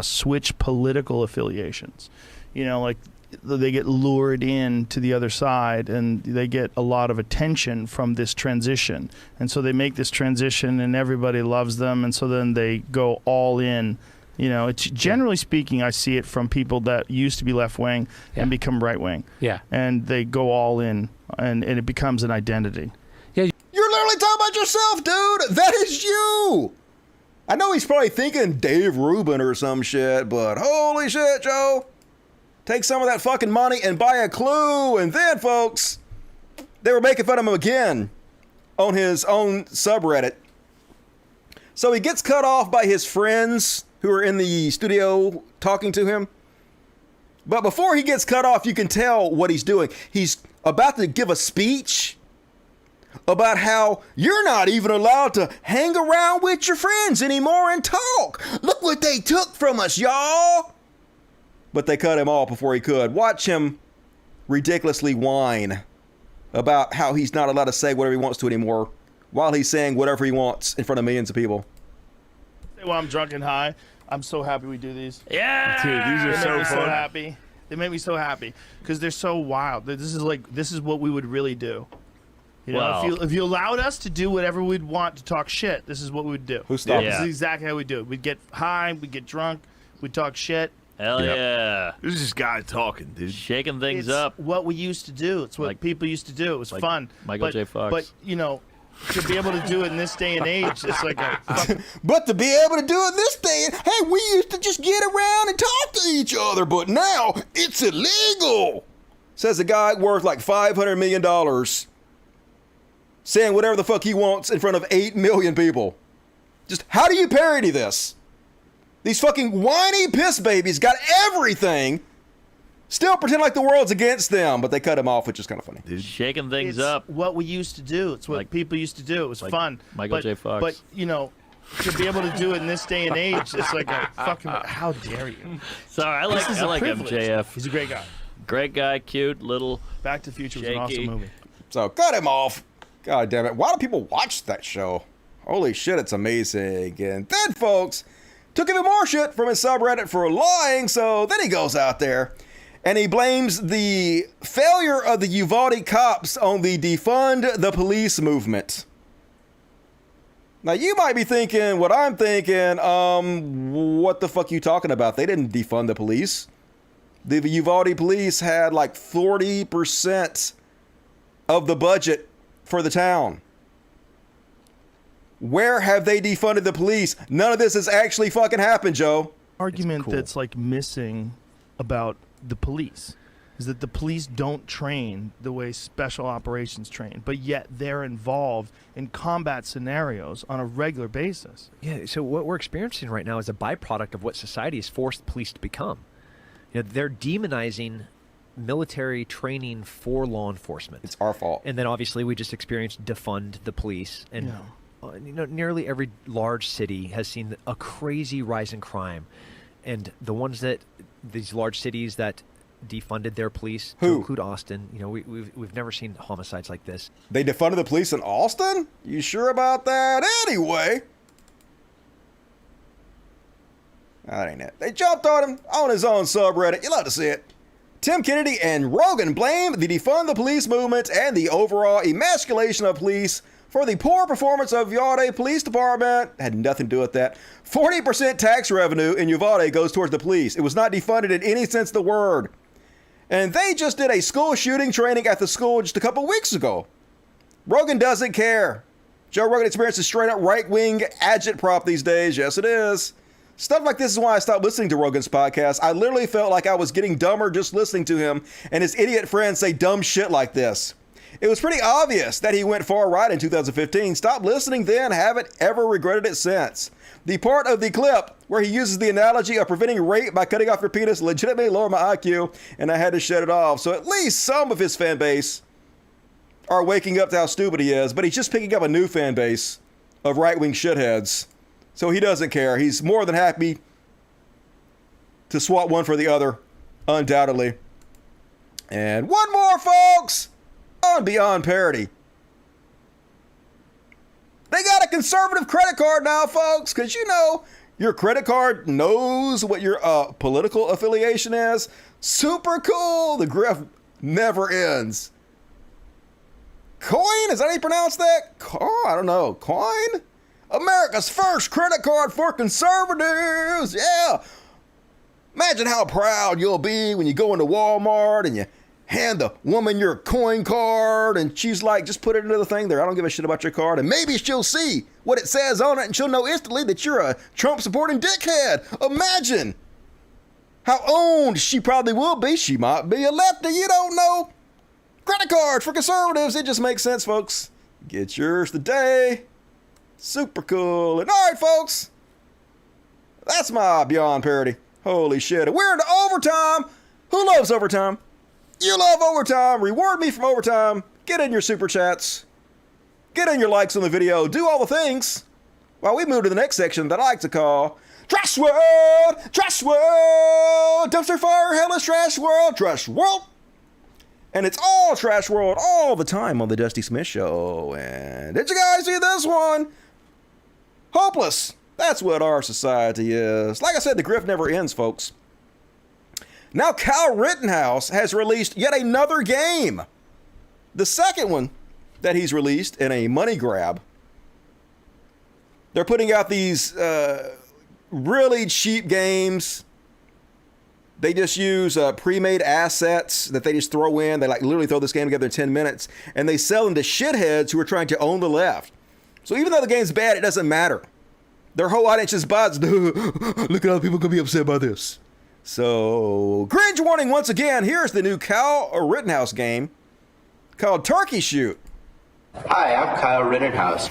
switch political affiliations, like they get lured in to the other side and they get a lot of attention from this transition, and so they make this transition and everybody loves them, and so then they go all in. It's generally speaking, I see it from people that used to be left wing and become right wing. Yeah, and they go all in, and it becomes an identity. You're literally talking about yourself, dude. That is you. I know he's probably thinking Dave Rubin or some shit, but holy shit, Joe. Take some of that fucking money and buy a clue. And then, folks, they were making fun of him again on his own subreddit So he gets cut off by his friends who are in the studio talking to him. But before he gets cut off, you can tell what he's doing. He's about to give a speech about how you're not even allowed to hang around with your friends anymore and talk. Look what they took from us, y'all. But they cut him off before he could. Watch him ridiculously whine about how he's not allowed to say whatever he wants to anymore while he's saying whatever he wants in front of millions of people. While I'm drunk and high, I'm so happy we do these. Yeah, dude, these are so so fun. happy. They make me so happy because they're so wild. This is what we would really do. You know, Wow. if you allowed us to do whatever we'd want to talk shit, this is what we would do. Who stopped? This Yeah. is exactly how we do it. We'd get high, we'd get drunk, we'd talk shit. Hell yeah. This is this guy talking, dude. Shaking things It's up. what we used to do. It's what people used to do. It was like fun. Michael but, J. Fox. But, you know, to be able to do it in this day and age, it's like a fucking... But to be able to do it this day, hey, we used to just get around and talk to each other, but now it's illegal. Says a guy worth like $500 million saying whatever the fuck he wants in front of 8 million people. Just how do you parody this? These fucking whiny piss babies got everything, still pretend like the world's against them, but they cut him off, which is kind of funny. Shaking things It's up. what we used to do. It's what people used to do. It was like fun. Michael J. Fox. But, you know, to be able to do it in this day and age, it's like a fucking... How dare you? Sorry, I like privilege. MJF. He's a great guy. Great guy, cute, little. Back to the Future was shaky. an awesome movie. So cut him off. God damn it. Why do people watch that show? Holy shit, it's amazing. And then, folks, took even more shit from his subreddit for lying, so then he goes out there and he blames the failure of the Uvalde cops on the defund the police movement. Now, you might be thinking what I'm thinking, what the fuck you talking about? They didn't defund the police. The Uvalde police had like 40% of the budget for the town. Where have they defunded the police? None of this has actually fucking happened, Joe. Argument that's like missing about the police is that the police don't train the way special operations train, but yet they're involved in combat scenarios on a regular basis. Yeah, so what we're experiencing right now is a byproduct of what society has forced police to become. You know, they're demonizing military training for law enforcement. It's our fault. And then obviously we just experienced defund the police. And you know, nearly every large city has seen a crazy rise in crime. And the ones that, these large cities that defunded their police, to include Austin, you know, we've never seen homicides like this. They defunded the police in Austin? You sure about that? Anyway. That ain't it. They jumped on him on his own subreddit. You love to see it. Tim Kennedy and Rogan blame the defund the police movement and the overall emasculation of police for the poor performance of Uvalde Police Department. Had nothing to do with that. 40% tax revenue in Uvalde goes towards the police. It was not defunded in any sense of the word. And they just did a school shooting training at the school just a couple weeks ago. Rogan doesn't care. Joe Rogan Experience is straight up right-wing agitprop these days. Yes, it is. Stuff like this is why I stopped listening to Rogan's podcast. I literally felt like I was getting dumber just listening to him and his idiot friends say dumb shit like this. It was pretty obvious that he went far right in 2015. Stop listening then, haven't ever regretted it since. The part of the clip where he uses the analogy of preventing rape by cutting off your penis legitimately lowered my IQ, and I had to shut it off. So at least some of his fan base are waking up to how stupid he is, but he's just picking up a new fan base of right-wing shitheads. So he doesn't care. He's more than happy to swap one for the other, undoubtedly. And one more, folks, on Beyond Parody. They got a conservative credit card now, folks, because you know your credit card knows what your political affiliation is. Super cool. The grift never ends. Coin? Is that how you pronounce that? I don't know. Coin? America's first credit card for conservatives. Yeah. Imagine how proud you'll be when you go into Walmart and you hand the woman your coin card and she's like, just put it into the thing there. I don't give a shit about your card. And maybe she'll see what it says on it and she'll know instantly that you're a Trump supporting dickhead. Imagine how owned she probably will be. She might be a lefty. You don't know. Credit cards for conservatives. It just makes sense, folks. Get yours today. Super cool. And all right, folks, that's my Beyond Parody. Holy shit. And we're into overtime. Who loves overtime? You love overtime. Reward me from overtime. Get in your super chats. Get in your likes on the video. Do all the things while we move to the next section that I like to call Trash World! Trash World! Dumpster fire, hellish trash world! Trash World! And it's all Trash World all the time on the Dusty Smith Show. And did you guys see this one? Hopeless. That's what our society is. Like I said, the grift never ends, folks. Now Kyle Rittenhouse has released yet another game. The second one that he's released in a money grab. They're putting out these really cheap games. They just use pre-made assets that they just throw in. They like literally throw this game together in 10 minutes. And they sell them to shitheads who are trying to own the left. So even though the game's bad, it doesn't matter. Their whole audience just buys, look at how people gonna be upset by this. So, cringe warning once again. Here's the new Kyle Rittenhouse game called Turkey Shoot. Hi, I'm Kyle Rittenhouse.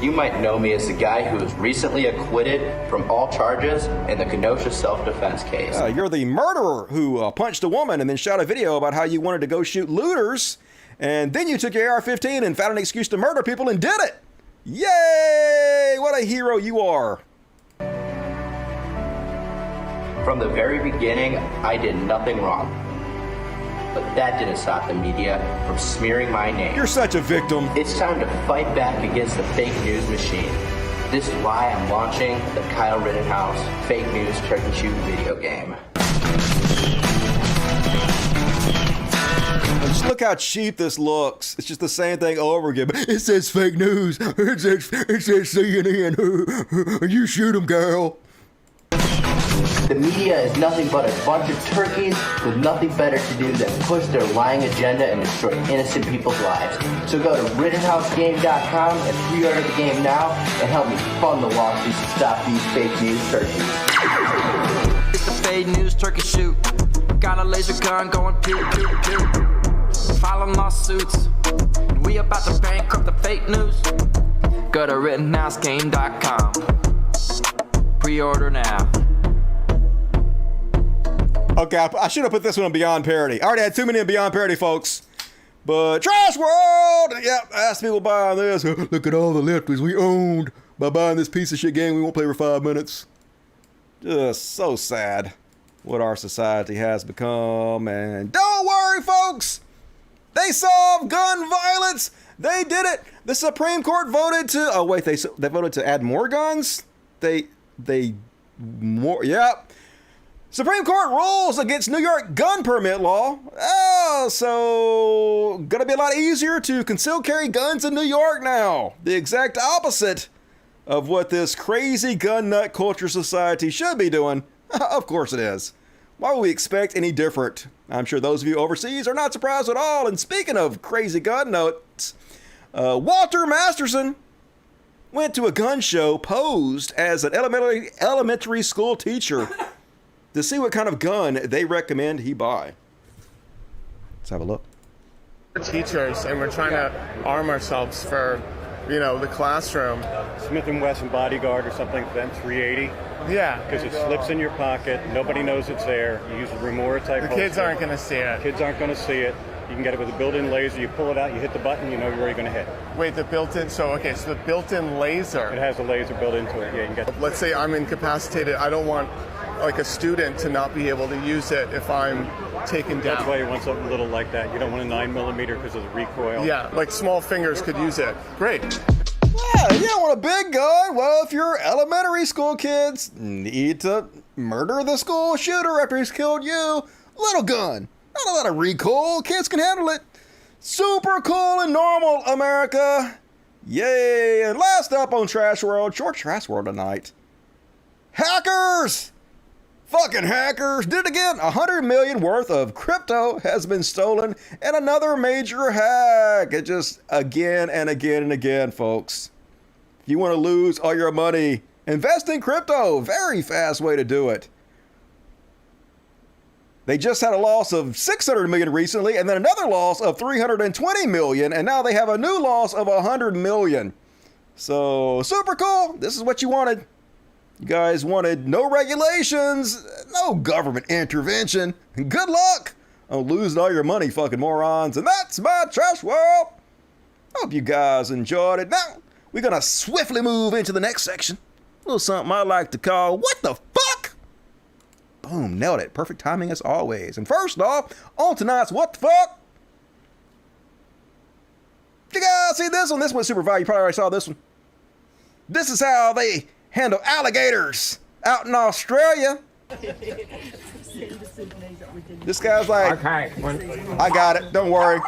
You might know me as the guy who was recently acquitted from all charges in the Kenosha self-defense case. You're the murderer who punched a woman and then shot a video about how you wanted to go shoot looters, and then you took your AR-15 and found an excuse to murder people and did it. Yay! What a hero you are. From the very beginning, I did nothing wrong. But that didn't stop the media from smearing my name. You're such a victim. It's time to fight back against the fake news machine. This is why I'm launching the Kyle Rittenhouse Fake News Turkey Shoot video game. Just look how cheap this looks. It's just the same thing over again. It says fake news. It says CNN. You shoot them, girl. The media is nothing but a bunch of turkeys with nothing better to do than push their lying agenda and destroy innocent people's lives. So go to RittenhouseGame.com and pre-order the game now and help me fund the lawsuits to stop these fake news turkeys. It's the fake news turkey shoot. Got a laser gun going pew pew pew. Filing lawsuits. And we about to bankrupt the fake news. Go to RittenhouseGame.com. Pre-order now. Okay, I should have put this one on Beyond Parody. I already had too many in Beyond Parody, folks. But Trash World! Yep, ask people buying this. Look at all the lefties we owned by buying this piece of shit game we won't play for 5 minutes. Just so sad what our society has become. And don't worry, folks! They solved gun violence! They did it! The Supreme Court voted to... Oh, wait, they voted to add more guns? Yep. Supreme Court rules against New York gun permit law. Oh, so gonna be a lot easier to conceal carry guns in New York now. The exact opposite of what this crazy gun nut culture society should be doing. Of course it is. Why would we expect any different? I'm sure those of you overseas are not surprised at all. And speaking of crazy gun nuts, Walter Masterson went to a gun show posed as an elementary school teacher to see what kind of gun they recommend he buy. Let's have a look. We're teachers, and we're trying to arm ourselves for, the classroom. Smith & Wesson Bodyguard or something, then 380. Yeah. Because it slips in your pocket, nobody knows it's there. You use the Remora type. The kids aren't going to see it. Kids aren't going to see it. You can get it with a built-in laser. You pull it out, you hit the button, you know you're already going to hit. Wait, the built-in, so the built-in laser. It has a laser built into it, yeah. You can get. Let's say I'm incapacitated. I don't want, a student to not be able to use it if I'm taken down. That's why you want something little like that. You don't want a 9mm because of the recoil. Yeah, like small fingers could use it. Great. Yeah, you don't want a big gun. Well, if your elementary school kids need to murder the school shooter after he's killed you, little gun. Not a lot of recoil. Kids can handle it. Super cool and normal, America. Yay. And last up on Trash World, short Trash World tonight. Hackers! Fucking hackers did it again. 100 million worth of crypto has been stolen and another major hack. It just again and again and again, folks. If you want to lose all your money, invest in crypto. Very fast way to do it. They just had a loss of 600 million recently and then another loss of 320 million. And now they have a new loss of 100 million. So, super cool. This is what you wanted. You guys wanted no regulations, no government intervention. And good luck on losing all your money, fucking morons. And that's my trash world. Hope you guys enjoyed it. Now, we're going to swiftly move into the next section. A little something I like to call, what the fuck? Boom, nailed it. Perfect timing as always. And first off, on tonight's what the fuck? You guys see this one? This one's super viral. You probably already saw this one. This is how they handle alligators out in Australia. This guy's like, okay, I got it. Don't worry.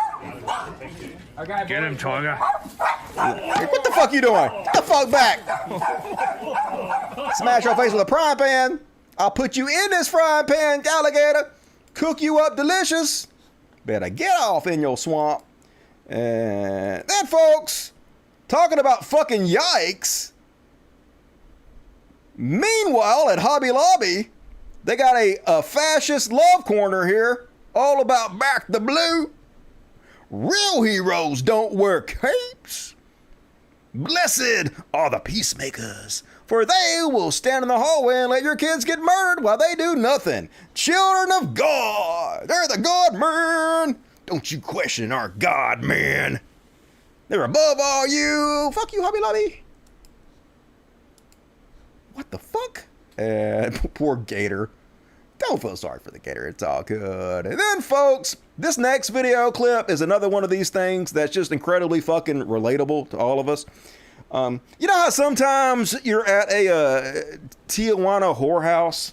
Get him, Tiger. What the fuck you doing? Get the fuck back. Smash your face with a frying pan. I'll put you in this frying pan, alligator. Cook you up delicious. Better get off in your swamp. And then, folks, talking about fucking yikes. Meanwhile, at Hobby Lobby, they got a fascist love corner here, all about back the blue. Real heroes don't wear capes. Blessed are the peacemakers, for they will stand in the hallway and let your kids get murdered while they do nothing. Children of God, they're the God man. Don't you question our God man. They're above all you. Fuck you, Hobby Lobby. What the fuck? And poor Gator. Don't feel sorry for the Gator. It's all good. And then, folks, this next video clip is another one of these things that's just incredibly fucking relatable to all of us. You know how sometimes you're at a Tijuana whorehouse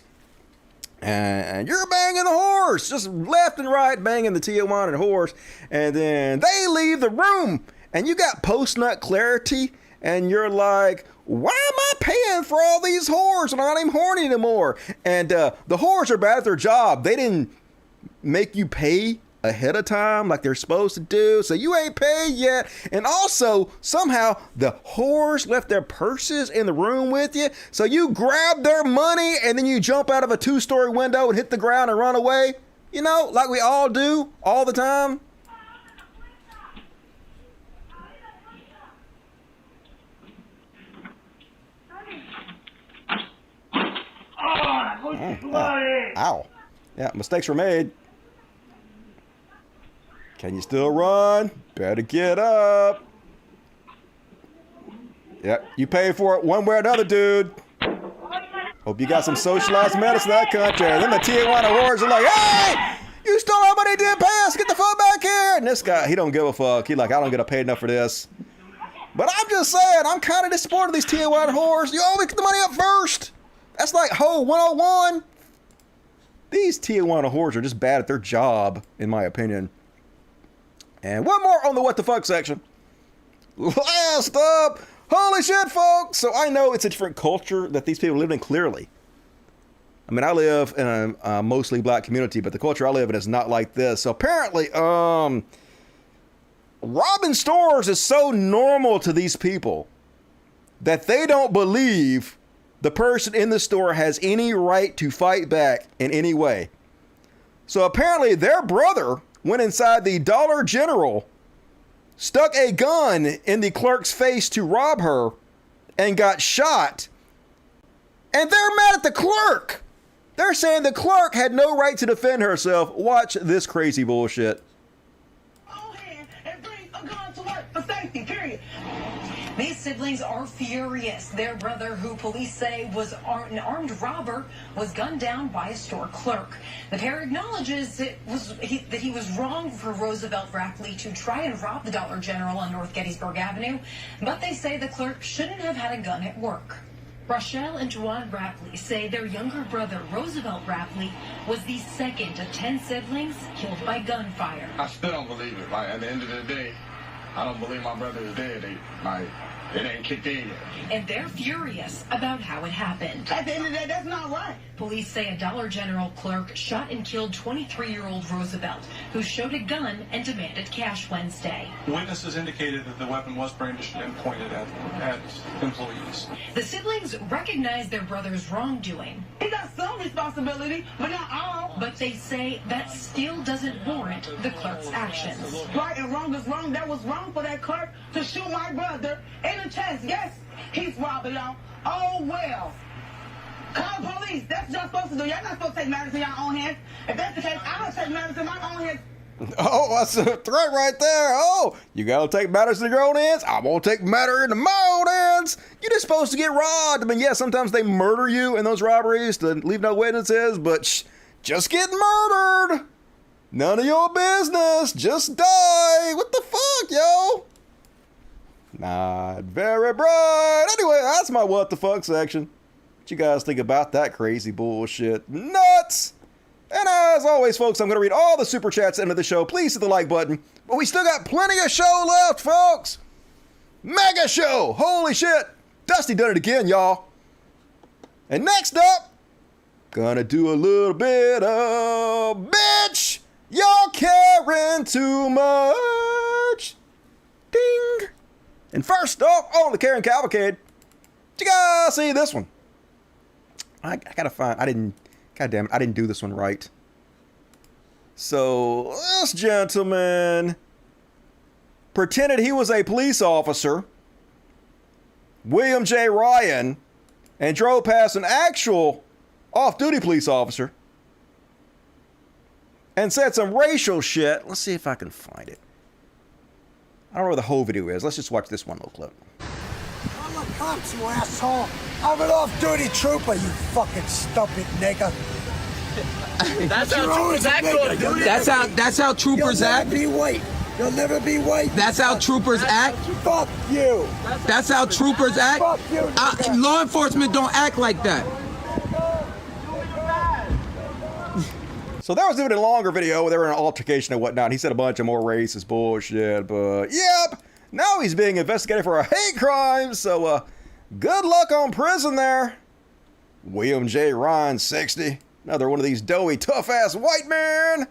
and you're banging the whores, just left and right banging the Tijuana whores, and then they leave the room and you got post-nut clarity and you're like, why am I paying for all these whores and I'm not even horny anymore? And the whores are bad at their job. They didn't make you pay ahead of time like they're supposed to do, so you ain't paid yet. And also, somehow, the whores left their purses in the room with you, so you grab their money and then you jump out of a 2-story window and hit the ground and run away. You know, like we all do all the time. Ow. Yeah, mistakes were made. Can you still run? Better get up. Yep, you pay for it one way or another, dude. Hope you got some socialized medicine in that country. And then the Tijuana whores are like, hey, you stole our money, didn't pay us. Get the fuck back here. And this guy, he don't give a fuck. He like, I don't get paid enough for this. But I'm just saying, I'm kind of disappointed in these Tijuana whores. You always get the money up first. That's like Ho 101. These Tijuana whores are just bad at their job, in my opinion. And one more on the what the fuck section. Last up, holy shit, folks. So I know it's a different culture that these people live in clearly. I mean, I live in a mostly black community, but the culture I live in is not like this. So apparently, robbing stores is so normal to these people that they don't believe the person in the store has any right to fight back in any way. So apparently their brother went inside the Dollar General, stuck a gun in the clerk's face to rob her, and got shot. And they're mad at the clerk. They're saying the clerk had no right to defend herself. Watch this crazy bullshit. These siblings are furious. Their brother, who police say was an armed robber, was gunned down by a store clerk. The pair acknowledges that he was wrong for Roosevelt Rapley to try and rob the Dollar General on North Gettysburg Avenue, but they say the clerk shouldn't have had a gun at work. Rochelle and Juwan Rapley say their younger brother, Roosevelt Rapley, was the second of 10 siblings killed by gunfire. I still don't believe it. Like, at the end of the day, I don't believe my brother is dead. It ain't kicked in yet. And they're furious about how it happened. At the end of the day, that's not right. Police say a Dollar General clerk shot and killed 23-year-old Roosevelt, who showed a gun and demanded cash Wednesday. Witnesses indicated that the weapon was brandished and pointed at employees. The siblings recognize their brother's wrongdoing. He got some responsibility, but not all. But they say that still doesn't warrant the clerk's actions. Right and wrong is wrong. That was wrong for that clerk to shoot my brother in in the chest. Yes, he's robbing y'all. Oh, well. Call the police. That's what y'all supposed to do. Y'all not supposed to take matters in your own hands. If that's the case, I'm going to take matters in my own hands. Oh, that's a threat right there. Oh, you gotta take matters in your own hands? I'm gonna take matter into my own hands. You're just supposed to get robbed. I mean, yeah, sometimes they murder you in those robberies to leave no witnesses, but just get murdered. None of your business. Just die. What the fuck, yo? Not very bright. Anyway, that's my what the fuck section. What you guys think about that crazy bullshit? Nuts! And as always, folks, I'm going to read all the super chats at the end of the show. Please hit the like button. But we still got plenty of show left, folks. Mega show. Holy shit. Dusty done it again, y'all. And next up, gonna do a little bit of bitch. Y'all caring too much. Ding. And first off, on the Karen Cavalcade, did you guys see this one? I gotta find, God damn it, I didn't do this one right. So, this gentleman pretended he was a police officer, William J. Ryan, and drove past an actual off-duty police officer and said some racial shit. Let's see if I can find it. I don't know where the whole video is. Let's just watch this one little clip. I'm a cop, you asshole. I'm an off-duty trooper, you fucking stupid nigga. That's how troopers act on duty. That's how troopers act. You'll never be white. You'll never be white. That's how troopers act. Fuck you. That's how troopers act. Fuck you. Law enforcement don't act like that. So that was even a longer video where they were in an altercation and whatnot. He said a bunch of more racist bullshit, but yep. Now he's being investigated for a hate crime, so good luck on prison there. William J. Ryan, 60. Another one of these doughy, tough-ass white men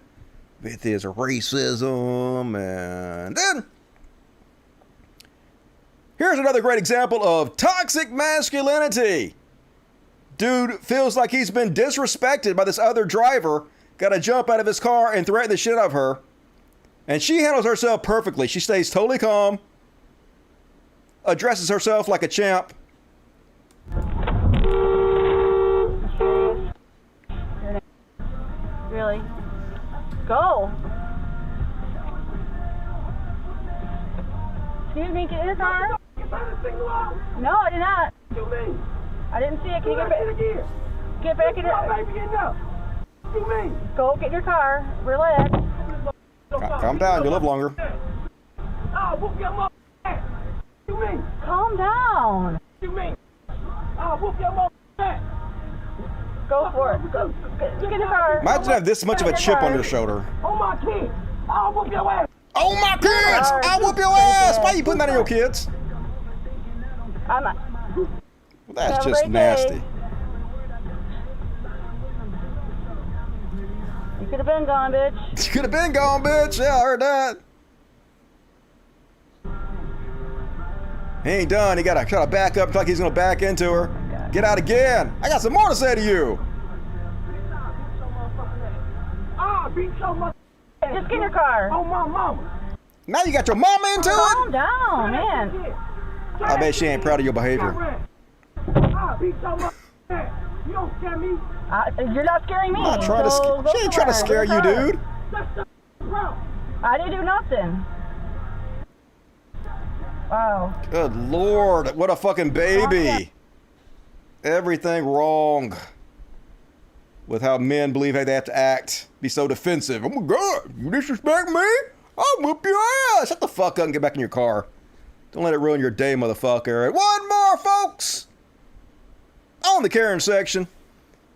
with his racism. And then, here's another great example of toxic masculinity. Dude feels like he's been disrespected by this other driver, got to jump out of his car and threaten the shit out of her. And she handles herself perfectly. She stays totally calm, addresses herself like a champ. Really? Go. Excuse me, get in the car. No, I did not. I didn't see it. Can you get back? Get back in it. Go get in your car. Relax. Calm down. You'll live longer. Calm down. Go for it. Go. Get in the car. Imagine having this much of a chip on your shoulder. Oh my kids! I'll whoop your ass! Oh my kids! I'll whoop your ass! Why are you putting that on your kids? I'm not. Well, that's just nasty. You could have been gone, bitch. You could have been gone, bitch. Yeah, I heard that. He ain't done. He got to try to back up like he's going to back into her. Get out again. I got some more to say to you. Just get in your car. Oh, my mama. Now you got your mama into it? Calm down, man. I bet she ain't proud of your behavior. You don't scare me. You're not scaring me. I'm not trying to she ain't trying to scare you, dude. I didn't do nothing. Wow. Good Lord. What a fucking baby. Everything wrong with how men believe they have to act. Be so defensive. Oh my God, you disrespect me? I'll whoop your ass. Shut the fuck up and get back in your car. Don't let it ruin your day, motherfucker. One more, folks. On the Karen section.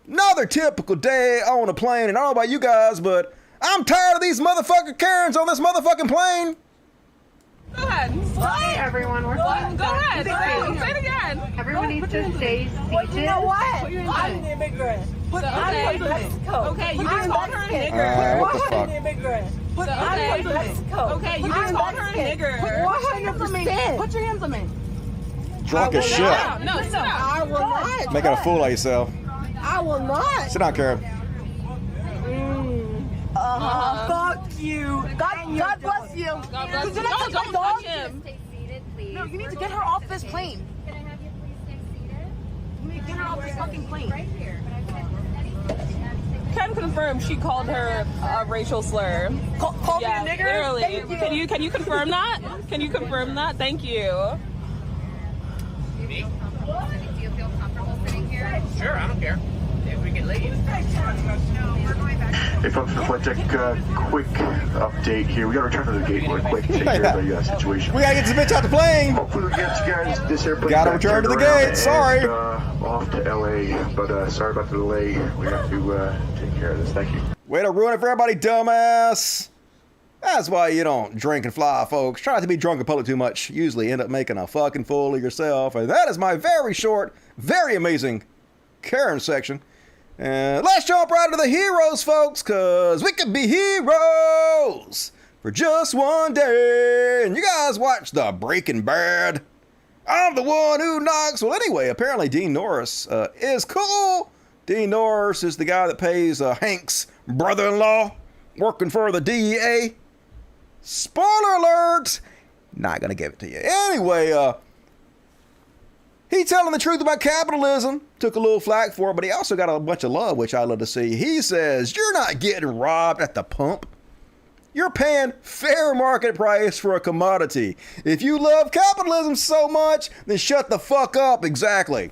Another typical day on a plane. And I don't know about you guys, but I'm tired of these motherfucking Karens on this motherfucking plane. Go ahead. Hi, everyone. We're flying. Go ahead. Say it again. Everyone needs to stay seated. You know what? I'm an immigrant. I'm from Mexico. Okay, you just called her a nigger. What the fuck? I'm from Mexico. Okay, you just called her a nigger. 100%. Put your hands on me. Drunk as shit. No, sit down. I will not. Making a fool of yourself. I will not. Sit down, Karen. Fuck you. God bless you. God bless you. Don't touch him. Stay seated, please. No, you need to get her off this plane. Can I have you please stay seated? You need to get her off this fucking plane. Right here. But I can't Can confirm she called her a racial slur. Call me a nigger? Literally. Can you confirm that? Can you confirm that? Thank you. Me? Do you feel comfortable sitting here? Sure, I don't care. If we can leave. No, we're going back. Hey folks, just want to check quick update here. We got to return to the gate real quick to take care of the situation. We gotta get this bitch out the plane. Hopefully we get you guys this airplane. Gotta return to the gate. Sorry. Off to LA, but sorry about the delay. We have to take care of this. Thank you. Way to ruin it for everybody, dumbass. That's why you don't drink and fly, folks. Try not to be drunk in public too much. Usually end up making a fucking fool of yourself. And that is my very short, very amazing Karen section. And let's jump right into the heroes, folks, because we could be heroes for just one day. And you guys watch the Breaking Bad. I'm the one who knocks. Well, anyway, apparently Dean Norris is cool. Dean Norris is the guy that pays Hank's brother-in-law working for the DEA. Spoiler alert! Not gonna give it to you. Anyway, he telling the truth about capitalism. Took a little flack for it, but he also got a bunch of love, which I love to see. He says, you're not getting robbed at the pump. You're paying fair market price for a commodity. If you love capitalism so much, then shut the fuck up. Exactly.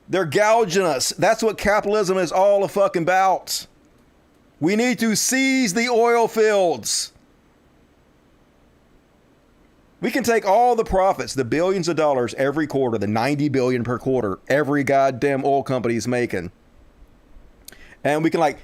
They're gouging us. That's what capitalism is all fucking about. We need to seize the oil fields. We can take all the profits, the billions of dollars every quarter, the 90 billion per quarter, every goddamn oil company is making. And we can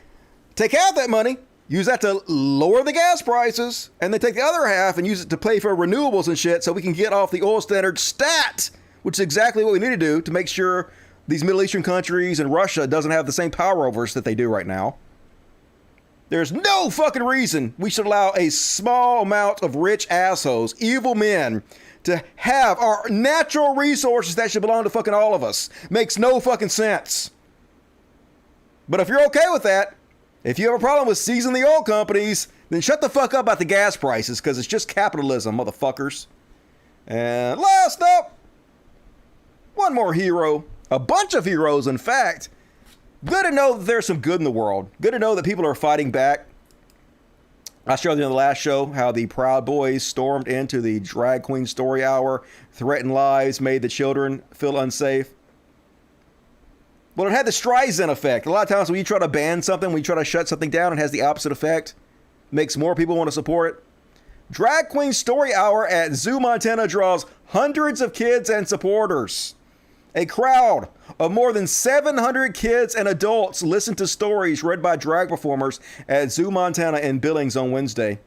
take half that money, use that to lower the gas prices, and then take the other half and use it to pay for renewables and shit so we can get off the oil standard stat, which is exactly what we need to do to make sure these Middle Eastern countries and Russia doesn't have the same power over us that they do right now. There's no fucking reason we should allow a small amount of rich assholes, evil men, to have our natural resources that should belong to fucking all of us. Makes no fucking sense. But if you're okay with that, if you have a problem with seizing the oil companies, then shut the fuck up about the gas prices, because it's just capitalism, motherfuckers. And last up, one more hero. A bunch of heroes, in fact. Good to know that there's some good in the world. Good to know that people are fighting back. I showed you in the last show how the Proud Boys stormed into the drag queen story hour, threatened lives, made the children feel unsafe. Well, it had the Streisand effect. A lot of times when you try to ban something, when you try to shut something down, it has the opposite effect. Makes more people want to support it. Drag Queen Story Hour at Zoo, Montana draws hundreds of kids and supporters. A crowd of more than 700 kids and adults listened to stories read by drag performers at Zoo, Montana in Billings on Wednesday.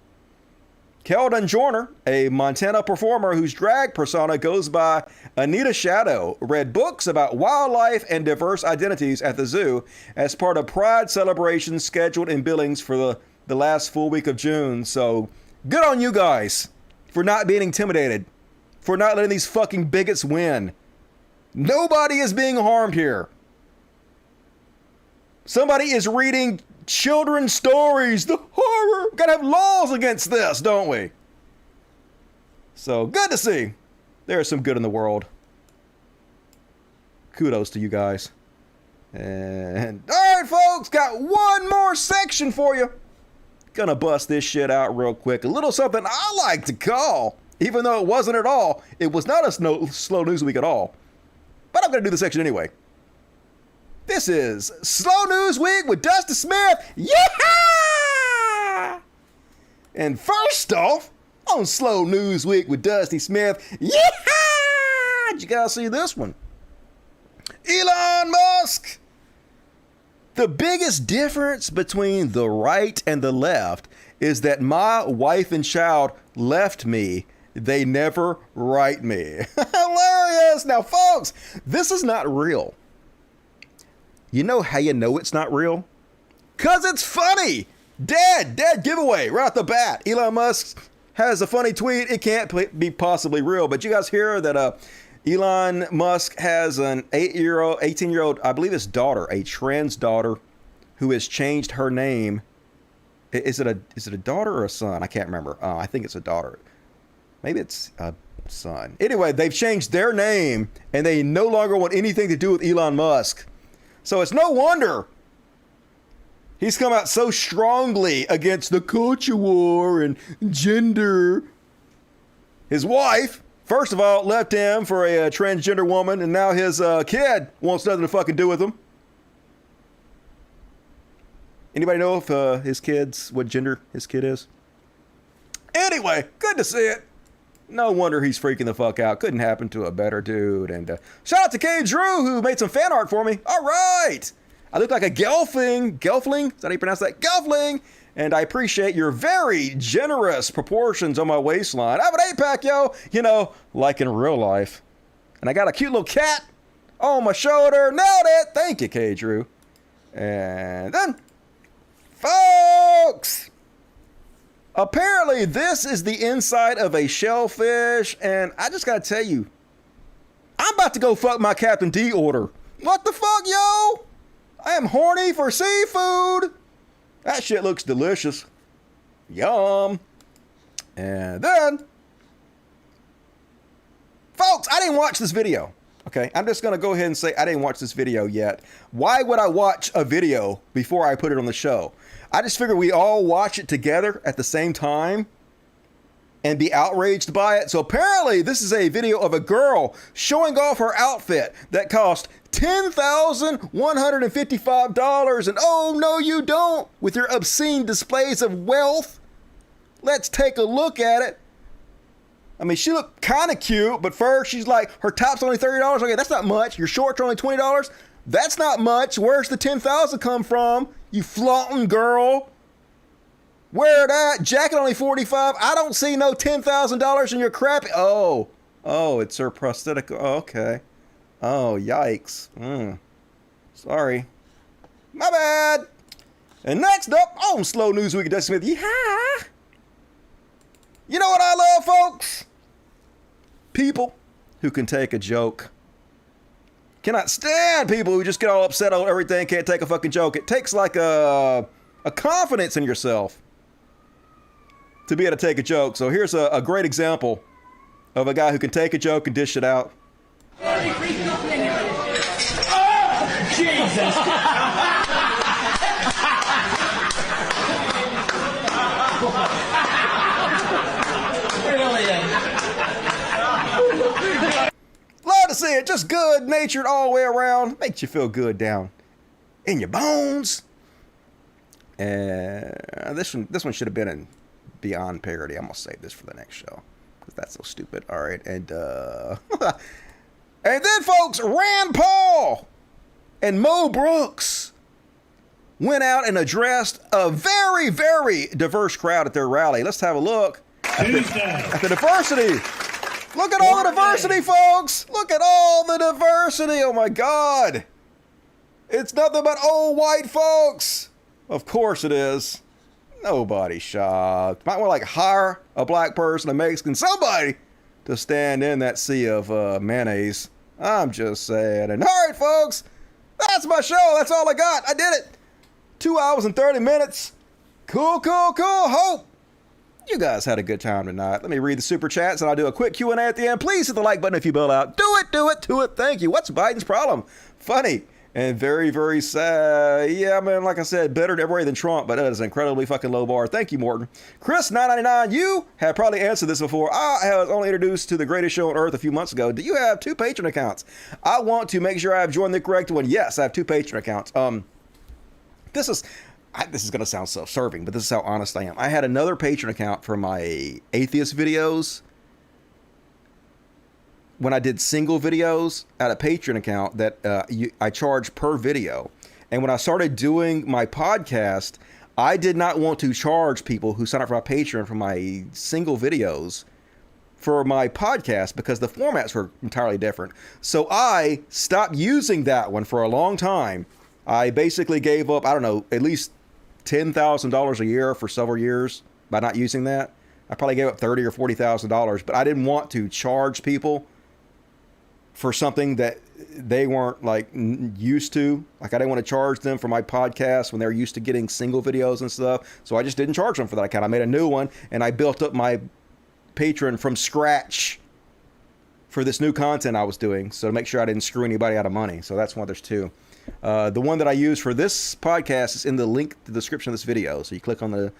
Keldon Joyner, a Montana performer whose drag persona goes by Anita Shadow, read books about wildlife and diverse identities at the zoo as part of Pride celebrations scheduled in Billings for the last full week of June. So good on you guys for not being intimidated, for not letting these fucking bigots win. Nobody is being harmed here. Somebody is reading children's stories. The horror. Gotta have laws against this, don't we? So good to see. There's some good in the world. Kudos to you guys. And all right, folks, got one more section for you. Gonna bust this shit out real quick. A little something I like to call, even though it wasn't at all, it was not a slow news week at all. But I'm going to do the section anyway. This is Slow News Week with Dusty Smith. Yeah! And first off, on Slow News Week with Dusty Smith, yeah! Did you guys see this one? Elon Musk. The biggest difference between the right and the left is that my wife and child left me. They never write me. Hilarious. Now, folks, this is not real. You know how you know it's not real? Because it's funny. Dead giveaway right off the bat. Elon Musk has a funny tweet. It can't be possibly real. But you guys hear that Elon Musk has an 18-year-old, I believe his daughter, a trans daughter, who has changed her name. Is it a daughter or a son? I can't remember. I think it's a daughter. Maybe it's a son. Anyway, they've changed their name and they no longer want anything to do with Elon Musk. So it's no wonder he's come out so strongly against the culture war and gender. His wife, first of all, left him for a transgender woman, and now his kid wants nothing to fucking do with him. Anybody know if what gender his kid is? Anyway, good to see it. No wonder he's freaking the fuck out. Couldn't happen to a better dude. And shout out to K. Drew, who made some fan art for me. All right. I look like a gelfling. Gelfling? Is that how you pronounce that? Gelfling. And I appreciate your very generous proportions on my waistline. I have an 8-pack, yo. You know, like in real life. And I got a cute little cat on my shoulder. Nailed it. Thank you, K. Drew. And then, folks, apparently this is the inside of a shellfish. And I just got to tell you, I'm about to go fuck my Captain D order. What the fuck, yo? I am horny for seafood. That shit looks delicious. Yum. And then, folks, I didn't watch this video. Okay, I'm just going to go ahead and say I didn't watch this video yet. Why would I watch a video before I put it on the show? I just figured we all watch it together at the same time and be outraged by it. So apparently this is a video of a girl showing off her outfit that cost $10,155. And oh, no, you don't, with your obscene displays of wealth. Let's take a look at it. I mean, she looked kind of cute, but first she's like, her top's only $30. Okay, that's not much. Your shorts are only $20. That's not much. Where's the $10,000 come from? You flaunting girl. Wear that. Jacket only $45. I don't see no $10,000 in your crappy. Oh, it's her prosthetic. Oh, okay. Oh, yikes. Sorry. My bad. And next up, on Slow News Week, Dusty Smith. Yeah. You know what I love, folks? People who can take a joke. Cannot stand people who just get all upset on everything, can't take a fucking joke. It takes like a confidence in yourself to be able to take a joke. So here's a great example of a guy who can take a joke and dish it out. Jesus! Love to see it. Just good natured all the way around. Makes you feel good down in your bones. And this one should have been in beyond parody. I'm gonna save this for the next show because that's so stupid. All right, and and then folks, Rand Paul and Mo Brooks went out and addressed a very, very diverse crowd at their rally. Let's have a look at the diversity. Look at all the diversity, folks. Look at all the diversity. Oh my God. It's nothing but old white folks. Of course it is. Nobody's shocked. Might want to like hire a black person, a Mexican, somebody to stand in that sea of mayonnaise. I'm just saying. And all right, folks, that's my show. That's all I got. I did it. 2 hours and 30 minutes. Cool, cool, cool. Hope you guys had a good time tonight. Let me read the super chats and I'll do a quick Q&A at the end. Please hit the like button if you bail out. Do it, do it, do it. Thank you. What's Biden's problem? Funny and very, very sad. Yeah, man, like I said, better every way than Trump, but that is an incredibly fucking low bar. Thank you, Morton. Chris999, you have probably answered this before. I was only introduced to the greatest show on earth a few months ago. Do you have 2 Patreon accounts? I want to make sure I have joined the correct one. Yes, I have 2 Patreon accounts. This is going to sound self-serving, but this is how honest I am. I had another Patreon account for my atheist videos. When I did single videos, I had a Patreon account that I charge per video. And when I started doing my podcast, I did not want to charge people who sign up for my Patreon for my single videos for my podcast because the formats were entirely different. So I stopped using that one for a long time. I basically gave up, I don't know, at least $10,000 a year for several years by not using that. I probably gave up $30,000 or $40,000, but I didn't want to charge people for something that they weren't like used to. Like I didn't want to charge them for my podcast when they're used to getting single videos and stuff. So I just didn't charge them for that account. I made a new one and I built up my Patreon from scratch for this new content I was doing, so to make sure I didn't screw anybody out of money. So that's why there's two. The one that I use for this podcast is in the link to the description of this video. So you click on the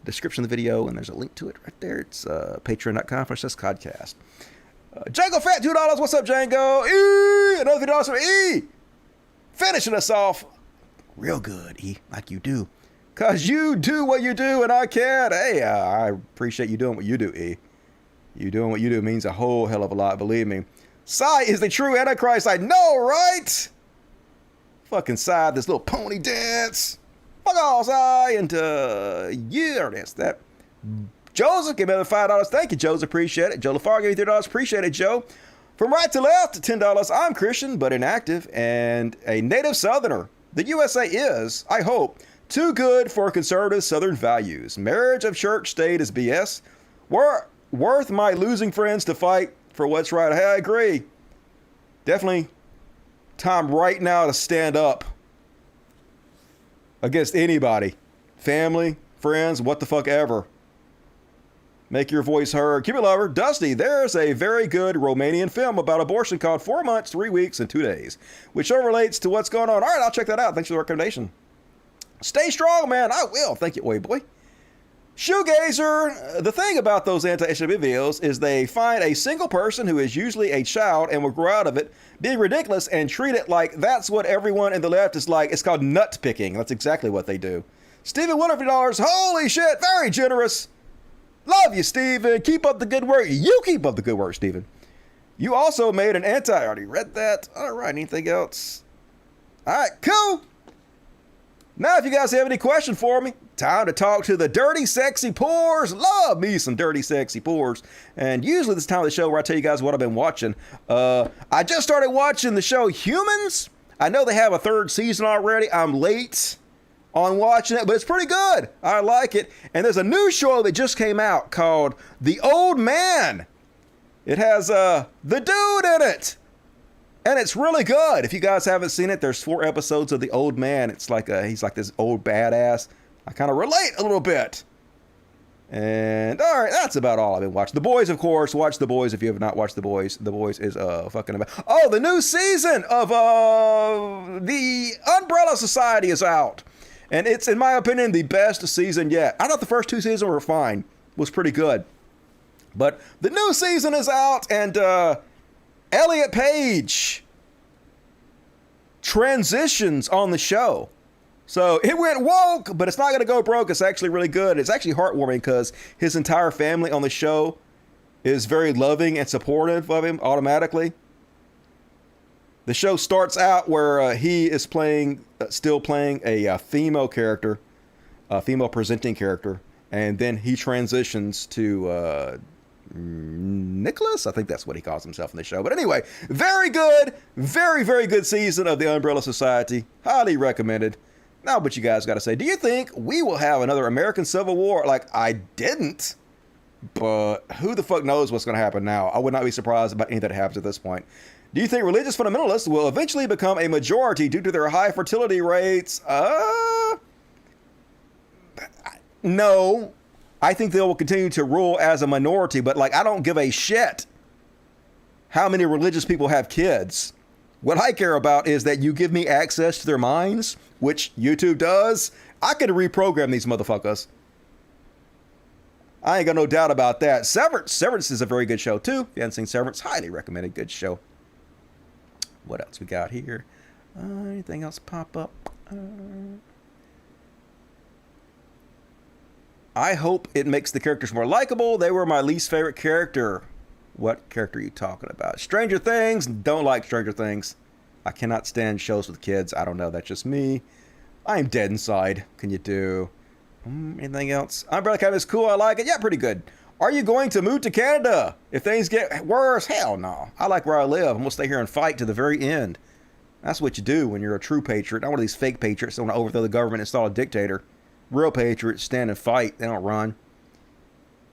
description of the video, and there's a link to it right there. It's patreon.com/podcast. Django Fat, $2. What's up, Django? E! Another $50 from E! Finishing us off real good, E, like you do. Because you do what you do, and I can't. Hey, I appreciate you doing what you do, E. You doing what you do means a whole hell of a lot, believe me. Psy is the true Antichrist. I know, right? Fucking Psy, this little pony dance. Fuck off, Psy. And, yeah, that's that. Joseph, give me another $5. Thank you, Joseph. Appreciate it. Joe LaFar gave me $3. Appreciate it, Joe. From right to left, $10. I'm Christian, but inactive, and a native Southerner. The USA is, I hope, too good for conservative Southern values. Marriage of church state is BS. Worth my losing friends to fight for what's right. Hey, I agree. Definitely time right now to stand up against anybody. Family, friends, what the fuck ever. Make your voice heard. Keep it lover. Dusty, there's a very good Romanian film about abortion called 4 months, 3 weeks, and 2 days, which relates to what's going on. All right, I'll check that out. Thanks for the recommendation. Stay strong, man. I will. Thank you, Oi boy. Shoegazer, the thing about those anti-HIV videos is they find a single person who is usually a child and will grow out of it, being ridiculous and treat it like that's what everyone in the left is like. It's called nut picking. That's exactly what they do. Stephen, $150. Holy shit, very generous. Love you, Stephen. Keep up the good work. You keep up the good work, Stephen. You also made an I already read that. All right, anything else? All right, cool. Now, if you guys have any question for me, time to talk to the dirty, sexy pores. Love me some dirty, sexy pores. And usually this time of the show where I tell you guys what I've been watching. I just started watching the show Humans. I know they have a 3rd season already. I'm late on watching it, but it's pretty good. I like it. And there's a new show that just came out called The Old Man. It has the dude in it. And it's really good. If you guys haven't seen it, there's 4 episodes of The Old Man. It's like he's like this old badass. I kind of relate a little bit. And all right, that's about all I've been watching. The Boys, of course. Watch The Boys if you have not watched The Boys. The Boys is fucking about. Oh, the new season of the Umbrella Society is out. And it's, in my opinion, the best season yet. I thought the first 2 seasons were fine. Was pretty good. But the new season is out, and Elliot Page transitions on the show. So it went woke, but it's not going to go broke. It's actually really good. It's actually heartwarming because his entire family on the show is very loving and supportive of him automatically. The show starts out where he is still playing a female character, a female presenting character, and then he transitions to Nicholas, I think that's what he calls himself in the show. But anyway, very good, very, very good season of the Umbrella Society. Highly recommended. Now, what you guys got to say, do you think we will have another American Civil War? Like, I didn't, but who the fuck knows what's going to happen now? I would not be surprised about anything that happens at this point. Do you think religious fundamentalists will eventually become a majority due to their high fertility rates? No. I think they will continue to rule as a minority, but like, I don't give a shit how many religious people have kids. What I care about is that you give me access to their minds, which YouTube does. I can reprogram these motherfuckers. I ain't got no doubt about that. Severance is a very good show too. If you haven't seen Severance, highly recommended. Good show. What else we got here? Anything else pop up? I hope it makes the characters more likable. They were my least favorite character. What character are you talking about? Stranger Things. Don't like Stranger Things. I cannot stand shows with kids. I don't know. That's just me. I'm dead inside. Can you do anything else? Umbrella Academy is cool. I like it. Yeah, pretty good. Are you going to move to Canada if things get worse? Hell no. I like where I live. I'm going to stay here and fight to the very end. That's what you do when you're a true patriot. Not one of these fake patriots that want to overthrow the government and install a dictator. Real patriots stand and fight. They don't run.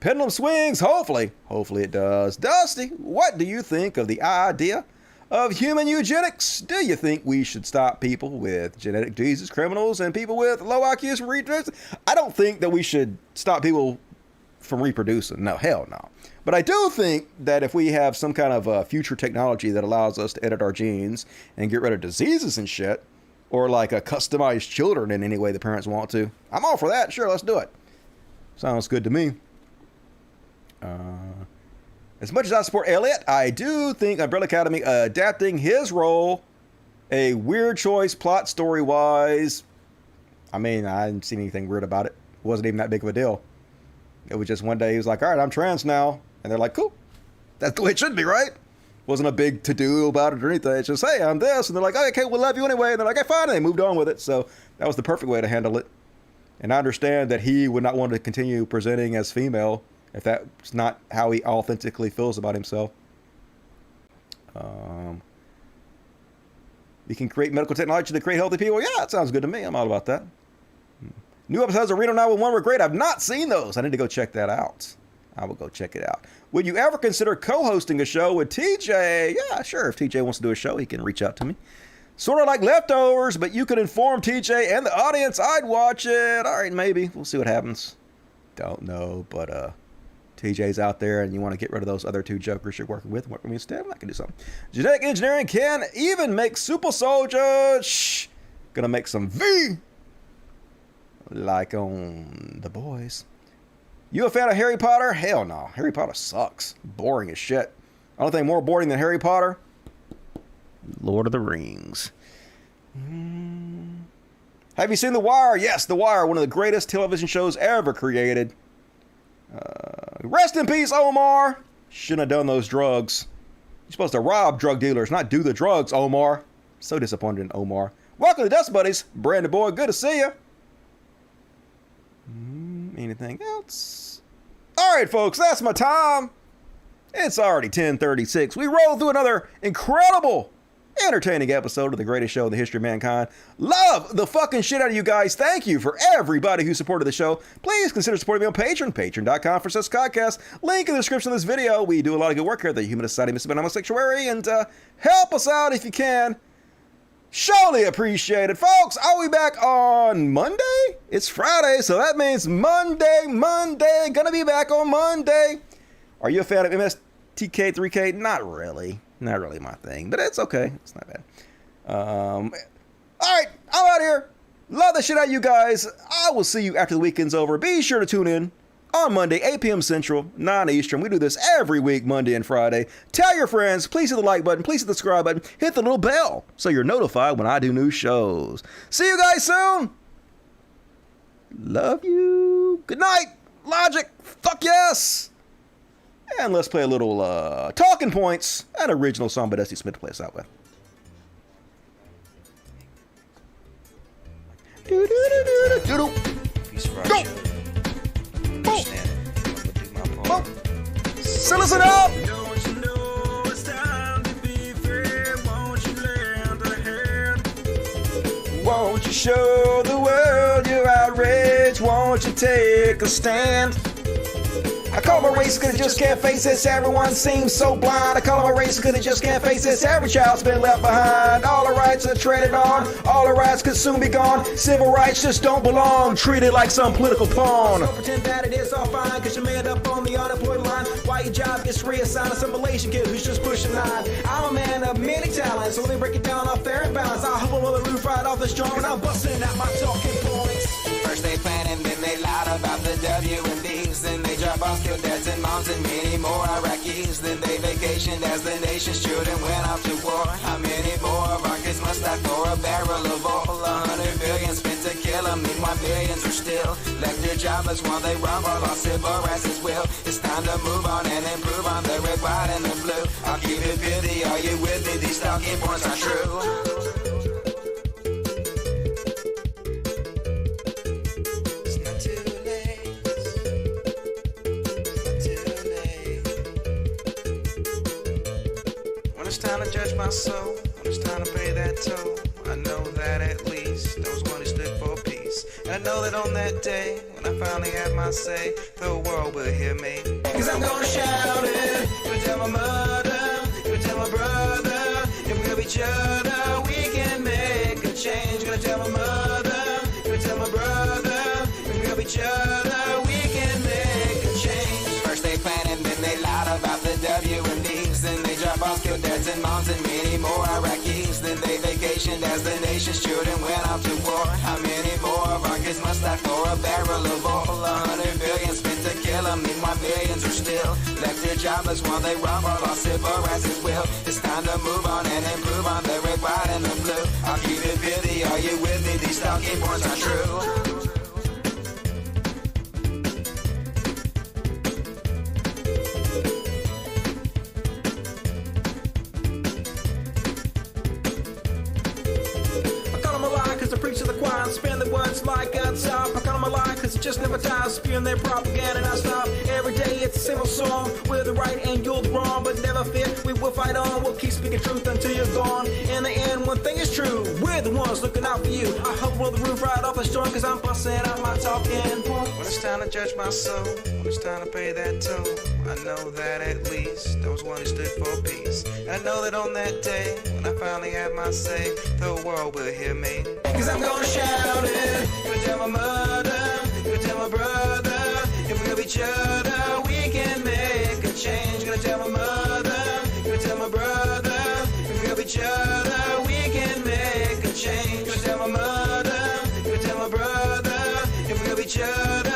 Pendulum swings. Hopefully it does. Dusty, what do you think of the idea of human eugenics? Do you think we should stop people with genetic diseases, criminals, and people with low IQs from reproducing? I don't think that we should stop people from reproducing. No, hell no. But I do think that if we have some kind of future technology that allows us to edit our genes and get rid of diseases and shit, or like a customized children in any way the parents want to, I'm all for that. Sure, let's do it. Sounds good to me. As much as I support Elliot, I do think Umbrella Academy adapting his role a weird choice plot story-wise. I mean, I didn't see anything weird about it. It wasn't even that big of a deal. It was just one day he was like, all right, I'm trans now. And they're like, cool. That's the way it should be, right? Wasn't a big to-do about it or anything. It's just, hey, I'm this. And they're like, okay, we'll love you anyway. And they're like, okay, fine. And they moved on with it. So that was the perfect way to handle it. And I understand that he would not want to continue presenting as female if that's not how he authentically feels about himself. You can create medical technology to create healthy people. Yeah, that sounds good to me. I'm all about that. New episodes of Reno 911 were great. I've not seen those. I need to go check that out. I will go check it out. Would you ever consider co-hosting a show with TJ? Yeah, sure. If TJ wants to do a show, he can reach out to me. Sort of like Leftovers, but you could inform TJ and the audience. I'd watch it. All right, maybe. We'll see what happens. Don't know, but TJ's out there and you want to get rid of those other two jokers you're working with. Work with me instead. I can do something. Genetic engineering can even make super soldiers. Shh. Gonna make some V. Like on The Boys. You a fan of Harry Potter? Hell no. Harry Potter sucks. Boring as shit. Only thing more boring than Harry Potter? Lord of the Rings. Have you seen The Wire? Yes, The Wire. One of the greatest television shows ever created. Rest in peace, Omar. Shouldn't have done those drugs. You're supposed to rob drug dealers, not do the drugs, Omar. So disappointed in Omar. Welcome to Dust Buddies. Brandon Boy, good to see you. Anything else? All right, folks, that's my time. It's already 10:36. We rolled through another incredible, entertaining episode of the greatest show in the history of mankind. Love the fucking shit out of you guys. Thank you for everybody who supported the show. Please consider supporting me on Patreon, patreon.com/SussCodcast. Link in the description of this video. We do a lot of good work here at the Humanist Society of Miscellaneous Homosexuality, and help us out if you can. Surely appreciated. Folks, I'll be back on Monday. It's Friday, so that means Monday. Gonna be back on Monday. Are you a fan of MSTK3K? Not really. Not really my thing, but it's okay. It's not bad. All right, I'm out here. Love the shit out of you guys. I will see you after the weekend's over. Be sure to tune in on Monday, 8 p.m. Central, 9 Eastern. We do this every week, Monday and Friday. Tell your friends. Please hit the like button. Please hit the subscribe button. Hit the little bell so you're notified when I do new shows. See you guys soon. Love you. Good night. Logic. Fuck yes. And let's play a little Talking Points, an original song by Dusty Smith to play us out with. Go! So listen up! Won't you show the world your outrage? Won't you take a stand? I call my race cause I just can't face this. Everyone seems so blind. I call my race cause I just can't face this. Every child's been left behind. All the rights are treaded on. All the rights could soon be gone. Civil rights just don't belong. Treated like some political pawn. Don't pretend that it is all fine cause you may end up on the unemployed line. Why your job gets reassigned to some Malaysian kid who's just pushing line. I'm a man of many talents, so let me break it down off fair and balance. I hope I'm on the roof right off the strong and I'm busting out my talking points. First they plan and then they lied about the WMDs. Then they drop off kill dads and moms and many more Iraqis. Then they vacationed as the nation's children went off to war. How many more of our kids must die for a barrel of oil? 100 billion spent to kill them. Meanwhile millions are still left here jobless while they run for lost civil rights as well. It's time to move on and improve on the red, white, and the blue. I'll keep it 50. Are you with me? These talking points are true. It's time to judge my soul, when it's time to pay that toll. I know that at least those one who stood for peace. And I know that on that day, when I finally have my say, the world will hear me. Cause I'm gonna shout it, gonna tell my mother, gonna tell my brother, if we love each other, we can make a change. Gonna tell my mother, gonna tell my brother, if we love each other, we can make a change. First they plan and then they lie dads and moms and many more Iraqis. Then they vacationed as the nation's children went off to war. How many more of our kids must die for a barrel of oil? 100 billion spent to kill them, meanwhile millions are still left here jobless while they rob our lost civil rights as well. It's time to move on and improve on the red, white, and the blue. I'll keep it 50, are you with me? These talking points are true. Spin the words like a top. I call them a lie cause it just never dies. Spewing their propaganda non-stop. Every day it's a single song. We're the right and you're the wrong. But never fear, we will fight on. We'll keep speaking truth until you're gone. In the end, one thing is true. We're the ones looking out for you. I hope roll the roof right off the storm cause I'm busting out my talking point. When it's time to judge my soul, when it's time to pay that toll, I know that at least there was one who stood for peace. And I know that on that day, when I finally have my say, the world will hear me. Cause I'm gonna shout it. Gonna tell my mother, gonna tell my brother, if we love each other, we can make a change. Gonna tell my mother, gonna tell my brother, if we love each other, we can make a change. Gonna tell my mother, gonna tell my brother, if we love each other,